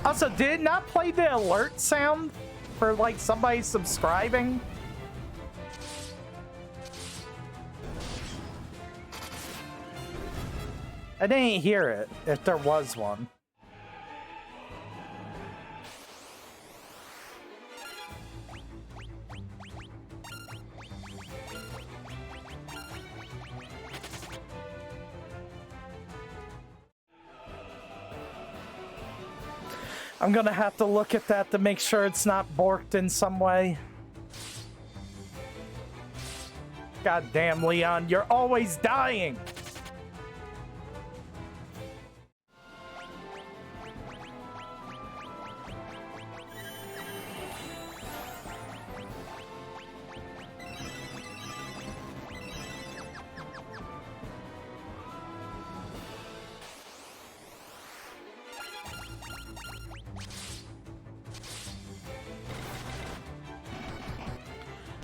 Also, did it not play the alert sound for like somebody subscribing? I didn't hear it if there was one. I'm gonna have to look at that to make sure it's not borked in some way. God damn, Leon, you're always dying!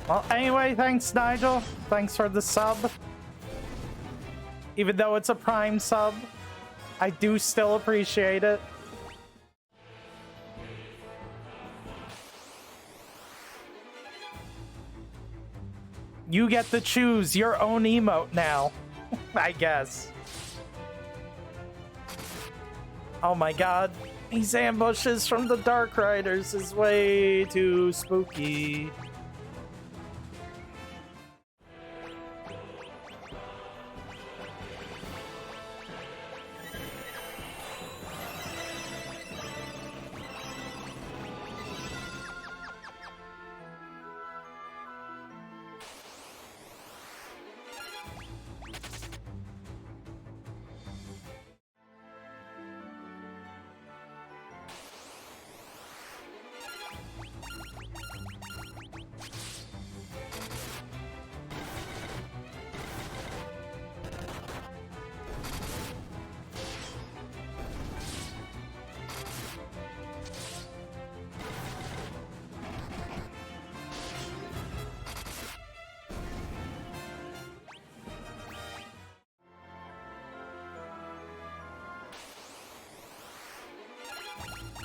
Well, anyway, thanks, Nigel. Thanks for the sub. Even though it's a Prime sub, I do still appreciate it. You get to choose your own emote now, I guess. Oh my god, these ambushes from the Dark Riders is way too spooky.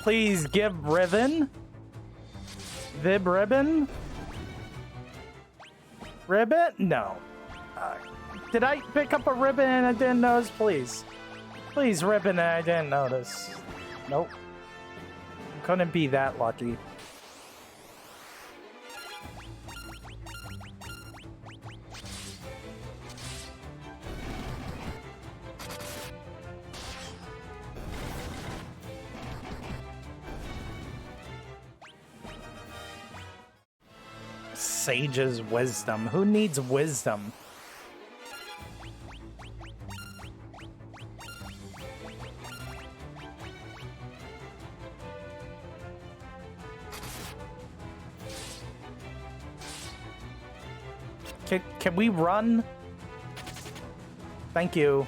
Please give ribbon. Vib ribbon? Ribbon? No. Did I pick up a ribbon and I didn't notice? Please. Please, ribbon and I didn't notice. Nope. Couldn't be that lucky. Sage's wisdom. Who needs wisdom? Can we run? Thank you.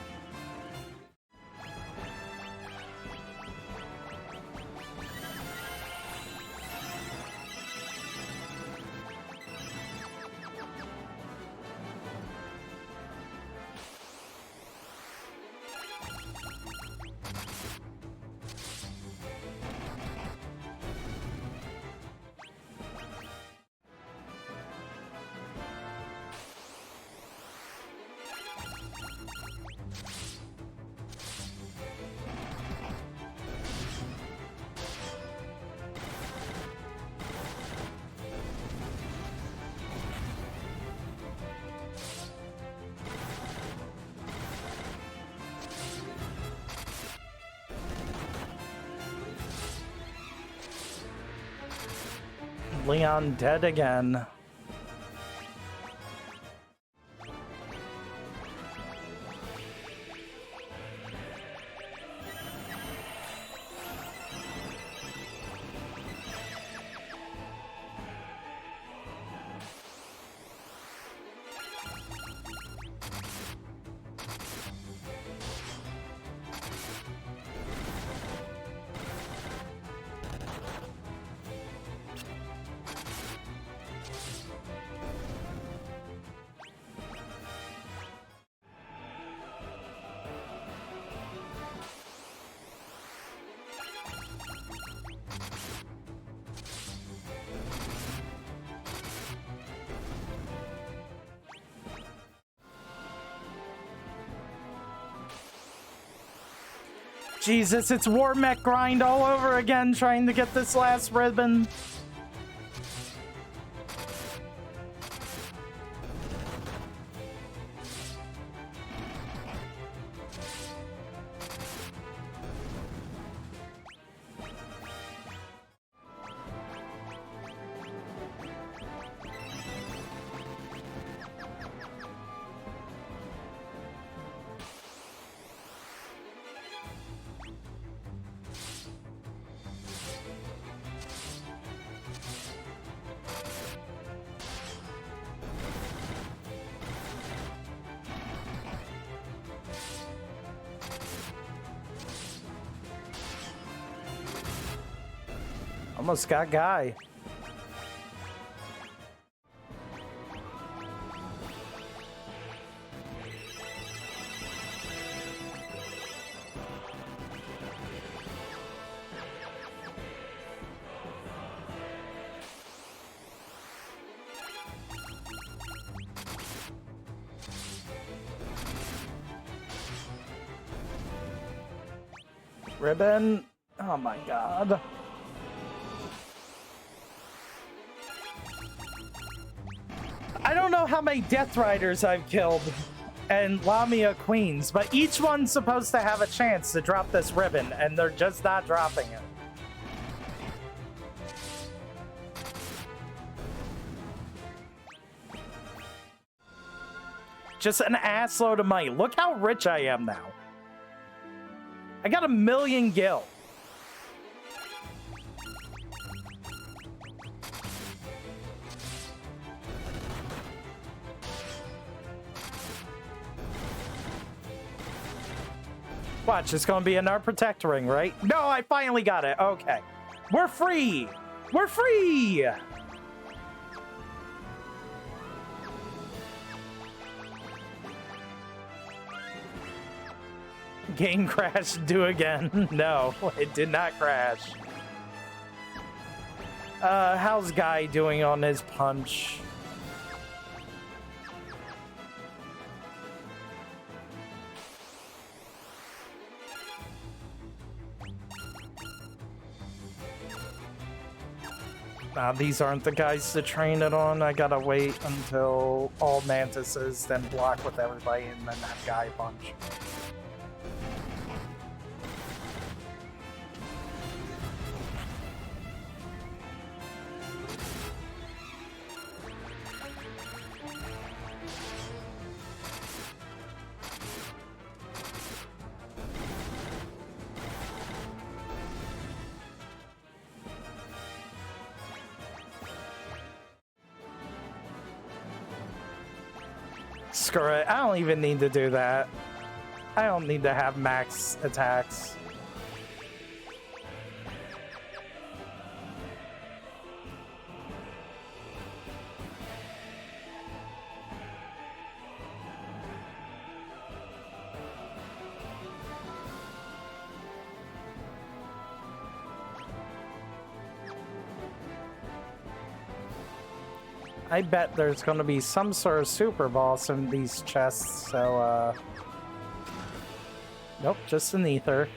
Leon dead again. Jesus, it's War Mech grind all over again, trying to get this last ribbon. Almost got Guy. Ribbon. Oh my god. I don't know how many Death Riders I've killed and Lamia Queens, but each one's supposed to have a chance to drop this ribbon, and they're just not dropping it. Just an assload of money. Look how rich I am now. I got 1,000,000 gil. Watch, it's gonna be another protectoring, right? No, I finally got it. Okay. We're free! We're free! Game crash, do again. No, it did not crash. How's Guy doing on his punch? These aren't the guys to train it on. I gotta wait until all Mantises, then block with everybody, and then that Guy punch. Screw it. I don't even need to do that. I don't need to have max attacks. I bet there's going to be some sort of super boss in these chests, so, nope, just an ether.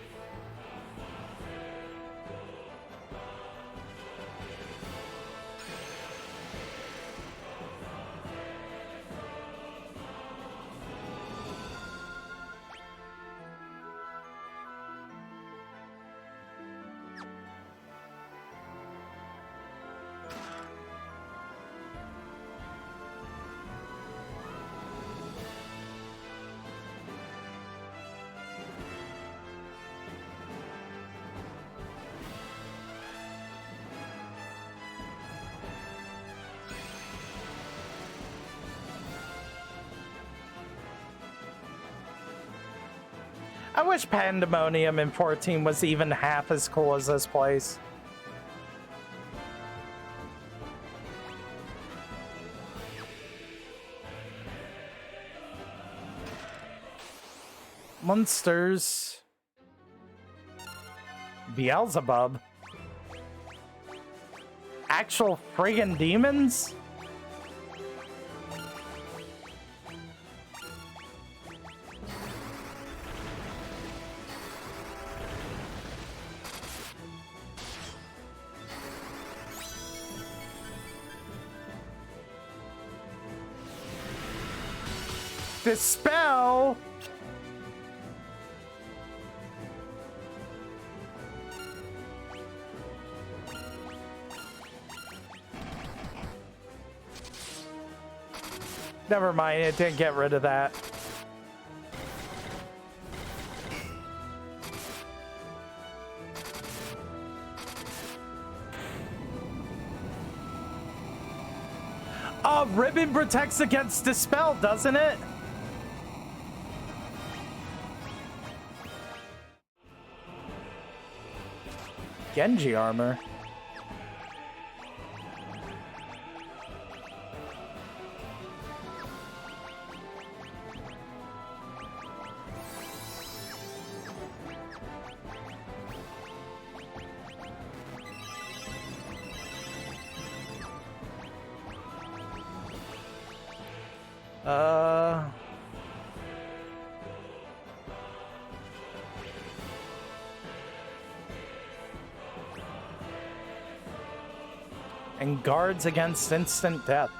I wish Pandemonium in 14 was even half as cool as this place. Monsters. Beelzebub. Actual friggin' demons? Dispel? Never mind, it didn't get rid of that. Ribbon protects against Dispel, doesn't it? Genji armor. And guards against instant death.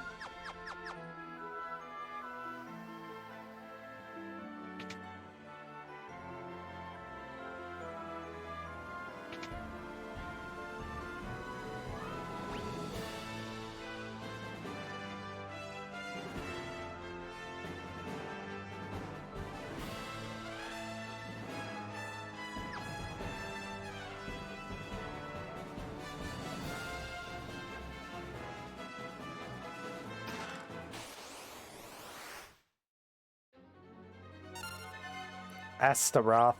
Astaroth.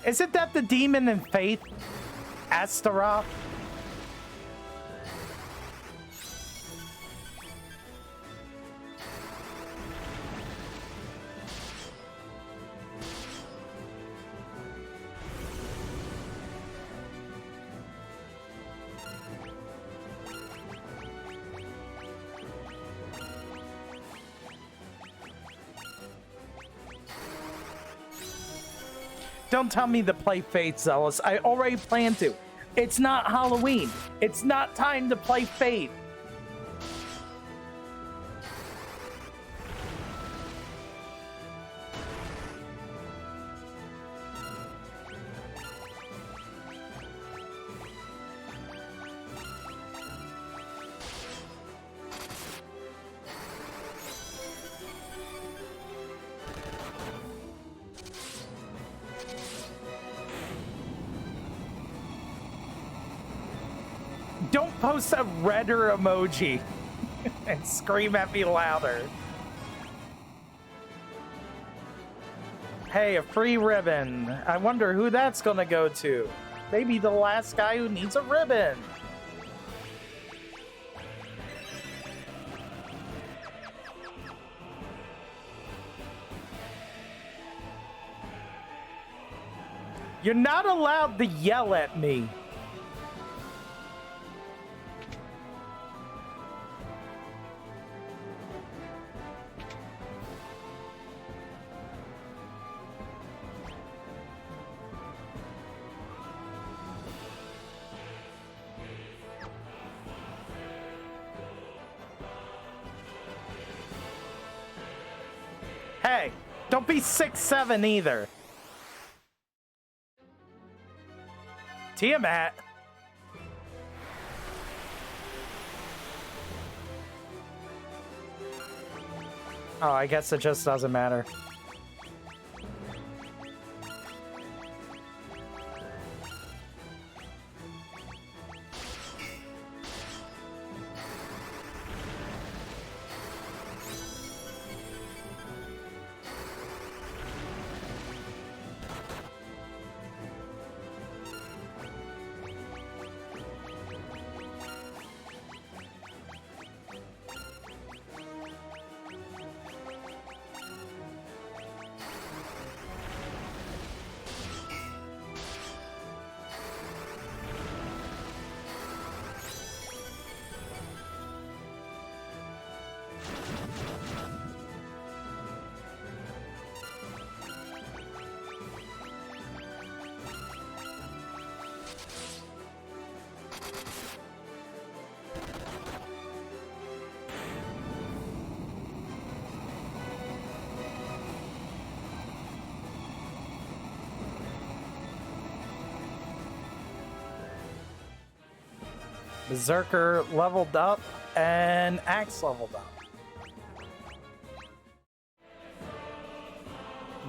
Isn't that the demon in Faith? Astaroth? Don't tell me to play Fate, Zealous. I already planned to. It's not Halloween. It's not time to play Fate. Don't post a redder emoji and scream at me louder. Hey, a free ribbon. I wonder who that's gonna go to. Maybe the last guy who needs a ribbon. You're not allowed to yell at me. Hey, don't be 6'7" either. Tiamat. Oh, I guess it just doesn't matter. Berserker leveled up, and Axe leveled up.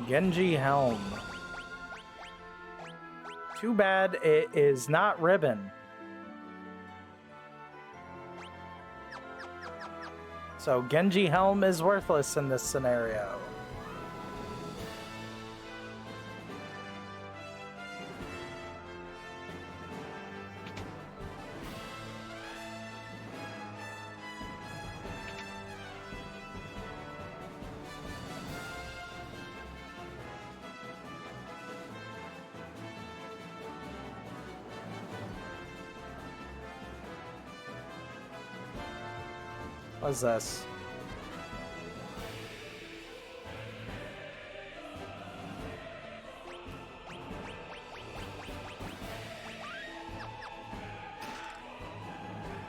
Genji Helm. Too bad it is not ribbon. So Genji Helm is worthless in this scenario. What's this?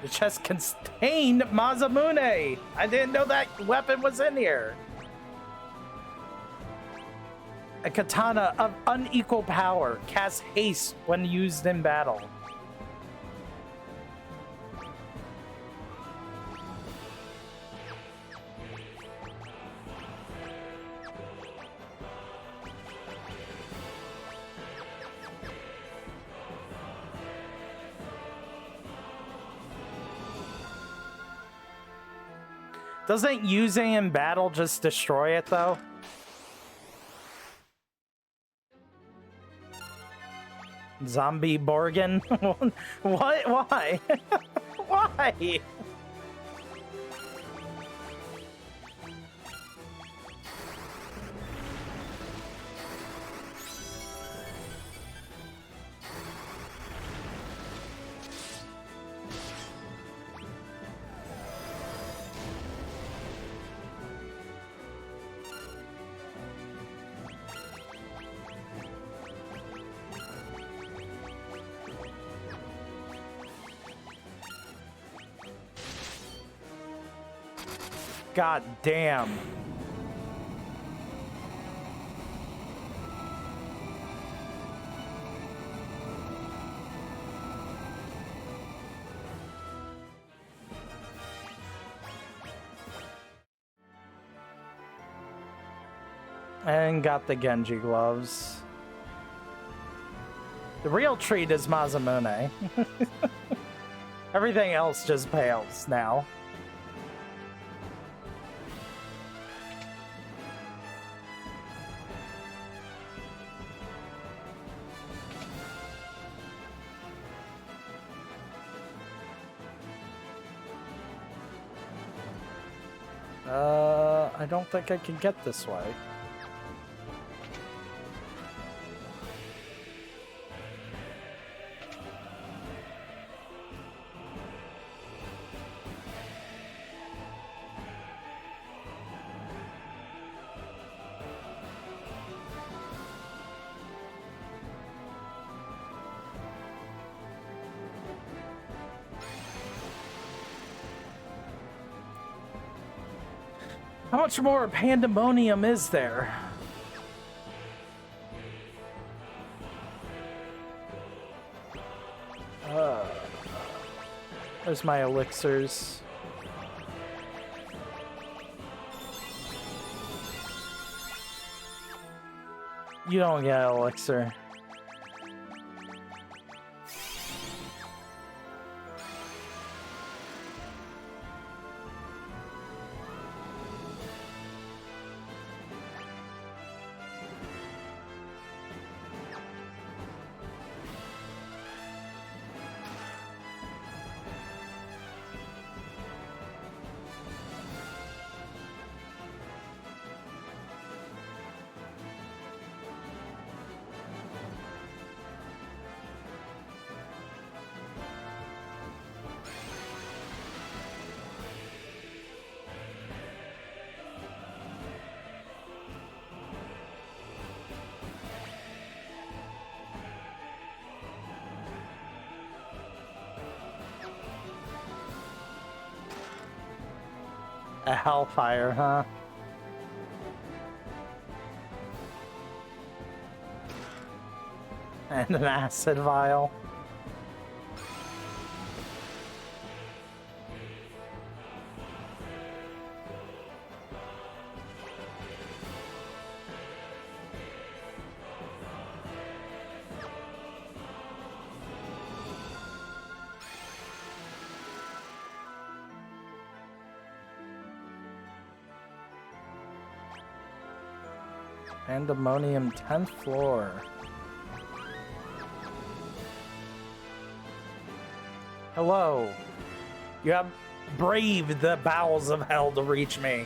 The chest contained Masamune! I didn't know that weapon was in here. A katana of unequal power casts haste when used in battle. Doesn't using in battle just destroy it, though? Zombie Borgin? What? Why? Why? God damn. And got the Genji gloves. The real treat is Masamune. Everything else just pales now. I don't think I can get this way. How much more pandemonium is there? There's my elixirs. You don't get an elixir. A hellfire, huh? And an acid vial. Pandemonium 10th floor. Hello. You have braved the bowels of hell to reach me.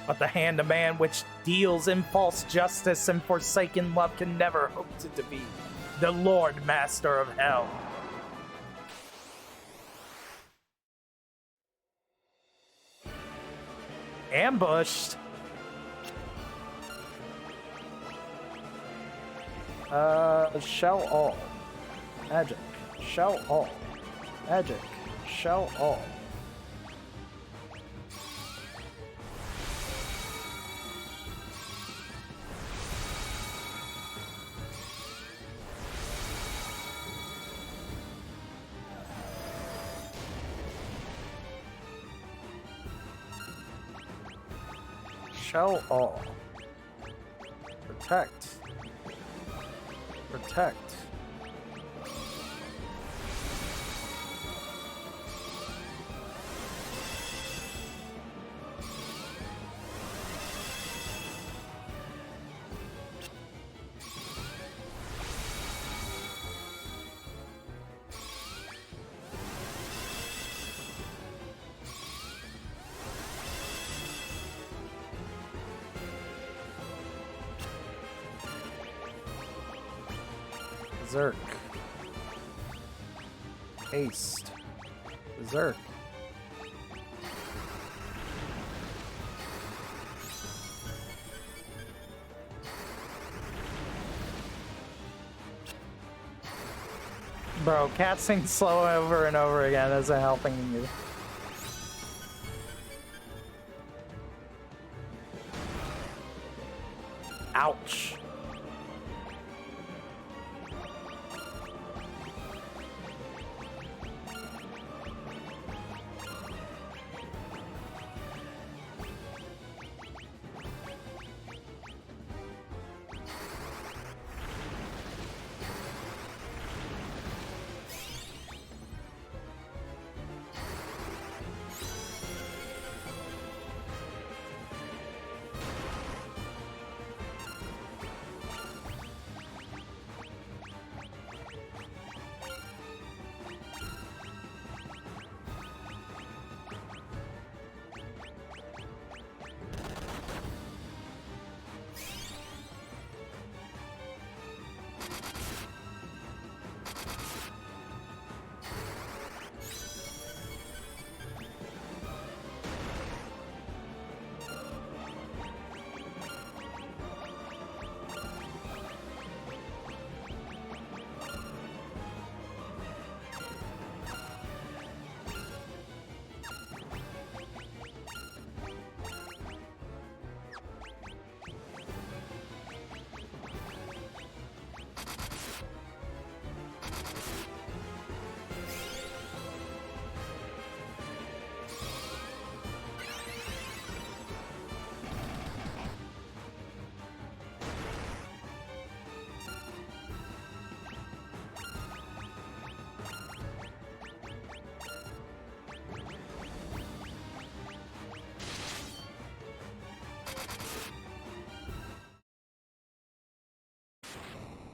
But the hand of man which deals in false justice and forsaken love can never hope to defeat the Lord Master of Hell. Ambushed? Shell all. Magic. Shell all. Magic. Shell all. Shell all. Protect. Protect. Berserk. Haste. Berserk. Bro, casting slow over and over again isn't helping you. Ouch.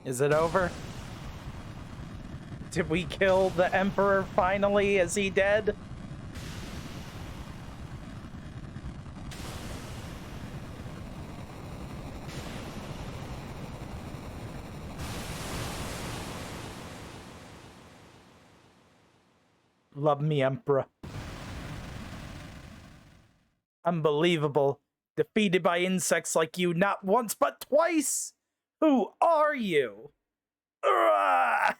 Is it over? Did we kill the Emperor finally? Is he dead? Love me, Emperor. Unbelievable. Defeated by insects like you not once but twice! Who are you? Urgh!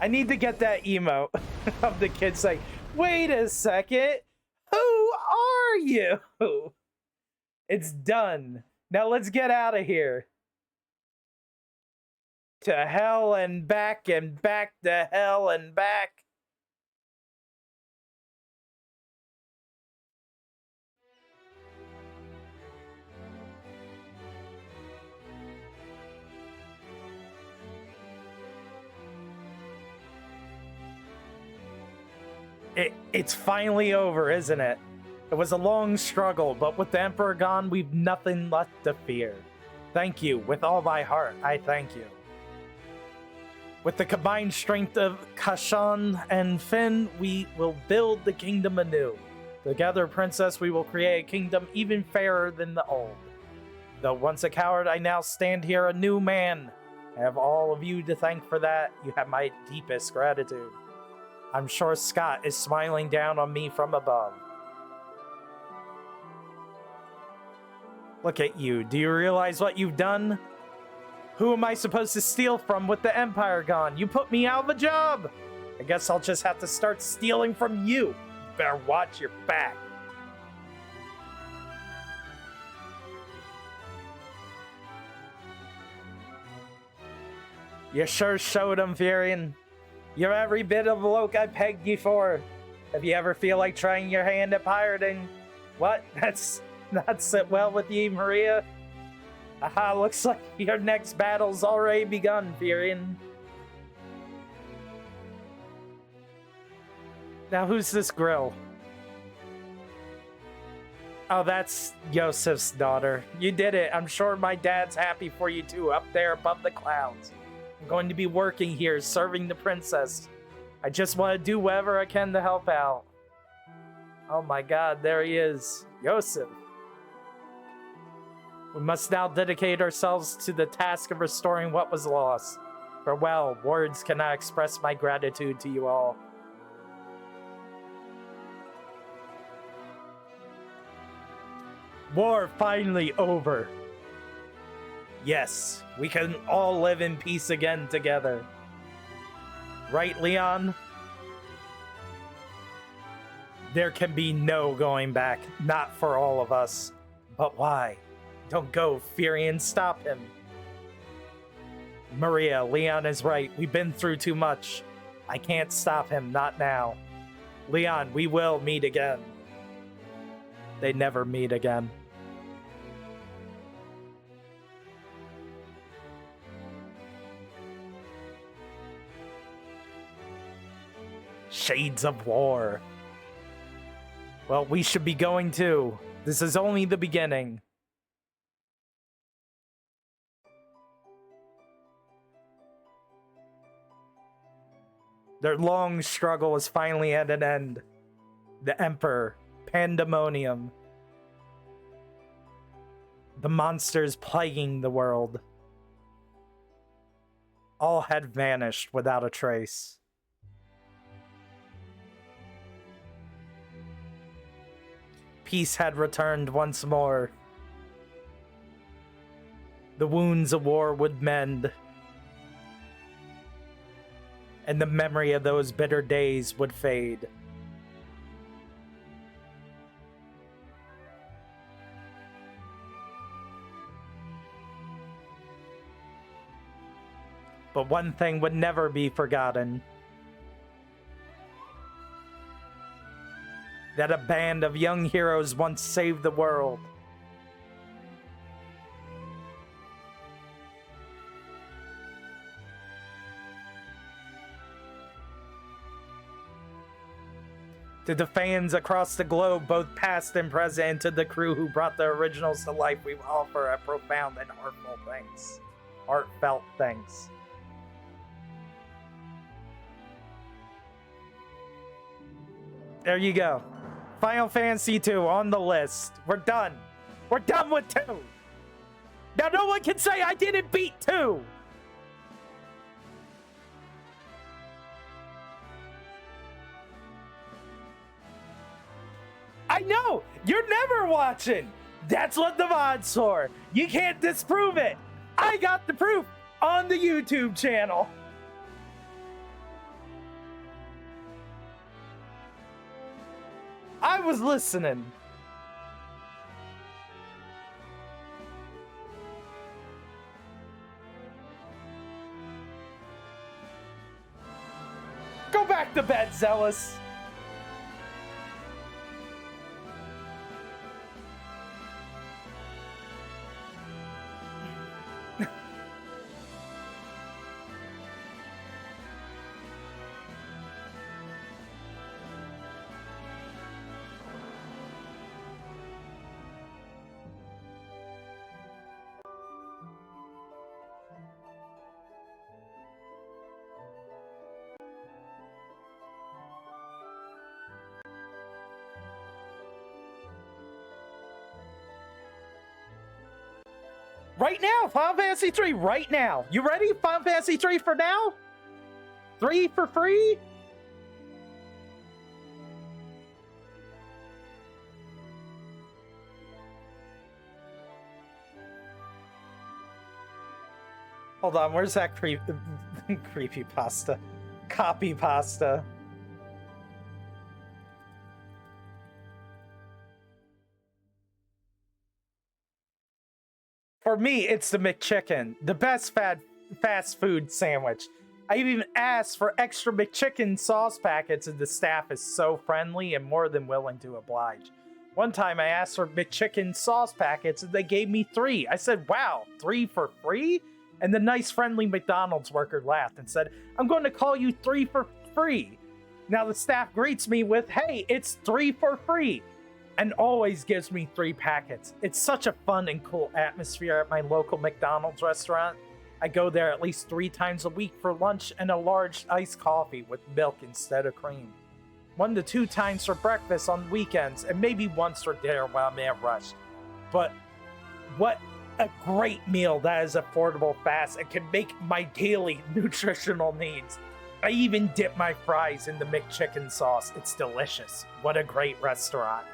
I need to get that emote of the kid saying, wait a second, who are you? It's done. Now let's get out of here. To hell and back to hell and back. It's finally over, isn't it? It was a long struggle, but with the Emperor gone, we've nothing left to fear. Thank you. With all my heart, I thank you. With the combined strength of Kashan and Finn, we will build the kingdom anew. Together, Princess, we will create a kingdom even fairer than the old. Though once a coward, I now stand here a new man. I have all of you to thank for that. You have my deepest gratitude. I'm sure Scott is smiling down on me from above. Look at you. Do you realize what you've done? Who am I supposed to steal from with the Empire gone? You put me out of a job. I guess I'll just have to start stealing from you. You better watch your back. You sure showed him, Furion. You're every bit of bloke I pegged you for. If you ever feel like trying your hand at pirating... What? That's not sit well with you, Maria? Aha, looks like your next battle's already begun, Furion. Now who's this grill? Oh, that's Yosef's daughter. You did it. I'm sure my dad's happy for you too, up there above the clouds. I'm going to be working here, serving the princess. I just want to do whatever I can to help out. Oh my god, there he is. Yosef. We must now dedicate ourselves to the task of restoring what was lost. Farewell, words cannot express my gratitude to you all. War finally over. Yes, we can all live in peace again together. Right, Leon? There can be no going back, not for all of us. But why? Don't go, Furion, stop him. Maria, Leon is right. We've been through too much. I can't stop him, not now. Leon, we will meet again. They never meet again. Shades of war. Well, we should be going too. This is only the beginning. Their long struggle is finally at an end. The Emperor, pandemonium. The monsters plaguing the world. All had vanished without a trace. Peace had returned once more. The wounds of war would mend. And the memory of those bitter days would fade. But one thing would never be forgotten. That a band of young heroes once saved the world. To the fans across the globe, both past and present, and to the crew who brought the originals to life, we offer a profound and heartfelt thanks. Heartfelt thanks. There you go. Final Fantasy 2 on the list. We're done. We're done with 2. Now no one can say I didn't beat 2. I know! You're never watching! That's what the mod's for! You can't disprove it! I got the proof on the YouTube channel! I was listening! Go back to bed, Zealous! Right now, Final Fantasy 3, right now. You ready? Final Fantasy 3 for now? 3 for free? Hold on, where's that creepy pasta? Copy pasta. For me, it's the McChicken, the best fast food sandwich. I even asked for extra McChicken sauce packets, and the staff is so friendly and more than willing to oblige. One time I asked for McChicken sauce packets, and they gave me 3. I said, wow, 3 for free? And the nice, friendly McDonald's worker laughed and said, I'm going to call you 3 for free. Now the staff greets me with, hey, it's 3 for free, and always gives me 3 packets. It's such a fun and cool atmosphere at my local McDonald's restaurant. I go there at least 3 times a week for lunch and a large iced coffee with milk instead of cream. 1 to 2 times for breakfast on weekends, and maybe once for dinner while I'm at rush. But what a great meal that is affordable, fast, and can make my daily nutritional needs. I even dip my fries in the McChicken sauce. It's delicious. What a great restaurant.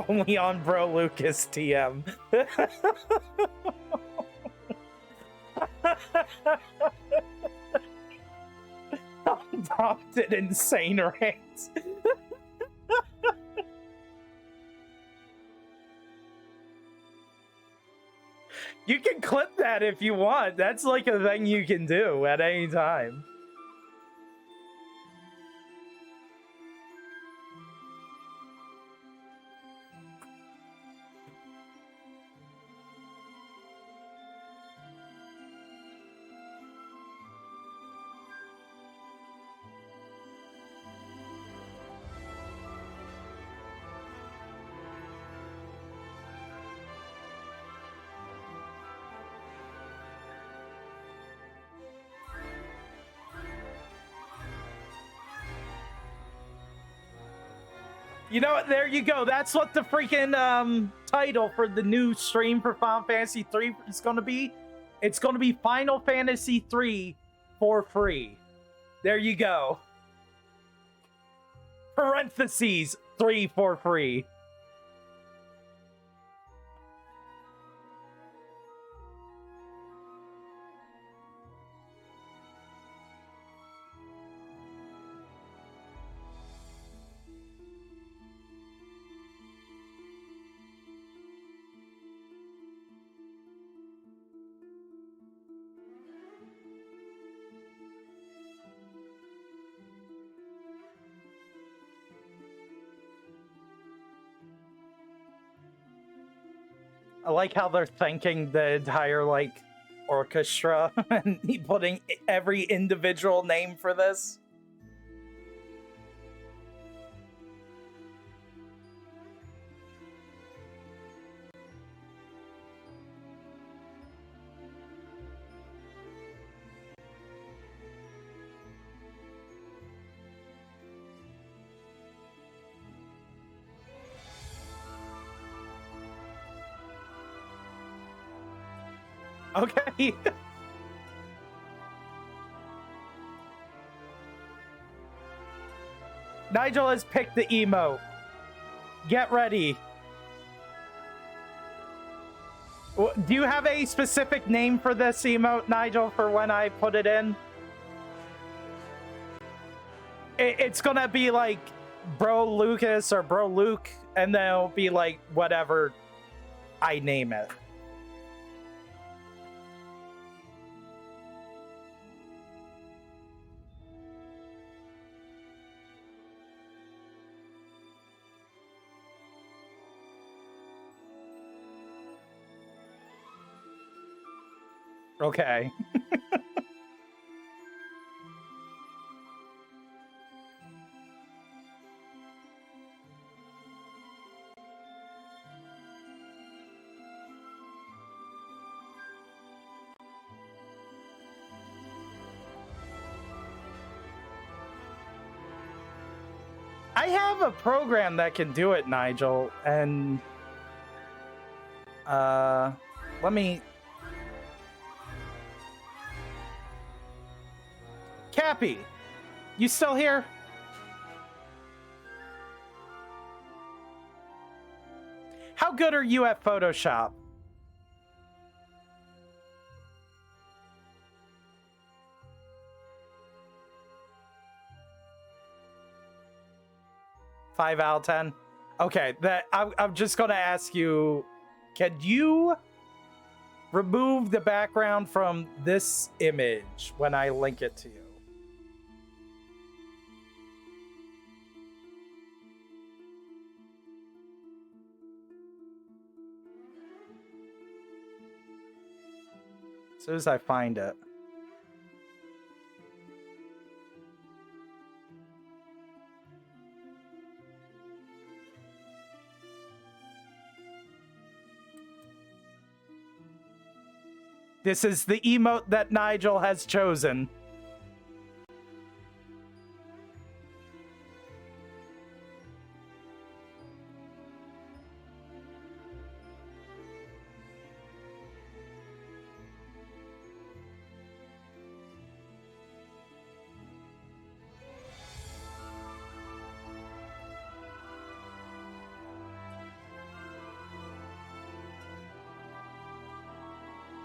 Only on Brolucas TM. Prompted insane rants. You can clip that if you want. That's like a thing you can do at any time. You know what? There you go. That's what the freaking title for the new stream for Final Fantasy 3 is going to be. It's going to be Final Fantasy 3 for free. There you go. Parentheses 3 for free. I like how they're thanking the entire, like, orchestra and putting every individual name for this. Okay. Nigel has picked the emote. Get ready. Do you have a specific name for this emote, Nigel, for when I put it in? It's gonna be like Bro Lucas or Bro Luke, and then it'll be like whatever I name it. Okay. I have a program that can do it, Nigel, and let me... Cappy, you still here? How good are you at Photoshop? Five out of 10. Okay, I'm just gonna ask you, can you remove the background from this image when I link it to you? As soon as I find it. This is the emote that Nigel has chosen.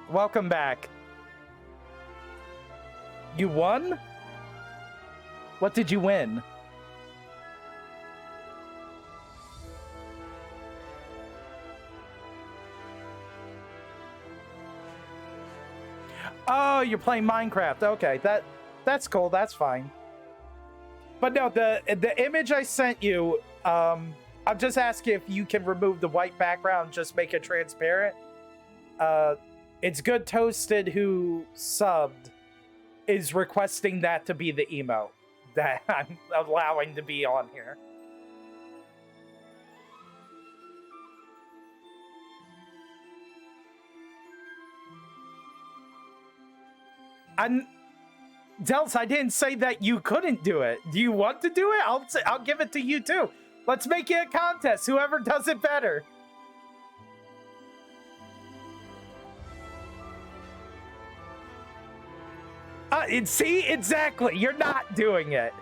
Welcome back. You won? What did you win? Oh, you're playing Minecraft. Okay, that's cool. That's fine. But no, the image I sent you, I'm just asking if you can remove the white background, just make it transparent. It's Good Toasted who subbed is requesting that to be the emote that I'm allowing to be on here. Dels, I didn't say that you couldn't do it. Do you want to do it? I'll give it to you too. Let's make it a contest. Whoever does it better. See, exactly. You're not doing it.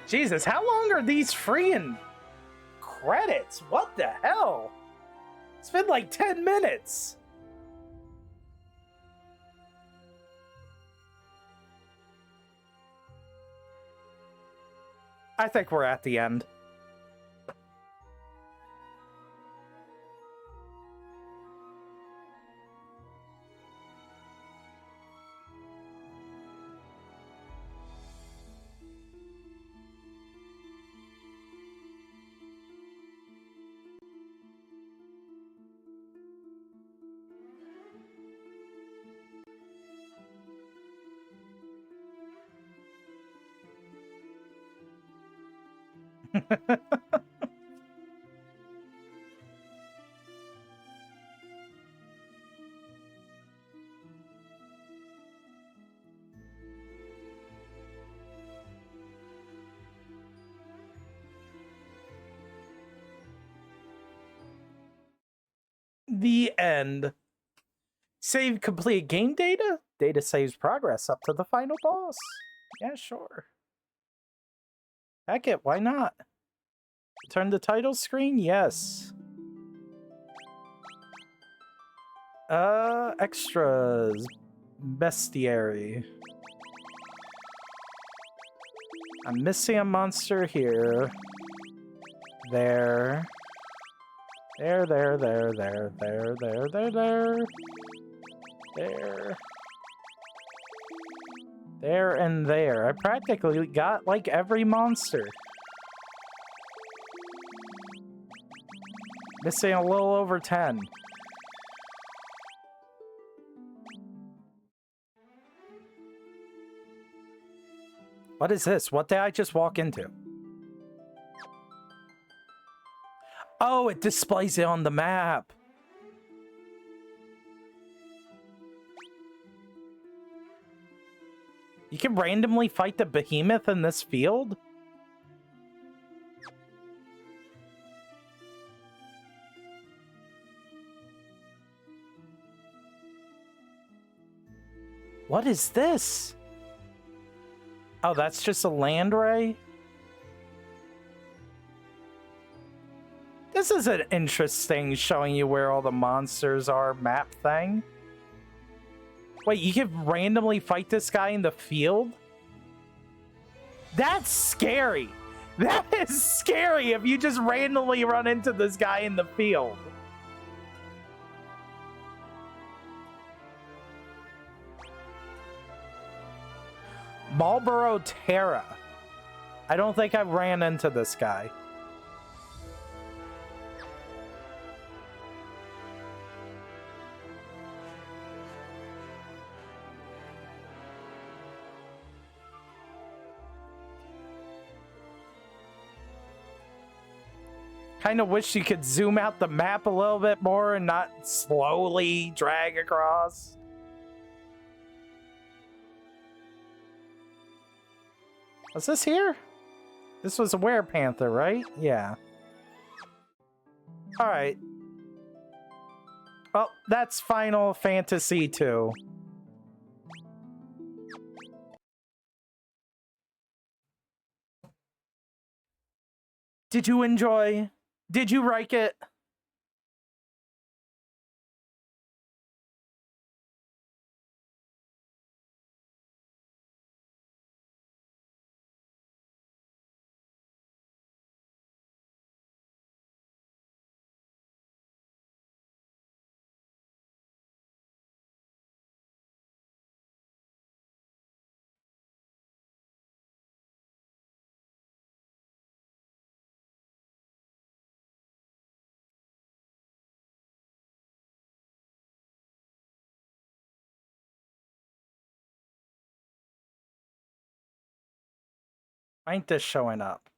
Jesus, how long are these freeing credits? What the hell? It's been like 10 minutes. I think we're at the end. The end. Save complete game data? Data saves progress up to the final boss. Yeah, sure. Heck it, why not? Turn the title screen? Yes. Extras. Bestiary. I'm missing a monster here. There. There. There and there. I practically got, like, every monster. Missing a little over 10. What is this? What did I just walk into? Oh, it displays it on the map. You can randomly fight the behemoth in this field? What is this? Oh, that's just a land ray? This is an interesting showing you where all the monsters are map thing. Wait, you can randomly fight this guy in the field? That's scary. That is scary if you just randomly run into this guy in the field. Marlboro Terra. I don't think I ran into this guy. Kind of wish you could zoom out the map a little bit more and not slowly drag across. Was this here? This was a werepanther, right? Yeah. Alright. Well, that's Final Fantasy 2. Did you enjoy? Did you like it? Why ain't this showing up?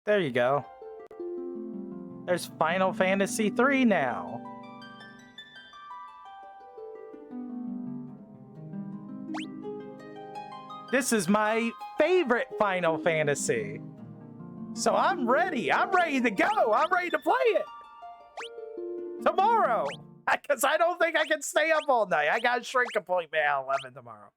There you go. There's Final Fantasy 3 now. This is my favorite Final Fantasy. So I'm ready. I'm ready to go. I'm ready to play it. Tomorrow. Because I don't think I can stay up all night. I got a shrink appointment at 11 tomorrow.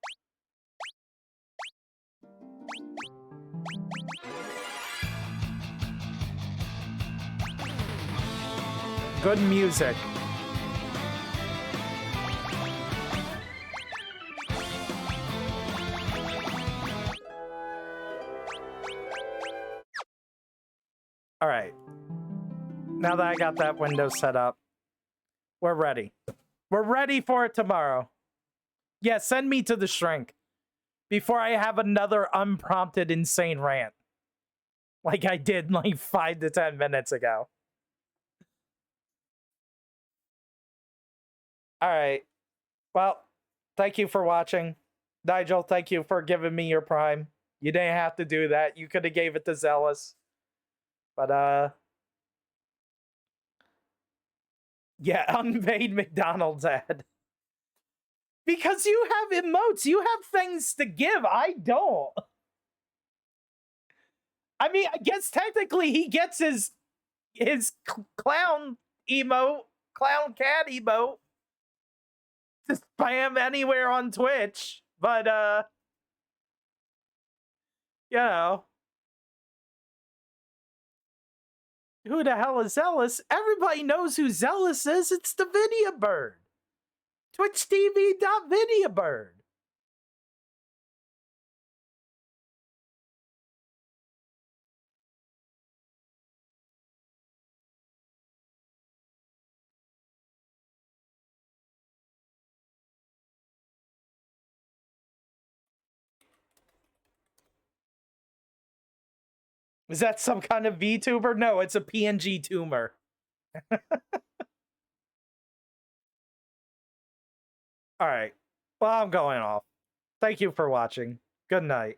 Good music. All right. Now that I got that window set up, we're ready. We're ready for it tomorrow. Yeah, send me to the shrink before I have another unprompted insane rant like I did like 5 to 10 minutes ago. All right. Well, thank you for watching. Nigel, thank you for giving me your Prime. You didn't have to do that. You could have gave it to Zealous. But, yeah, unpaid McDonald's ad. Because you have emotes. You have things to give. I don't. I mean, I guess technically he gets his clown emote, clown cat emote to spam anywhere on Twitch. But, you know. Who the hell is Zealous? Everybody knows who Zealous is. It's the Video Bird. TwitchTV.VideoBird. Is that some kind of VTuber? No, it's a PNG tumor. All right. Well, I'm going off. Thank you for watching. Good night.